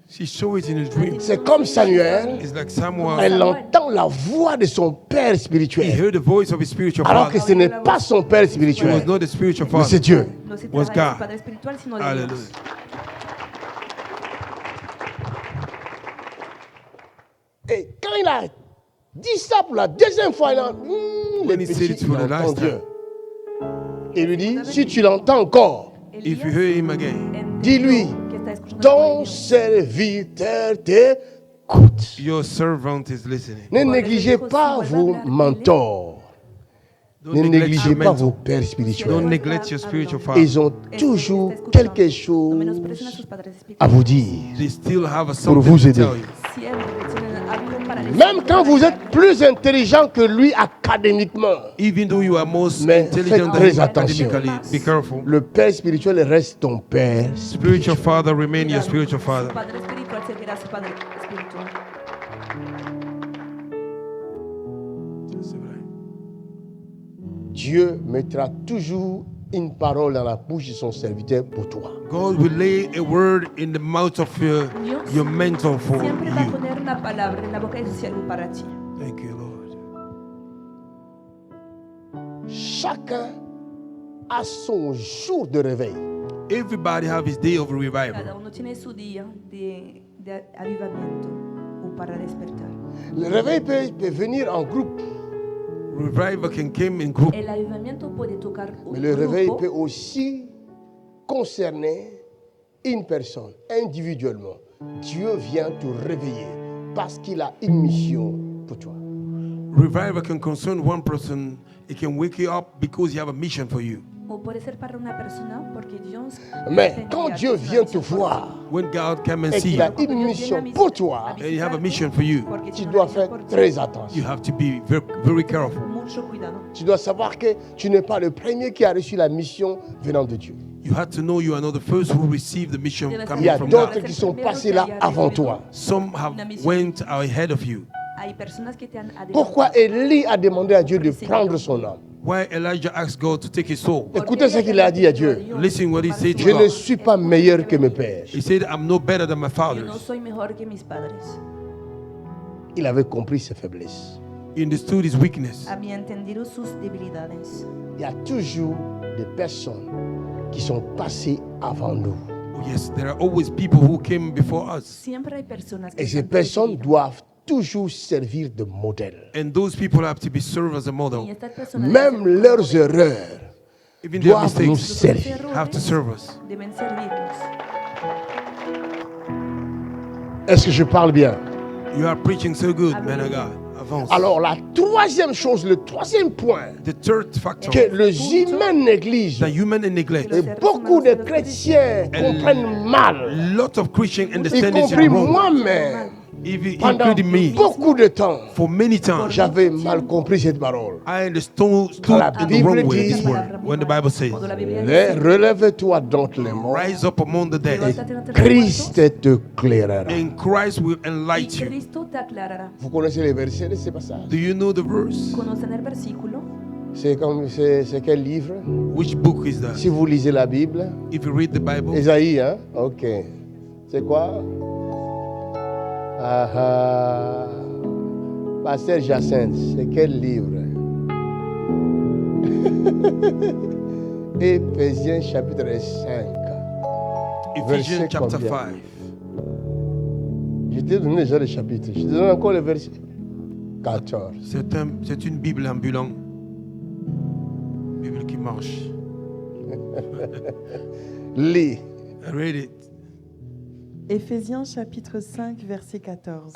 She saw it in a dream. C'est comme Samuel, It's like Samuel. elle entend la voix de son père He spirituel. heard the voice of his spiritual Alors que father. ce n'est pas son père It was spirituel, not the spiritual mais c'est father. Dieu. No se Was trata de God. su padre espiritual, sino de Hallelujah. Dios. Et quand il a dit ça pour la deuxième fois, il a When he said it for the last time. Il lui dit, si tu l'entends encore, If you hear him again, dis-lui, que está escuchando ton la serviteur t'écoute. your servant is listening. Ne négligez pas vos mentors. Don't Ne neglect négligez your pas vos mentor. pères Don't spirituels. neglect your spiritual father. Ils ont toujours quelque chose à vous dire They still have pour something vous to aider. tell you. Même quand vous êtes plus intelligent que lui académiquement, Even though you are most Mais intelligent faites than très him attention. academically, be careful. le Père spirituel reste ton Père. Spiritual father remain your spiritual Su father. padre espiritual seguirá su padre espiritual. Dieu mettra toujours une parole dans la bouche de son serviteur pour toi. God will lay a word in the mouth of your mentor for Siempre va a you. poner una palabra en la boca de su siervo para ti. Thank you, Lord. Chacun a son jour de réveil. Everybody have his day of revival. Cada uno tiene su día de avivamiento o para despertar. Le réveil peut venir en groupe, Revival can come in group, El avivamiento puede tocar un mais le réveil peut grupo, aussi concerner une personne individuellement. Dieu vient te réveiller parce qu'il a une mission pour toi. revival can concern one person. It can wake you up because he have a mission for you. o puede ser para una persona porque Dios Mais tenía quand una Dieu vient te misión por voir When God come and et see qu'il you, a une mission pour toi, and he have a mission for you, porque tu tiene dois una faire misión por ti. très attention. you have to be very, very careful. Mucho cuidado. Tu dois savoir que tu n'es pas le premier qui a reçu la mission venant de Dieu. You have to know you are not the first who received the mission Il coming y a from d'autres God. qui sont passés là avant toi. Some have went ahead of you. Hay personas que te han adelantado. Pourquoi Élie a demandé à Dieu de prendre son âme? Why Elijah asked God to take his soul. Écoutez ce qu'il a dit à Dieu. Listen what he said to Je ne God. suis pas meilleur que mes pères. He said, I'm no better than my Yo no fathers. soy mejor que mis padres. Il avait compris ses faiblesses. He understood his weakness. Había entendido sus debilidades. Il y a toujours des personnes qui sont passées avant nous. Oh, yes, there are always people who came before us. Siempre hay personas que Et se ces han personnes precedido. doivent toujours servir de modèle. And those people have to be served as a Y model. estas personas Même deben ser leurs como erreurs Even their doivent nous mistakes servir. errores have to serve us. deben servirnos. Est-ce que je parle bien? You are preaching so good, man of God. Avance. Alors la troisième chose, le troisième point The third factor que les humains négligent, that human neglect. et beaucoup de chrétiens comprennent mal, Lot of Christians y understand this compris wrong. moi-même, Even pendant including me. beaucoup de temps, For many times, j'avais mal compris cette parole. I understood la the Bible wrong way dit- this word. When the Bible says, Cuando la Biblia dice, Relève-toi donc les morts, rise up among the dead, "Levántate entre los Christ muertos, t'éclairera. and Christ will y enlighten you. Cristo te aclarará." Vous connaissez les versets de ce passage? Do you know the verse? ¿Conocen el versículo? C'est quel livre? Which book is that? Si vous lisez la Bible, If you read the Bible, Ésaïe, hein? Ok. C'est quoi? Ah ah. Pasteur Jacinthe, c'est quel livre? Éphésiens chapitre 5. Ephesians Verset chapter combien? 5. Je t'ai donné déjà le chapitre. Je te donne encore le verset 14. C'est une Bible ambulante. Bible qui marche. Lis. I read it. Éphésiens chapitre 5, verset 14.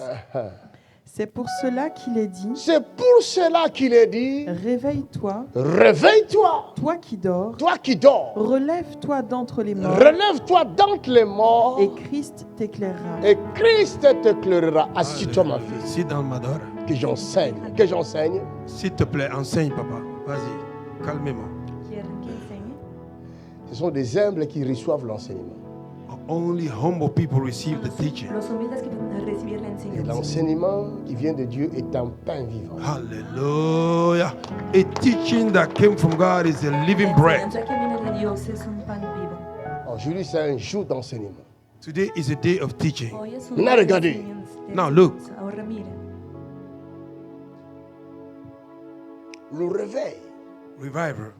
C'est pour cela qu'il est dit, C'est pour cela qu'il est dit, réveille-toi, réveille-toi, toi qui dors, toi qui dors. relève-toi d'entre les morts, Relève-toi d'entre les morts et Christ t'éclairera. et Christ t'éclairera. Assis-toi, ma fille, Sit down, my daughter. que j'enseigne. S'il te plaît, enseigne, papa. Vas-y, calmement. ¿Quieren que enseñe? Ce sont des humbles qui reçoivent l'enseignement. Only humble people receive the teaching. Los humildes que van a recibir la Et enseñanza. l'enseignement qui vient de Dieu est un pain vivant. Hallelujah. A teaching that came from God is a living La bread. enseñanza que viene de Dios es un pan vivo. Aujourd'hui, c'est un jour d'enseignement. Today is a day of teaching. Hoy es un Now día de regardez. enseñanza. Now look. Ahora miren. Le réveil, Revival.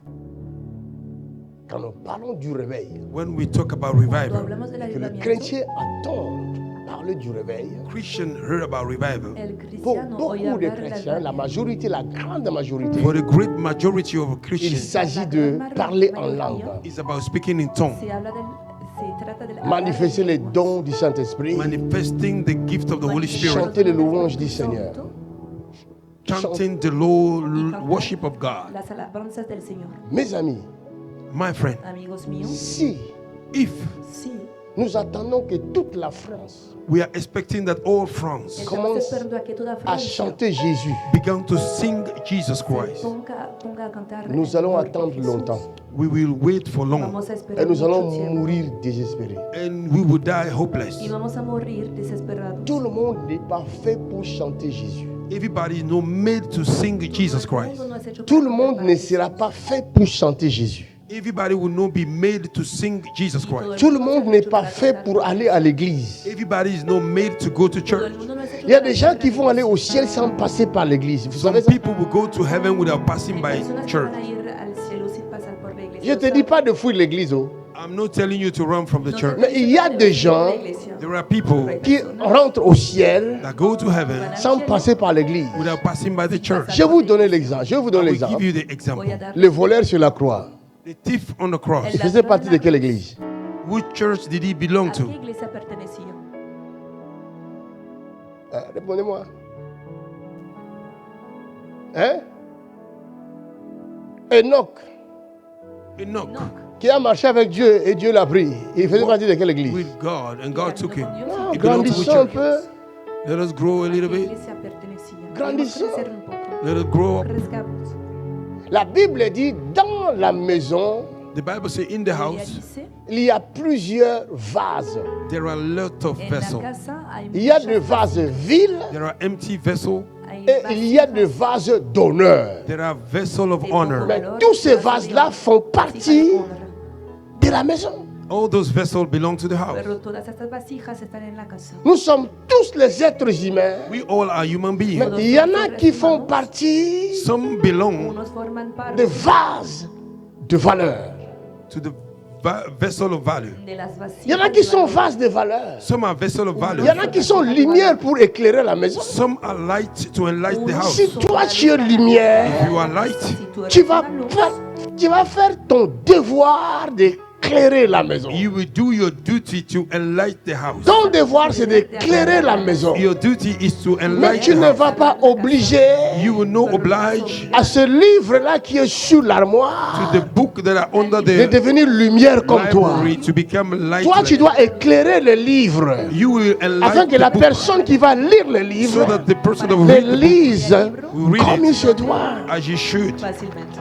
quand nous parlons du réveil, When we talk about Cuando revival, hablamos del que le avivamiento, chrétien attend parler du réveil. Christian heard about revival. El Pour cristiano beaucoup oye de hablar del chrétiens, la avivamiento. majorité, la grande majorité, For the great majority of il Christians, s'agit de parler en langue, it's about speaking in tongues, Se trata del hablar manifester en les lenguas. dons du Saint-Esprit, manifesting the gift of the Holy Spirit, chanter les louanges du Seigneur. chanting the low worship of God. Las alabanzas del Señor. Mes amis, My friend, Amigos míos, si if sí. nous attendons que toute la France we are expecting that all France Estamos Commence esperando a que toda a Francia chanter Jésus, began to sing Jesus Christ, ponga a cantar nous el allons nombre de attendre Jesús. longtemps we will wait for long Vamos a esperar et nous allons mucho tiempo. mourir désespérés. and we will die hopeless. Y vamos a morir desesperados. Tout le monde n'est pas fait pour chanter Jésus. Everybody is not made to sing Jesus Todo el Christ. mundo no es hecho Tout para le monde cantar ne Jesús. sera pas fait pour chanter Jésus. Everybody will not be made to sing Jesus Christ. Tout le monde n'est pas fait pour aller à l'église. Everybody is not made to go to Todo el church. mundo no es hecho Il y a para des gens cantar qui vont aller Jesús. au ciel sans passer par l'église. Vous Some savez ça? people will go to heaven without passing Hay by personas que church. van a ir al cielo sin pasar por la iglesia. Je ne te dis pas de fuir l'église. Oh. I'm not telling you to run from the church. Mais il y a des gens There are people qui rentrent au ciel that go to heaven sans passer par l'église. without passing by the church. Je vais vous donner l'exemple. Je vais vous donner I will give l'exemple. you the example. Voy a dar Le voleur sur la croix. The thief on the cross. Il faisait partie de quelle église? Which church did he belong ¿A qué to? iglesia pertenecía? Répondez-moi. Hein? Enoch, Enoch, Enoch. qui a marché avec Dieu et Dieu l'a pris. Il faisait partie de quelle église? with God, and God took him. Ah, He belonged to which grandissons un church? peu. Let us grow a ¿A little qué bit. iglesia pertenecía? Grandissons. Queremos crecer un poco. Let us grow up. Crezcamos. La Bible dit dans la maison, The Bible says in the Ella house dice, il y a plusieurs vases. there are a lot of en la vessels. casa hay Il y a muchas des vases viles There are empty vessels. hay et il y a des vasijas vases d'honneur. There are vessels of de honor. Mais valor, tous ces vasos de vases-là honor. font Sí, partie hay honra. de la maison. All those vessels belong to the house. Pero todas estas vasijas están en la casa. Nous sommes tous les êtres humains. We all are human Mais beings. il y en a qui font partie Some belong Unos forman parte de vases de valeur. to the vessel of value. de las vasijas. Il y en a qui de sont valor. vases de valeur. Some are vessels of value. Il y en a qui sont lumière pour éclairer la maison. Some are light to enlighten the Unos house. Si son toi la tu es luz. lumière, If you are light, Si tú eres tu vas, una luz, tu vas faire ton devoir d'éclairer la maison. you will do your duty to enlighten the house. Ton devoir, c'est d'éclairer la maison. Your duty is to Mais tu enlighten ne the house. vas pas obliger You will not oblige à ce livre-là qui est sur l'armoire to the book that are under de the devenir lumière comme toi. library to become light. Toi, tu dois éclairer le livre You will afin que enlighten la the book personne qui va lire le so livre that the person that will le read the book lise will read comme il it se doit. as you should. fácilmente.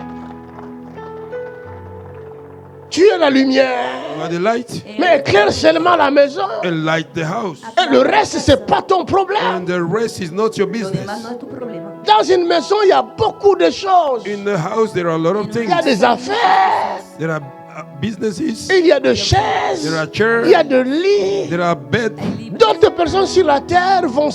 Tu es la lumière, You are the light. mais éclaire seulement la maison. Enlighten the house. Et le reste, c'est pas ton problème. And the rest is not your Lo business. demás no es tu problema. Dans une maison, il y a beaucoup de choses. In the house, there are a lot of Il things. y a des affaires, There are businesses. il y a des chaises, There are chairs. il y a des lits. There are beds. D'autres personnes sur la terre vont te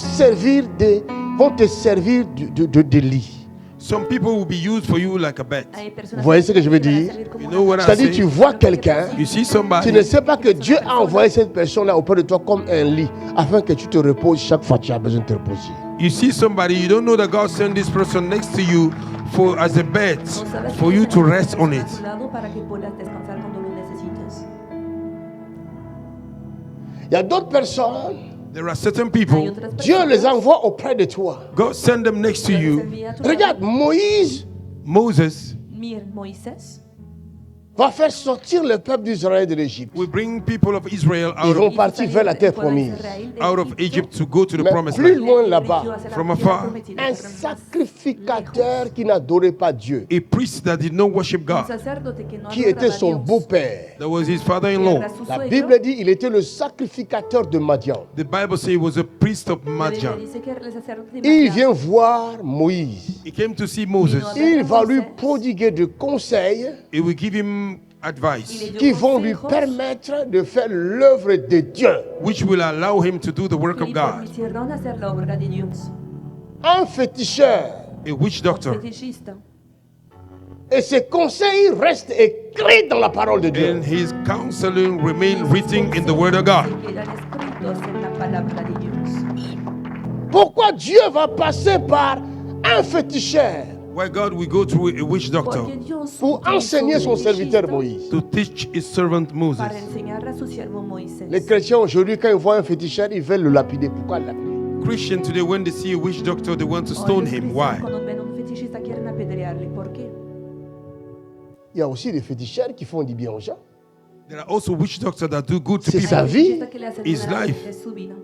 servir de lit. Some people will be used for you like a bed. Hay personas Vous voyez ce que je veux van a dire? servir como You una know what I C'est-à-dire, tu say? vois quelqu'un, You see tu somebody. ne sais pas que Dieu a envoyé cette personne-là auprès de toi comme un lit, afin que tu te reposes chaque fois que tu as besoin de te reposer. You see somebody. You don't know that God sent this person next to you for as a bed No sabes for que you esa to persona rest on está it. a tu lado para que puedas descansar cuando lo necesites. Il y a d'autres personnes, There are certain Hay people. otras Dieu personas les envoie auprès de toi. God send them next to que les you. envía a tu lado. Regarde, Moïse Moses Miren, Moisés va faire sortir le peuple d'Israël de l'Égypte. will bring people of Israel Ils out vont of, partir vers la terre promise. Egypt to go to the Mais promised plus land. loin là-bas, From afar, un sacrificateur qui n'adorait pas Dieu, A priest that did not worship un God. sacerdote que no qui était adoraba a son Dios, beau-père. That was his que father-in-law. era su La suegro, Bible dit qu'il était le sacrificateur de Madian. The Bible says he was a priest of la Biblia Madian. dice que era el sacerdote de Il Madián. vient voir Moïse. He came to see Moses. Il va lui prodiguer de conseils He will give him Y le advice dio qui vont lui consejos permettre de faire l'œuvre de Dieu. which will allow him to do the work que of le God. permitieron hacer la obra de Dios. Un féticheur. A witch doctor. Fetichista. Et ses conseils restent écrits dans la parole de Dieu. And his counseling remain written in the word of God. Quedan escritos en la palabra palabra de Dios. Pourquoi Dieu va passer par un féticheur Why God will go through a witch doctor Porque Dios pour enseigner son serviteur Moïse? to teach his servant Moses. para enseñar a su siervo Moisés. Les chrétiens aujourd'hui, quand ils voient un féticheur, ils veulent le lapider. Pourquoi le lapider? Christian today, when they see a witch doctor, they want to Hoy stone los him. cristianos, Why? cuando ven a un fetichista quieren apedrearle. ¿Por qué? Il y a aussi des féticheurs qui font du bien aux gens. There are also witch doctors that do good to C'est people. sa vie. Fetichista que le hacen His mal a- life. es su vida.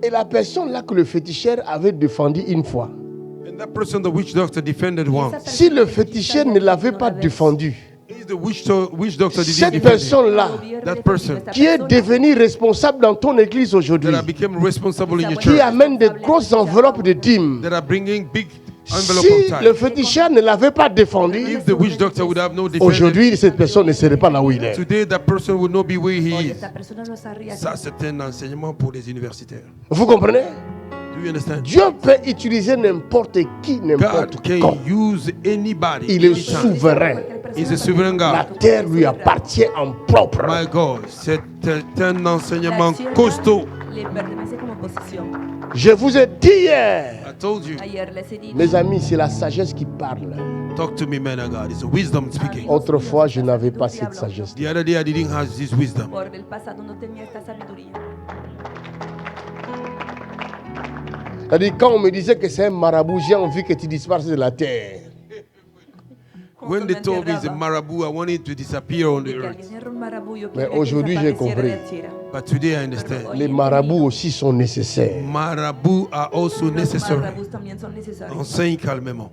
Et la personne là que le féticheur avait défendu une fois, And that person, the witch doctor, defended Esa once. persona si le que féticheur fetichista ne l'avait no pas la ves. défendu, If the witch doctor didn't cette defend him, personne-là that person qui est devenue responsable dans ton église aujourd'hui, that became responsible in your qui church, amène des grosses enveloppes de dîmes, that are bringing big envelope si of le time. féticheur ne l'avait pas défendu, If the witch doctor would have no defense, aujourd'hui cette personne ne serait pas là où il est. today that person would not be where he Hoy is. esta persona no estaría Ça, aquí. c'est un enseignement pour les universitaires. Vous comprenez? Do you understand? Dieu peut utiliser n'importe qui, God n'importe can quand. use anybody. Il est anytime. souverain. He's a sovereign La God. terre lui appartient en propre. My God, c'est un enseignement La tierra costaud. le pertenece como posesión. Je vous ai dit hier, I told you. Ayer les he dicho, mes amis, c'est la sagesse qui parle. Talk to me, man of God. It's wisdom speaking. Autrefois, je n'avais pas cette sagesse. The other day, I didn't have this wisdom. por el pasado no tenía esta sabiduría. C'est-à-dire, quand on me disait que c'est un marabout, j'ai envie que tu disparaisses de la terre. When they told me it's a marabout, I wanted to disappear on the Que earth. alguien era un marabú, yo Mais quería que aujourd'hui, j'ai desapareciera compris. de la tierra. But today, I understand. Les marabouts aussi sont nécessaires. Marabouts are also Los necessary. marabús también son necesarios. Enseigne calmement.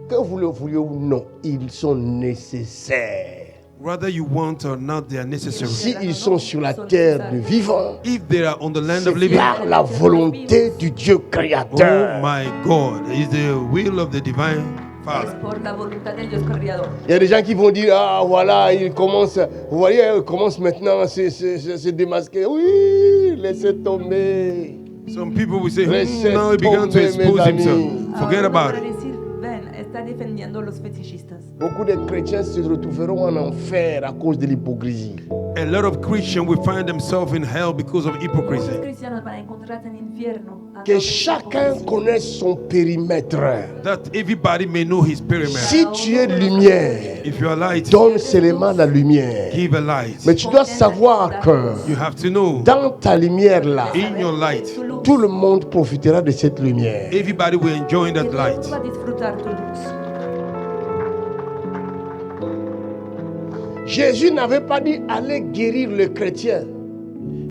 Que vous le vouliez ou non, ils sont nécessaires. Whether you want or not, they are necessary. Si ils sont sur la terre de vivants, If they are on the land of c'est living, par la volonté du Dieu oh créateur. my God, is the will of the divine Es Father. por la voluntad del Dios creador. Il y a des gens qui vont dire, ah voilà, il commence, vous voyez, il commence maintenant à se démasquer. Oui, laissez tomber. Some people will say, Laissez now he began to tomber, expose mes amis. himself. Forget Ahora about van a it. decir, ven, está defendiendo a los fetichistas. Beaucoup de chrétiens se retrouveront en enfer à cause de l'hypocrisie. A lot of Christians will find themselves in hell because of Muchos hypocrisy. cristianos van a encontrarse en infierno. a Que causa de la chacun hipocresía. connaisse son périmètre. That everybody may know his perimeter. Si tu es lumière, If you are light, donne seulement la lumière. give a light. Mais tu dois savoir que You have to know, dans ta lumière là, in your light, Tu luz, tout le monde profitera de cette lumière. everybody will enjoy que that todo light. va a disfrutar tu luz. Jésus n'avait pas dit allez guérir le chrétien.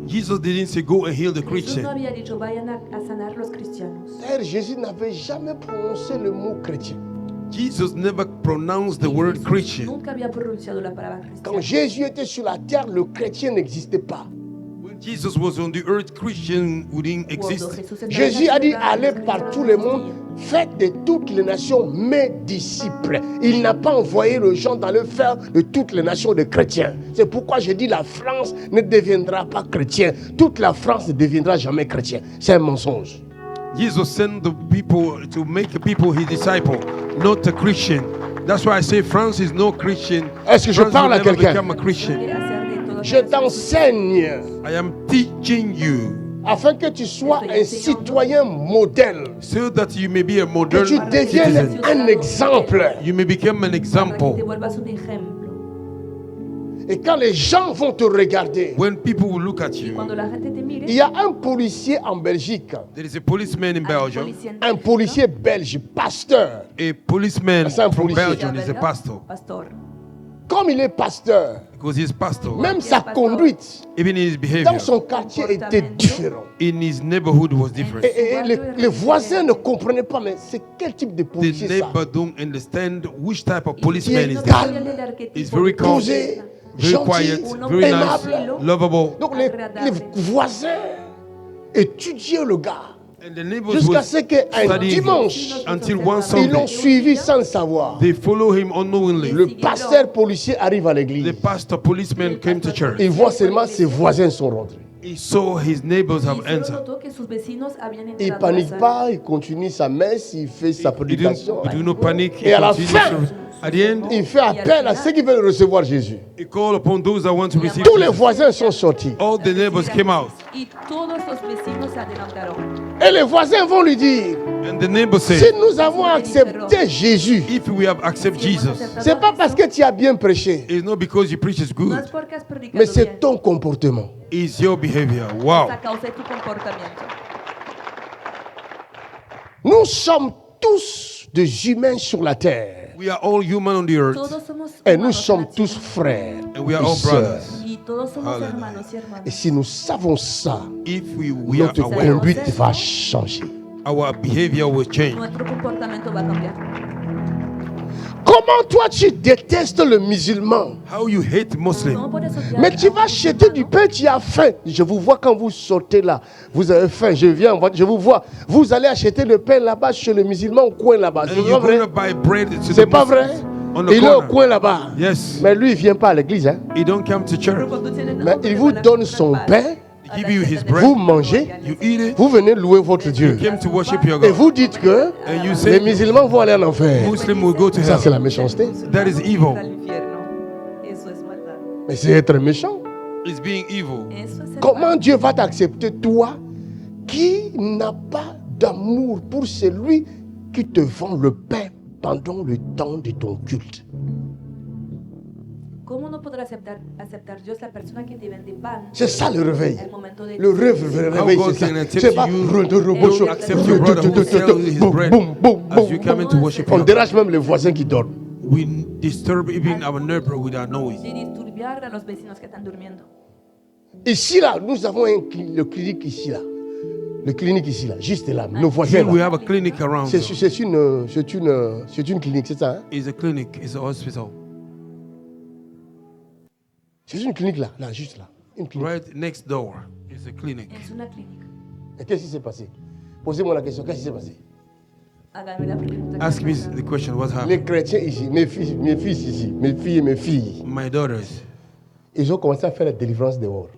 Jesus didn't say go and heal the Jesús no Christian. había dicho vayan a sanar los cristianos. D'ailleurs, Jésus n'avait jamais prononcé le mot chrétien. Jesus never pronounced the word Jesús Christian. Nunca había pronunciado la palabra Quand cristiano. Jésus était sur la terre, le chrétien n'existait pas. When Jesus was on the earth, Christian wouldn't Cuando exist. Jesús entró en Jésus la a dit tierra, allez los par cristianos tout le no monde, existían. faites de toutes les nations mes disciples. Il n'a pas envoyé les gens dans le faire de toutes les nations de chrétiens. C'est pourquoi je dis la France ne deviendra pas chrétienne. Toute la France ne deviendra jamais chrétienne. C'est un mensonge. Jesus sent the people to make the people his disciple, not a Christian. That's why I say France is no Christian. Est-ce que je France parle will à never quelqu'un? become a Christian. Quiere hacer de todas Je las naciones t'enseigne I am teaching you afin que tu sois un citoyen modèle, so that you may be a que modern tu deviennes citizen. un exemple. You may become an para que example. te vuelvas un ejemplo. Et quand les gens vont te regarder, When people will look at you, Cuando la gente te mire, il y a un policier en Belgique, there is a policeman in hay un Belgium. policía en un Bélgica, policier belge, pasteur. A policeman C'est un from policier. Belgium is a pastor Pastor. Comme il est pasteur, because he's pastor. même sa conduite Even his dans behavior son quartier était différente. in his neighborhood was different. Et les voisins ne comprenaient pas, mais c'est quel type de The policier ça? neighbor don't understand which type of Il policeman est is No this. calme, sabían el arquetipo It's very de calm, posé, very gentil, quiet, un very nice, aimable. lovable. Donc les voisins étudiaient le gars And the neighbors jusqu'à was ce qu'un studying dimanche, until one ils l'ont Sunday suivi sans le savoir. they follow him unknowingly. Le pasteur policier arrive à l'église. The pastor policeman came to church. Il voit seulement ses voisins sont rentrés. He saw his neighbors Y have solo entered. notó que sus vecinos habían Il entrado a la panique sala. pas, il continue sa messe, il fait sa He prédication. do not panic. He Et à la continues fin, to- At the end, il fait appel à ceux qui veulent recevoir Jésus. he called upon those that want to receive Tous les Jesus. voisins sont sortis. All the neighbors came out. Y todos los vecinos se adelantaron. Et les voisins vont lui dire, And the neighbors si said, nous avons accepté Jésus, if we have accepted Jesus, c'est pas parce que tu as bien prêché, it's not because you preach is No good. es porque has predicado mais c'est bien, ton comportement. It's your behavior. es Wow. a causa de tu comportamiento. Nous sommes tous des humains sur la terre. We are all human on the earth, Todos somos Et nous humanos en sommes la tous tierra. frères and we are et all sœurs. brothers. Y todos somos Hallelujah. hermanos y hermanas. Et si nous savons ça, If we are notre aware, conduite va changer. our behavior will change. Nuestro comportamiento va a cambiar. Comment toi tu détestes le musulman, How you hate Muslim, ¿Cómo puedes odiar mais tu a vas un acheter du musulmano? pain, tu as faim. Je vous vois quand vous sortez là, vous avez faim, je viens, je vous vois. Vous allez acheter le pain là-bas chez le musulman au coin là-bas. C'est and pas you're vrai? going to buy bread to C'est the pas vrai? Muslims on the Il est au corner. coin là-bas. Yes, Mais lui, il vient pas à l'église. Hein? he don't come to church. Pero cuando tienen Mais hambre, il van vous a donne comprar son pan pain, a Give la you tienda his de bread. vous pan mangez, organizada. You eat it. vous venez louer votre Dieu. You came to worship your Et God. vous dites que And you les say musulmans vont aller en enfer. Muslim will go to Ça, c'est la hell. méchanceté. That is evil. Al infierno. Eso es maldad. Mais c'est être méchant. It's being evil. Eso es ser Comment malo. Dieu va t'accepter, toi, qui n'a pas d'amour pour celui qui te vend le pain pendant le temps de ton culte? ¿Cómo no podrá aceptar Dios la persona que te vende pan? C'est ça le réveil. El momento de Le réveil, God c'est can ça. accept C'est pas you. boum, Accept your brother who sells his bread boum, boum, as you boum. come in to worship On your God. dérange même les voisins qui dorment. We disturb even our neighbor with our noise. de disturbar a los vecinos que están durmiendo. Ici, là, nous avons le clinique ici, là. Le clinique ici, là, juste là, nos voisins. Here we Là. have a clinic around. C'est une clinique, c'est ça, hein? It's a clinic. It's a hospital. C'est une clinique là, là, juste là. Une clinique. Right next door is a clinic. Es una clínica. Et qu'est-ce qui s'est passé? Posez-moi la question, qu'est-ce qui s'est passé? Háganme la pregunta. ¿qué Ask ha me pasado? the question. What Les happened? chrétiens ici, mes fils ici, mes filles et mes filles, My daughters, ils ont commencé à faire la délivrance dehors.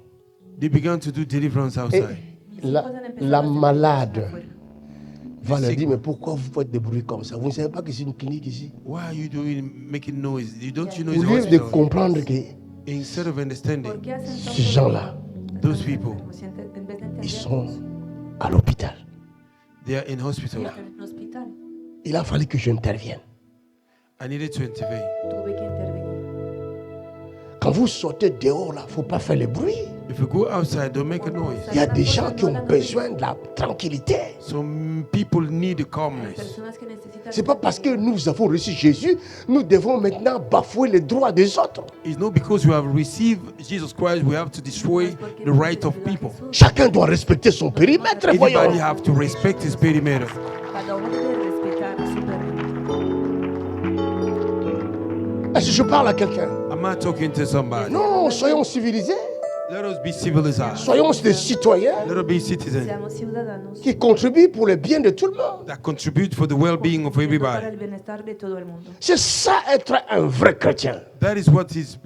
they began to do deliverance Et outside. Mis hijos han empezado la a hacer malade afuera. va leur dire, mais pourquoi vous faites des bruits comme ça? Vous ne savez pas que c'est une clinique ici? Why are you doing making noise? You don't you know Au it's a lieu de hospital? comprendre que Instead of understanding, ¿Por qué hacen ces tanto gens-là, ruido? those people, Como si en vez de ils entenderlos, sont à l'hôpital. they are in hospital. están en un hospital. Il a fallu que j'intervienne. I needed to intervene. Tuve que intervenir. Quand vous sortez dehors, là, il ne faut pas faire le bruit. If you go outside, don't make a noise. Il y a des gens qui ont besoin de la tranquillité. Some people need Hay calmness. personas que necesitan. Ce n'est pas parce que nous avons reçu Jésus, nous devons maintenant bafouer les droits des autres. It's not because we have received Jesus Christ, we have to destroy the right of people. Chacun doit respecter son périmètre, voyons. Everybody have to respect his perimeter. Cada uno debe respetar su perímetro. Est-ce que je parle à quelqu'un? Am I talking to somebody? Non, soyons civilisés. Let us be civilized. Soyons des citoyens Let us be citizens Seamos ciudadanos qui contribuent pour le bien de tout le monde. that contribute for the well-being of para everybody. el bienestar de todo el mundo. C'est ça être un vrai chrétien. That is what Eso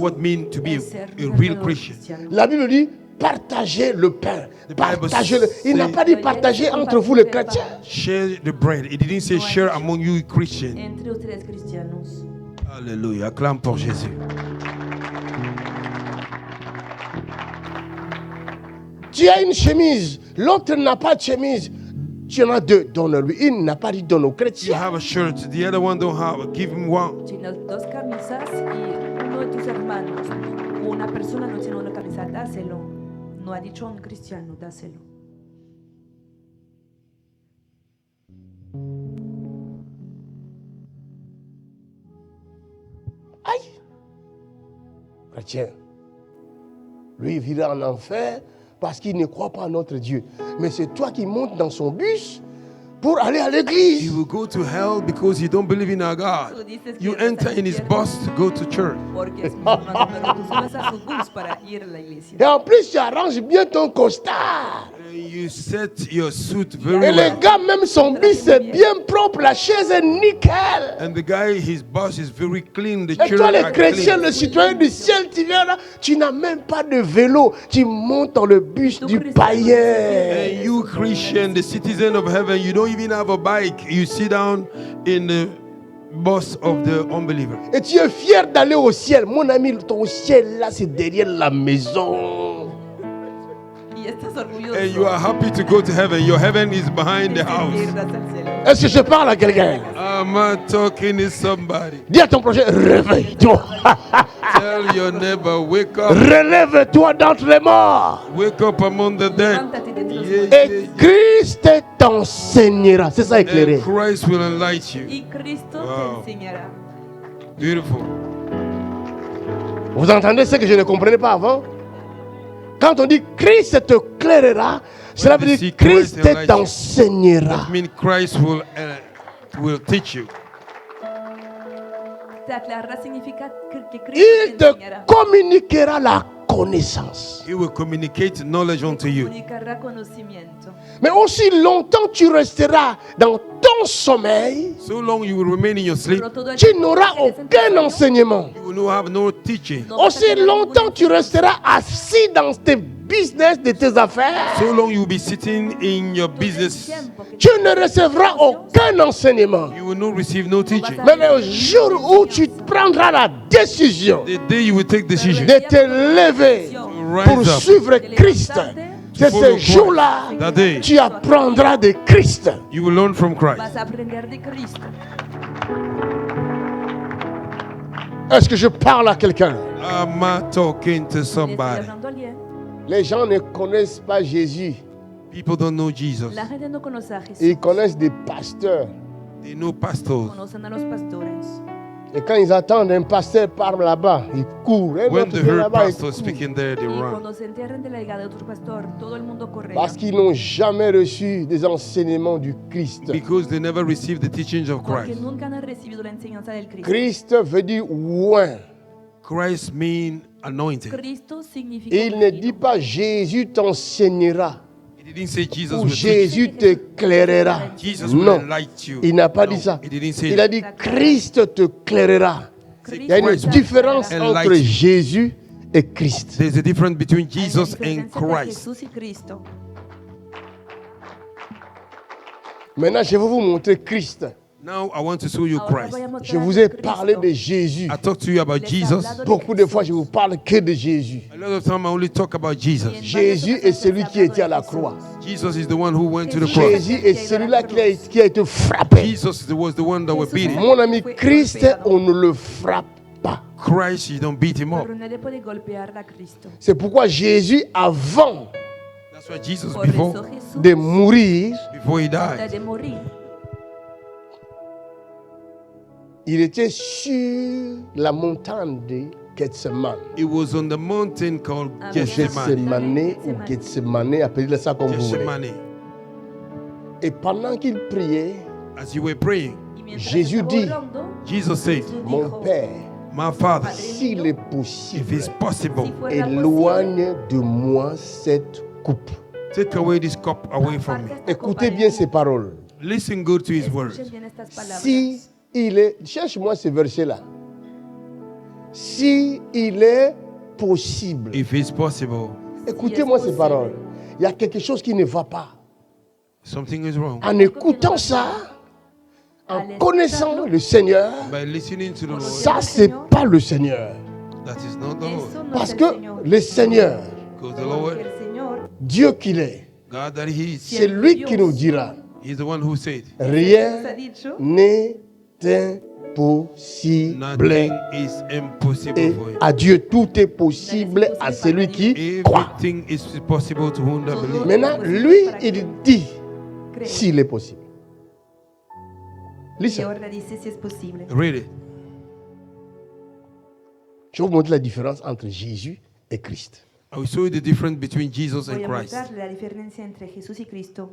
what mean to be es ser a un real verdadero Christian. cristiano. La Bible dit partagez le pain. The Bible Partagez-le. Il n'a pas dit partagez entre vous les chrétiens. Share the bread. It didn't say share among you Christians. Entre ustedes cristianos. Alléluia. Acclame pour Jésus. Tu as une chemise, l'autre n'a pas de chemise. Tu en as deux, donne-lui. Il n'a pas dit donne aux You chrétiens. have a shirt. The other one don't have. Give him one. Tienes dos camisas y uno de tus hermanos, una persona no tiene una camisa, dáselo. No ha dicho un cristiano, dáselo. Aïe. Chrétien, lui, il ira en enfer parce qu'il ne croit pas à notre Dieu. Mais c'est toi qui montes dans son bus pour aller à He l'église. will go to hell because you don't believe in our God. Tú dices que You vas al enter in his infierno bus to go to church. Porque es musulmán, pero tú subes a su bus para ir a la iglesia. Et en plus, tu arranges bien ton costard. You set your suit very Et les well. gars, même son bus est bien propre, la chaise est nickel. And the guy, his bus is very clean. The Et toi, children les are chrétiens, clean. le citoyen du ciel, tu viens là, tu n'as même pas de vélo. Tu montes dans le bus Tu du chrétien, païen. And you Christian, the citizen of heaven, you don't even have a bike. You sit down in the boss of the unbeliever. Et tu es fier d'aller au ciel. Mon ami, ton ciel là, c'est derrière la maison. Y estás orgulloso. And you are happy to go to heaven. Your heaven is behind the de house. irte hacia el cielo. Est-ce que je parle à quelqu'un? Am I talking to somebody? Dis à ton prochain, réveille-toi. Tell your neighbor, wake up. Relève-toi d'entre les morts. Wake up among the dead. Levántate de entre los Yeah, muertos. yeah, Et yeah. Christ t'enseignera. C'est ça éclairé. And Christ will enlighten you. Y Cristo Wow. te enseñará. Beautiful. Vous entendez ce que je ne comprenais pas avant? Quand on dit Christ te clairera, cela veut you dire see Christ Christ enlighten you, t'enseignera. That means Christ will teach you. Te aclarará significa que Cristo Il te te enseñará. communiquera la connaissance. He will communicate knowledge unto you. Comunicará conocimiento. Mais aussi longtemps tu resteras dans ton sommeil, So long you will remain in your sleep, Pero todo el tu tiempo n'auras que estés en tu aucun sueño, enseignement. you will have no teaching. no vas a Aussi tener longtemps ninguna tu resteras assis dans tes business, de tes affaires, So long you will be sitting in your business, tiempo que tu ne recevras aucun enseignement. you will not receive no teaching. Mais le jour où tu prendras la décision The day you will take decision de te lever pour rise up, suivre Christ, c'est ce jour-là that day tu apprendras de Christ. you will learn from Christ. vas a aprender de Cristo. Est-ce que je parle à quelqu'un? Am I talking to Le estoy somebody? hablando a alguien. Les gens ne connaissent pas Jésus. People don't know Jesus. La gente no conoce a Jesús. Ils connaissent des pasteurs. They know pastors. Conocen a los pastores. Et quand ils attendent un pasteur parle là-bas, ils courent. Un When autre they vient heard là-bas, ils pastors courent. speaking there, they Y run. cuando se entierran de la hija de otro pastor, todo el mundo corre. Parce qu'ils n'ont jamais reçu des enseignements du Christ. Because they never received the teachings of Porque Christ. nunca han recibido la enseñanza del Cristo. Christ veut dire oint. Christ means anointed. Cristo significa Et il ne ungido. dit pas Jésus t'enseignera He didn't say Jesus ou will teach Jésus t'éclairera. you. Jesus will Non, enlighten you. il n'a pas No, dit ça. He didn't say Il a that. dit Christ te clairera. Il y a une Christ différence will entre enlighten you. Jésus et Christ. There's a difference between Hay una Jesus diferencia and entre Christ. Jesús y Cristo. Maintenant, je vais vous montrer Christ. Now I want to show you Ahora Christ. voy a mostrar Je vous ai Cristo. parlé de Jésus. I talked to you about Les Jesus. hablado de Beaucoup de fois, je vous parle que de Jésus. A lot of time I only talk about Jesus. Y en Jésus varias est ocasiones celui he qui hablado était à de la Jesús. croix. Jesus is the one who went to the cross. Jésus est celui-là qui a été frappé. Jesus was the one that was beaten. Mon ami, Christ, on ne le frappe pas. Christ, you don't beat him up. Pero nadie puede golpear a Cristo. C'est pourquoi Jésus, avant That's why Jesus, Por eso before Jesús, de mourir, he antes died, de morir, il était sur la montagne de Gethsemane. he was on the mountain called Ah, Gethsemane. Gethsemane ou Gethsemane, appelez-le ça comme vous voulez. Gethsemane. Et pendant qu'il priait, As you were praying, y mientras Jésus estaba dit, orando, Jesus said, Jesús mon dijo, Père, My Father, s'il est if possible, it's possible, si fuera posible, éloigne de moi cette coupe. take away this cup away from me. aparta esta copa Écoutez de bien mí. ces paroles. Listen good to his words. Escuchen bien estas palabras. Si il est, cherche-moi ce verset-là. Si il est possible, If it's possible, écoutez-moi Si ces es paroles. posible. Il y a quelque chose qui ne va pas. something is wrong. En écoutant ça, en Al connaissant escucharlo, le Seigneur, By listening to the Lord, ça c'est pas le Seigneur. that is not the Lord. Eso no Parce es el que Señor. le Seigneur, Because the Porque Lord, el Señor, Dieu qu'il est, God that He is, c'est lui qui nous dira, He's the one who said, Dios ha rien dicho, n'est impossible. nothing is impossible Et for Him. à Dieu, tout est possible à celui qui croit. Everything is possible to whom that believes. Maintenant, lui, il dit cree. s'il est possible. Y Listen, ahora dice si es posible. Read it. je vais vous montrer la différence entre Jésus et Christ. I will show you the difference between Jesus and Voy a Christ. mostrarle la diferencia entre Jesús y Cristo.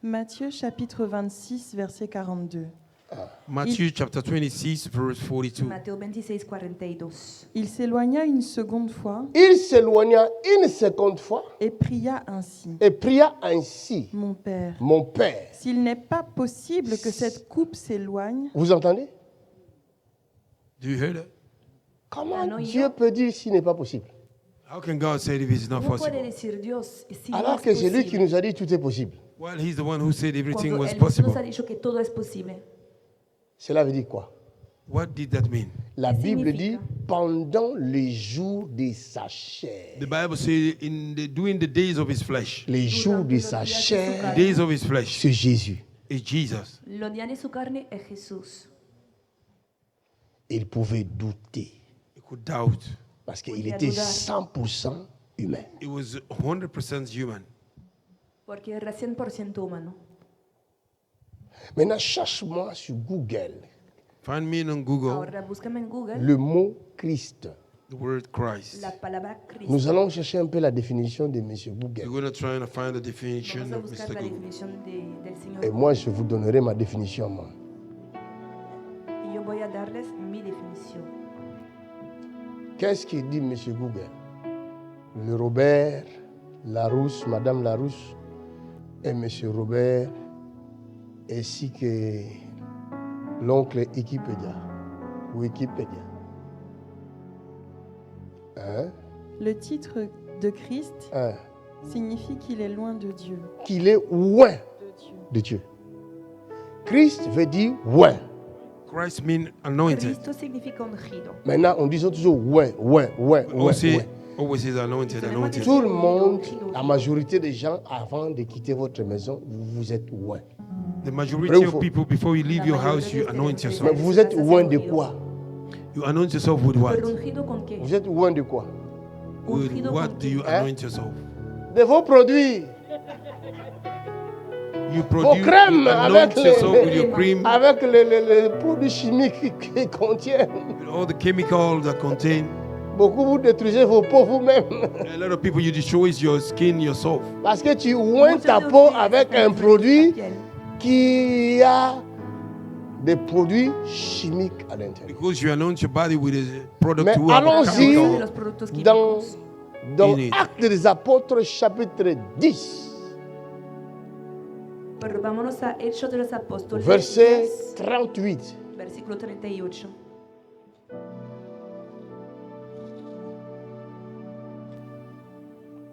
Matthieu chapitre 26, verset 42. Matthew chapter 26, verse 42. Mateo 26, 42. Il s'éloigna une seconde fois Il s'éloigna une seconde fois et pria ainsi. et pria ainsi, Mon Père, mon Père. s'il n'est pas possible que cette coupe s'éloigne, Vous entendez? Do you hear that? Comment Ah, non, Dieu peut dire s'il n'est pas possible? How can God say if it's not ¿Cómo puede possible? decir Dios si no Alors es que c'est lui qui posible? nous a dit tout est possible. Well, He's the one who said everything Cuando was Él possible. nos ha dicho que todo es posible. Cela veut dire quoi? What did that mean? La Bible significa? dit pendant les jours de sa chair. The Bible says during the days of his flesh. Les jours de sa The chair, days of his flesh c'est Jésus. is Jesus. Los días de su carne es Jesús. Il pouvait douter He could doubt. parce qu'il Podía était dudar. 100% humain. It was 100% human. Porque era 100% humano. Maintenant, cherche-moi sur Google Find me on Google Ahora búscame en Google le mot Christ. the word Christ. la palabra Cristo. Nous allons chercher un peu la définition de M. We're Google. going to try and find the definition Vamos a of buscar Mr. la Google. definición del Señor. Et moi, je vous donnerai ma définition, moi. Y yo voy a darles mi definición. Qu'est-ce qu'il dit, M. Google? Le Robert Larousse, Madame Larousse et M. Robert, ainsi que l'oncle Wikipédia. Wikipédia. Hein? Le titre de Christ Hein? signifie qu'il est loin de Dieu. Qu'il est loin De Dieu. de Dieu. Christ veut dire loin. Christ means anointed. Cristo significa ungido. Maintenant, on dit toujours loin. Always is anointed, anointed. Tout le monde, la majorité des gens, avant de quitter votre maison, vous êtes loin. The majority Vrai ou of faux? people, before you leave your house, you anoint Mais yourself. vous êtes loin de quoi? You anoint yourself with what? Pero ungido con qué? Vous êtes loin de quoi? With Ungido what con do qué? you anoint yourself? De vos produits. You Vos produce, you crèmes anoint yourself with your cream, avec les produits chimiques qui contiennent. with all the chemicals that contain. Beaucoup vous détruisez vos peaux vous-même. A lot of people, you destroy your skin yourself. Parce que tu oins Muchos ta de peau ustedes avec están un produit la piel qui a des produits chimiques à l'intérieur. Because you anoint your body with a product Mais who have a allons-y de chemical. los productos Dans, químicos. dans In it. Actes des Apôtres, chapitre 10, Pero vámonos a Hechos de los Apóstoles, verset 10, 38. versículo 38.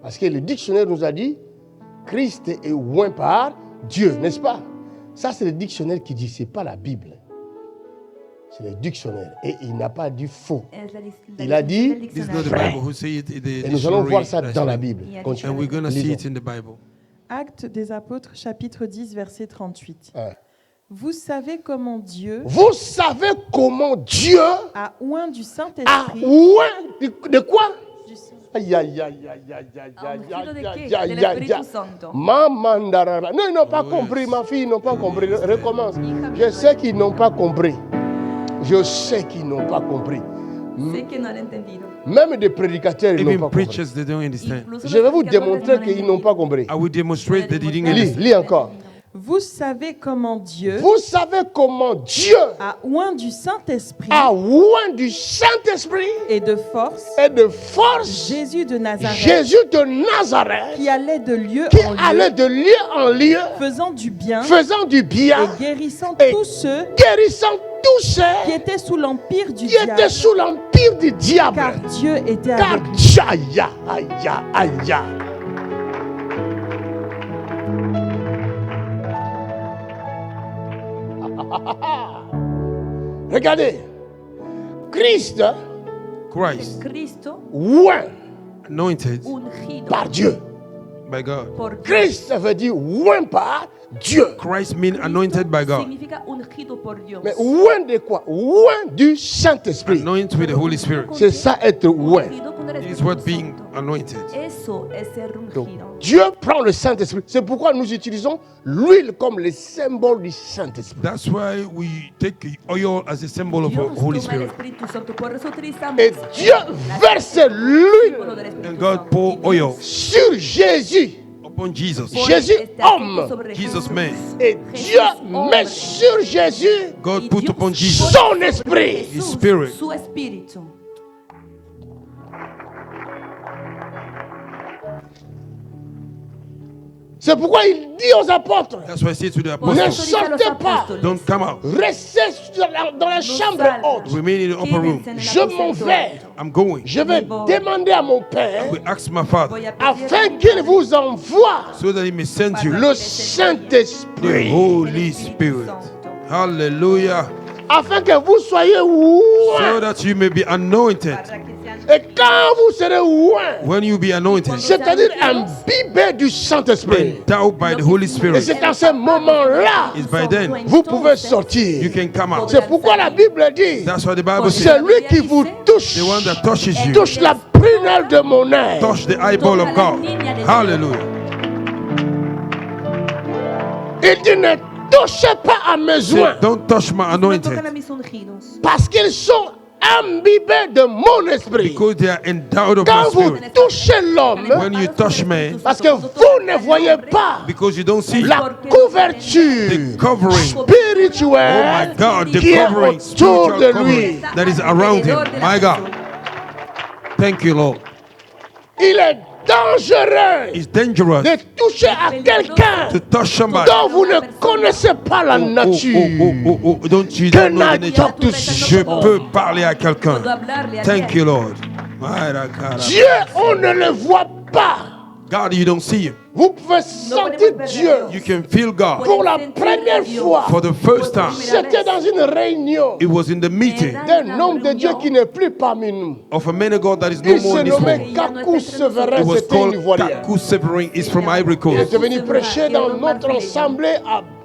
Parce que le dictionnaire nous a dit Christ est oint par Dieu, n'est-ce pas? Ça, c'est le dictionnaire qui dit, ce n'est pas la Bible. C'est le dictionnaire. Et il n'a pas dit faux. Es la Il a dit, definición del This is not the diccionario. Bible who say it in the Et nous allons voir ça dictionary. dans la Bible. And Continue. And we're going to see Lisons. it in the Bible. Actes des Apôtres, chapitre 10, verset 38. Hein. Vous savez comment Dieu Vous savez comment Dieu a oint du a Saint-Esprit oint de quoi? du Saint- Aïe, aïe, aïe, aïe, aïe, aïe, ¿A aïe, ungido de aïe, qué? aïe, Del aïe, Espíritu aïe. Santo. Mamandarara. Non, ils n'ont pas Oh, compris, yes. ma fille, ils n'ont pas compris. Recommence. Je sais qu'ils n'ont pas compris. Je sais qu'ils n'ont pas compris. Sé que no han entendido. Même des prédicateurs, ils n'ont Even pas compris. preachers, they don't understand. Incluso Je los vais vous predicadores démontrer no han qu'ils n'ont pas compris. I will demonstrate that they didn't Lis, understand. lis encore. Vous savez comment Dieu Vous savez comment Dieu a oint du Saint-Esprit a oint du Saint-Esprit et de force et de force Jésus de Nazareth Jésus de Nazareth qui allait de lieu qui en lieu, allait de lieu en lieu, faisant du bien faisant du bien, et guérissant et tous ceux guérissant tous qui ceux étaient sous l'empire du qui étaient diable, sous l'empire du diable. car Dieu était Car avec lui. aïe, aïe, aïe. Regardez, Christ Christ, Cristo oint anointed ungido par Dieu. by God. por Dios. Christ veut dire oint par Dieu. Christ means anointed by God. Significa ungido por Dios. Mais oint de quoi? Oint du Saint-Esprit. Anointed with the Holy Spirit. C'est ça être oint. Ungido con el It is Espíritu what being Santo. anointed. Eso es ser Donc, ungido. Dieu prend le Saint-Esprit. C'est pourquoi nous utilisons l'huile comme le symbole du Saint-Esprit. That's why we take oil as a symbol of Dios the Holy toma el Spirit. Espíritu Santo. Por eso utilizamos Et Dieu verse l'huile símbolo del Espíritu And God Santo. pour Y oil sur Jésus. upon Jesus. pone Jésus, este aceite homme. sobre Jesus Jesús. man. Et Jesús, Dieu hombre. met sur Jésus God Y put Dios upon pone Jesus son sobre esprit. Jesús His spirit. Su espíritu. C'est pourquoi il dit aux apôtres, That's why I say to the Por Ne apostles, eso dice a los sortez pas. apóstoles, don't come out. restez dans la no chambre salgan, haute. Remain in the upper room. quédense en el Je m'en aposento vais. alto. I'm going. Je vais demander à mon Père We ask my Father Voy a pedir a afin mi qu'il Padre vous envoie so that He may send you le the Saint-Esprit. Holy Spirit. Hallelujah. afin que vous soyez so loin. that you may be anointed. Et quand vous serez loin, When you be anointed, c'est-à-dire imbibé du Saint-Esprit, endowed by the Holy et Spirit, c'est à ce moment-là, is by then vous pouvez you sortir. can come out. C'est pourquoi la Bible dit, That's what the Bible says. celui qui vous touche, The one that touches you, touche la prunelle de mon œil. touch the eyeball of God. Hallelujah. Il dit, ne touchez pas à mes joints, Say, don't touch my Não toca anointed, na missão de rinos. parce qu'ils sont imbibés de mon esprit. because they are endowed of my Quand vous spirit. touchez l'homme, When you touch me, parce que vous ne voyez pas because you don't see la couverture the covering. Oh my spirituelle God, the qui est covering, autour spiritual de covering lui. that is around him. My God. Thank you, Lord. Il est dangereux It's dangerous de toucher à quelqu'un to touch somebody. dont vous ne connaissez pas la nature. Don't you Can know I the nature? talk to Je someone? peux parler à quelqu'un. Eu dou hablar-lhe a Thank Dieu. you, Lord. My God. Dieu, on ne le voit pas. God, you don't see him. Vous pouvez sentir Dieu. You can feel God. Pour la première fois, For the first time, j'étais dans une réunion it was in the meeting d'un homme de Dieu qui n'est plus parmi nous. of a man of God that is no Il more se in this nommait world. Kakou Severin, It was c'était un called Ivoirien. Kakou Severing. Is from Ivory Il Coast. était venu prêcher dans notre assemblée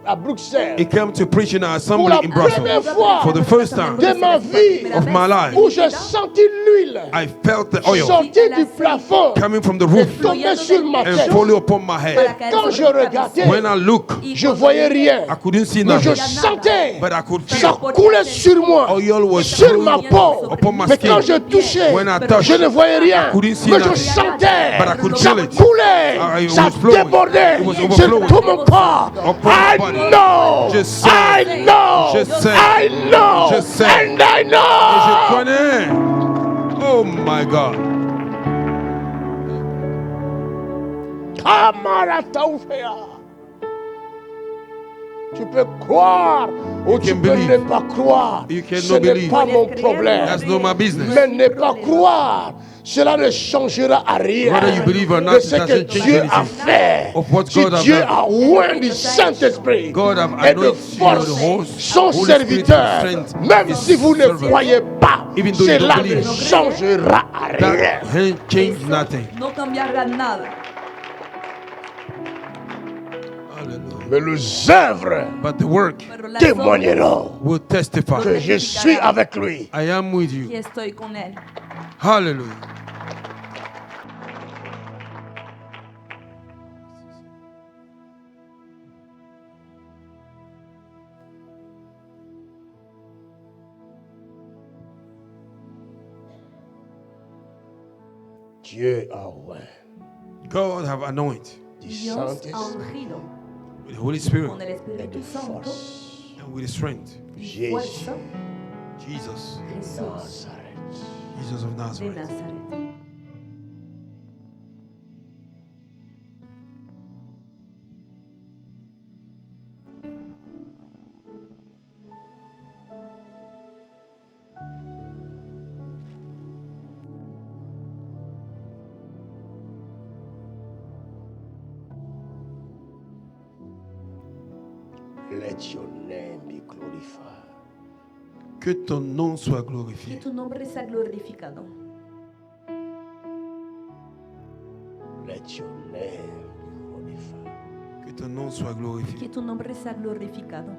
à Bruxelles. He came to preach in our Pour la assembly in première Brussels. fois For the first time de ma vie, of my life, où j'ai senti l'huile I felt the oil sortir du plafond coming from the roof tomber sur ma and tête. fall upon my head. Quand je regardais, When I look, je voyais rien. I couldn't see Mais je nothing, sentais, but I could ça feel coulait sur moi, oil was sur ma flowing peau. upon my Mais quand je skin. touchais, When I touched, je ne voyais rien. couldn't see Mais je nothing, sentais, but I could ça feel it. coulait, It ça was flowing. débordait It was sur overflowing tout mon corps. upon my I body. know, Je sais. I know, Je sais. I know, Je sais. and I Et je know. connais. Oh my God. Kamarataoufea. Tu peux croire ou tu can peux believe. ne pas croire. You can Ce not n'est believe. pas mon problème. That's not my business. Mais ne pas croire, cela ne changera à rien Whether you believe or not, de it ce que doesn't change Dieu a anything. fait. Of what Si God has Dieu done. a oint du Saint-Esprit God have et de anointed you with the force Holy son Spirit serviteur, strength, même his si vous ne servant. croyez pas, Even though you cela don't ne believe. changera à rien. That ain't changed nothing. Não cambiará nada. Hallelujah. Mais les œuvres But the work Pero las témoigneront will testify. que je suis avec lui. I am with que you. estoy con él. Hallelujah. Dieu a oint God have anointed du Dios ha Saint-Esprit ungido with the Holy Spirit con el et Espíritu de Santo force. and with strength. y Jésus. fuerza Jesus, Jesús Nazareth. Jesus of de Nazareth. Nazaret. Let your name be glorified. Que ton nom soit Que glorifié. tu nombre sea glorificado. Let your name be glorified. Que ton nom soit glorifié. Que tu nombre sea glorificado.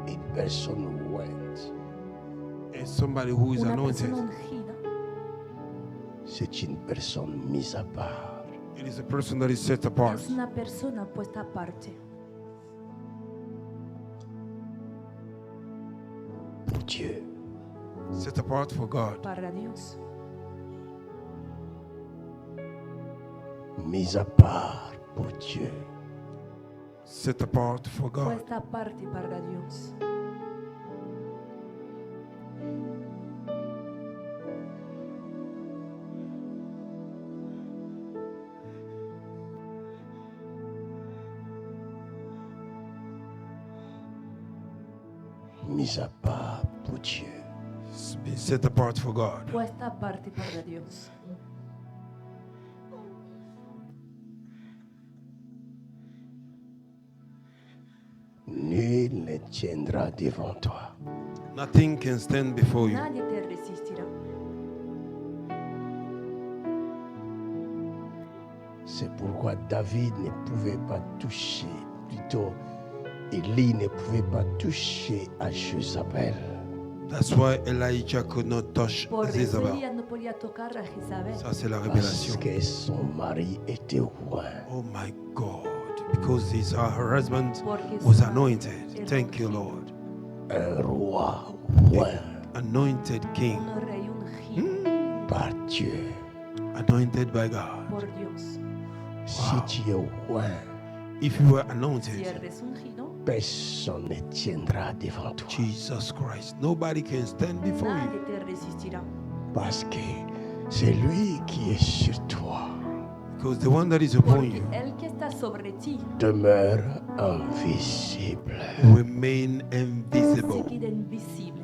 Une personne ointe, And somebody who is Una anointed, persona ungida c'est une personne mise à part. it is a person that is set apart. es una persona puesta aparte Pour Dieu. Set apart for God. para Dios. Mise à part pour Dieu. Set apart for God. Puesta aparte para Dios. Mise à part pour Dieu. Be set apart for God. Puesta aparte para Dios. tiendra devant toi. Nothing can stand before you. Nadie te resistirá. C'est pourquoi David ne pouvait pas toucher, plutôt Élie ne pouvait pas toucher à Jézabel. That's why Elijah could not touch Por eso Jezebel. Elías no podía tocar a Jezabel. Ça, c'est la Parce révélation. que son mari était roi. Oh my God. Because her husband Porque was su anointed. Thank you, Lord. Un roi roi Anointed king. un rey ungido par Dieu. Anointed by God. por Dios. Si tu es roi, If you were Si anointed, eres ungido, personne ne tiendra devant toi. Jesus Christ, nobody can stand before you. nadie te resistirá. Parce que c'est lui qui est sur toi. Because the one that is upon Porque you el que está sobre ti Demeure invisible. remain se invisible. queda invisible.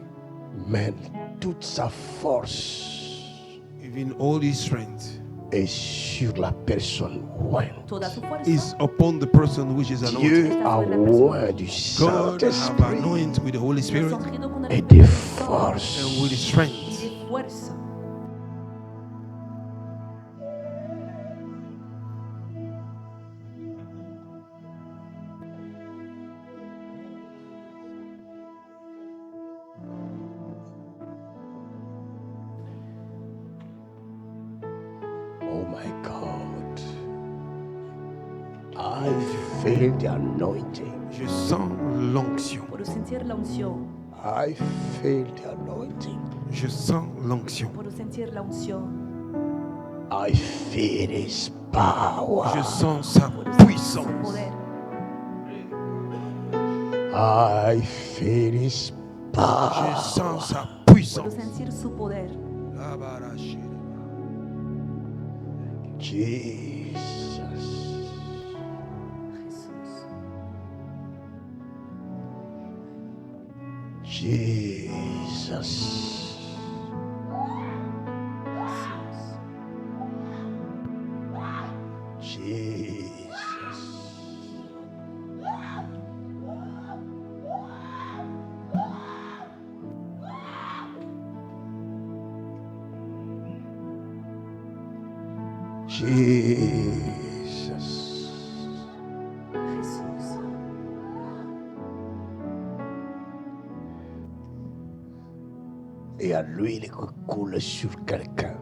Mais toute sa force Even all his strength est sur la personne ointe. Toda su fuerza is upon the person which is Dieu anointed. a oint du God have Saint-Esprit anointed with the Holy es Spirit ungido con el et Espíritu de Santo force. and with y strength. de fuerza. Oh my God. I feel the anointing. Je sens l'onction. Por sentir la unción, I feel the anointing. Je sens l'onction. por sentir la unción, I feel his power. Je sens sa por sentir su puissance. poder. I feel his Je power. sens sa Por puissance. sentir su poder. Jesus. Jesús. Jesus. Jesus. Jesus. Jesús. Et à l'huile qui coule sur quelqu'un.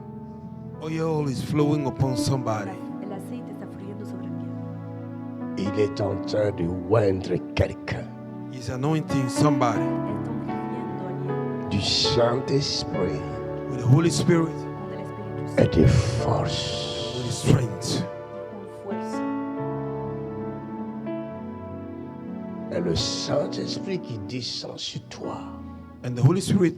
Oil is flowing upon somebody. El aceite está fluyendo sobre alguien. Il est en train de oindre quelqu'un He's anointing somebody Está ungiendo a alguien du Saint-Esprit with the Holy Spirit, con el Espíritu et Santo, de force. with strength. con fuerza. Et le Saint-Esprit qui descend sur toi, And the Holy Spirit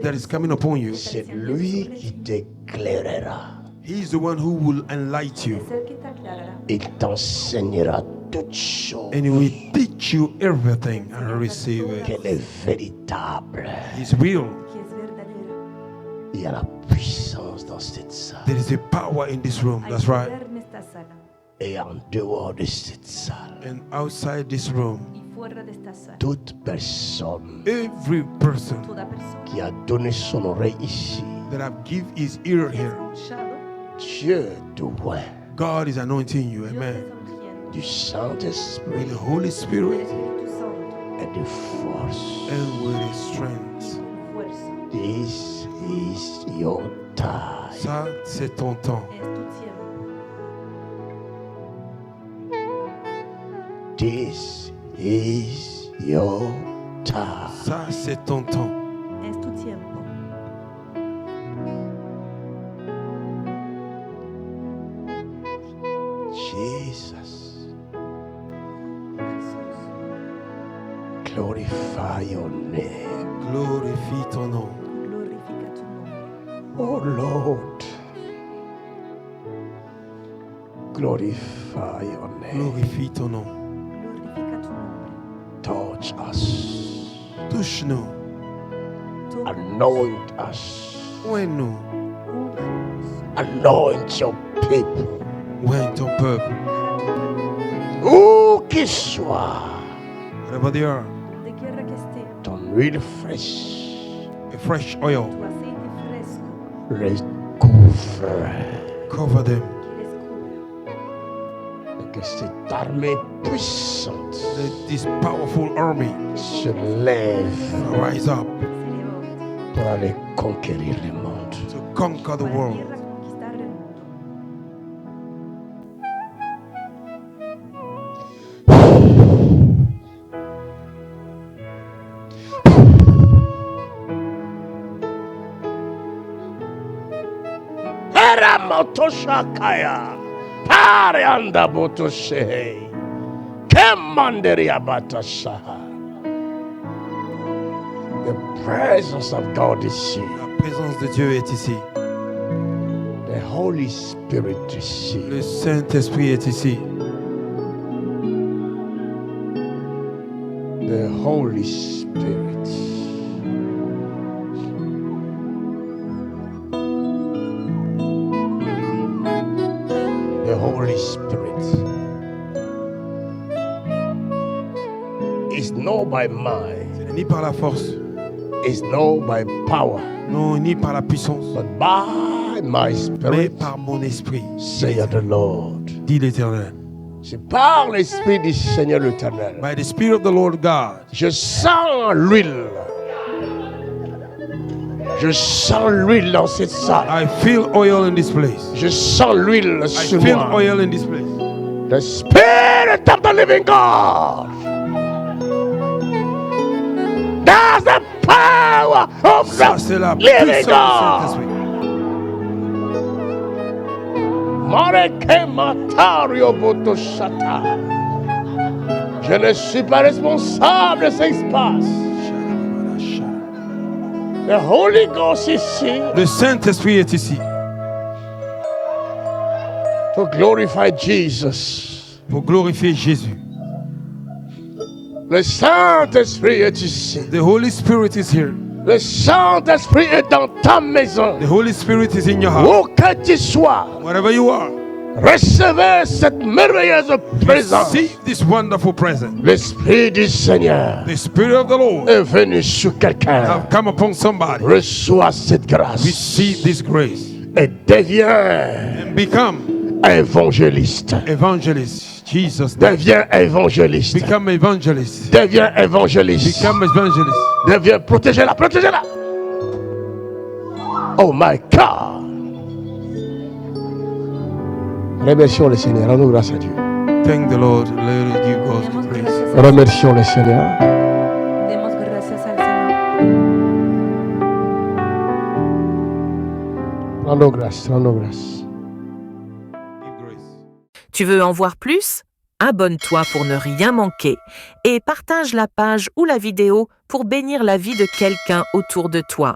that is coming upon you, c'est lui qui t'éclairera. He is the one who will enlighten you. Es el que te aclarará. Il t'enseignera toutes choses. And he will teach you everything and receive it. Qu'elle est véritable. He's real. Que es verdadera. Il y a la puissance dans cette salle. There is a power in this room. Hay That's right. poder en esta sala Et en dehors de cette salle, And outside this room, y fuera de esta sala. toute personne every person Toda persona qui a donné son oreille ici, that have give his ear que here, es escuchado, Dieu te oint God is anointing you. Dios te Amen. está ungiendo. du Saint-Esprit With the Holy El Spirit Espíritu Santo et de force. and with his strength. con fuerza. This is your time. Ça, c'est ton temps. Es tu tiempo. This is your time. Ça, c'est ton temps. Es tu tiempo. Jesus, Jesús. glorify your name. Glorifie ton nom. Glorifica tu nombre. Oh Lord, glorify your name. Glorifie ton nom. Glorifica tu nombre. Touch us, Touche-nous. Tócanos. anoint us, Oins-nous. Úngenos. anoint your people. Oins ton peuple. Où qu'il soit, Wherever they are. Donde quiera Huile fraîche. A fresh oil. Tu aceite fresco Les couvre. Cover them. che les cubra. Et que cette armée puissante Let this powerful army se lève rise up Se levó pour aller conquérir le monde. to conquer the para world. tierra conquistar el mundo. Eramotoshakaya. Parianda botoshei. Kemanderia batasaha. The presence of God is here. La présence de Dieu est ici. The Holy Spirit is here. Le Saint-Esprit est ici. The Holy Spirit. The Holy Spirit is not by might, Ce n'est ni par la force, is not by power, non, ni par la puissance, but by my mais spirit, par mon esprit, saith the Lord. dit l'Éternel. C'est par l'Esprit du Seigneur l'Éternel. By the Spirit of the Lord God, Je sens l'huile. Je sens l'huile dans cette salle. I feel oil in this place. Je sens l'huile I sur feel moi. oil in this place. The Spirit of the living God. That's the power of Ça, the c'est la living puissance du God. Saint-Esprit. Mareke matario botoshata. Je ne suis pas responsable de ce qui se passe. The Holy Ghost is here Le Saint-Esprit est ici to glorify Jesus. pour glorifier Jésus. Le Saint-Esprit est ici. The Holy Spirit is here. Le Saint-Esprit est dans ta maison. The Holy Spirit is in your house. Où que tu sois, Wherever you are, recevez cette merveilleuse présence. receive this wonderful present. L'Esprit du Seigneur The Spirit of the Lord est venu sur quelqu'un. have come upon somebody. Reçois cette grâce Receive this grace et deviens and become évangéliste. evangelist. Jesus, Deviens évangéliste. become evangelist. Deviens évangéliste. Become evangelist. Deviens, protégez-la, protégez-la. Oh my God. Remercions le Seigneur, rendons grâce à Dieu. Thank the Lord. Let us give God Demos praise. gracias al Remercions le Seigneur. Demos gracias al Señor. Rendons grâce, rendons grâce. Give grace. Tu veux en voir plus? Abonne-toi pour ne rien manquer et partage la page ou la vidéo pour bénir la vie de quelqu'un autour de toi.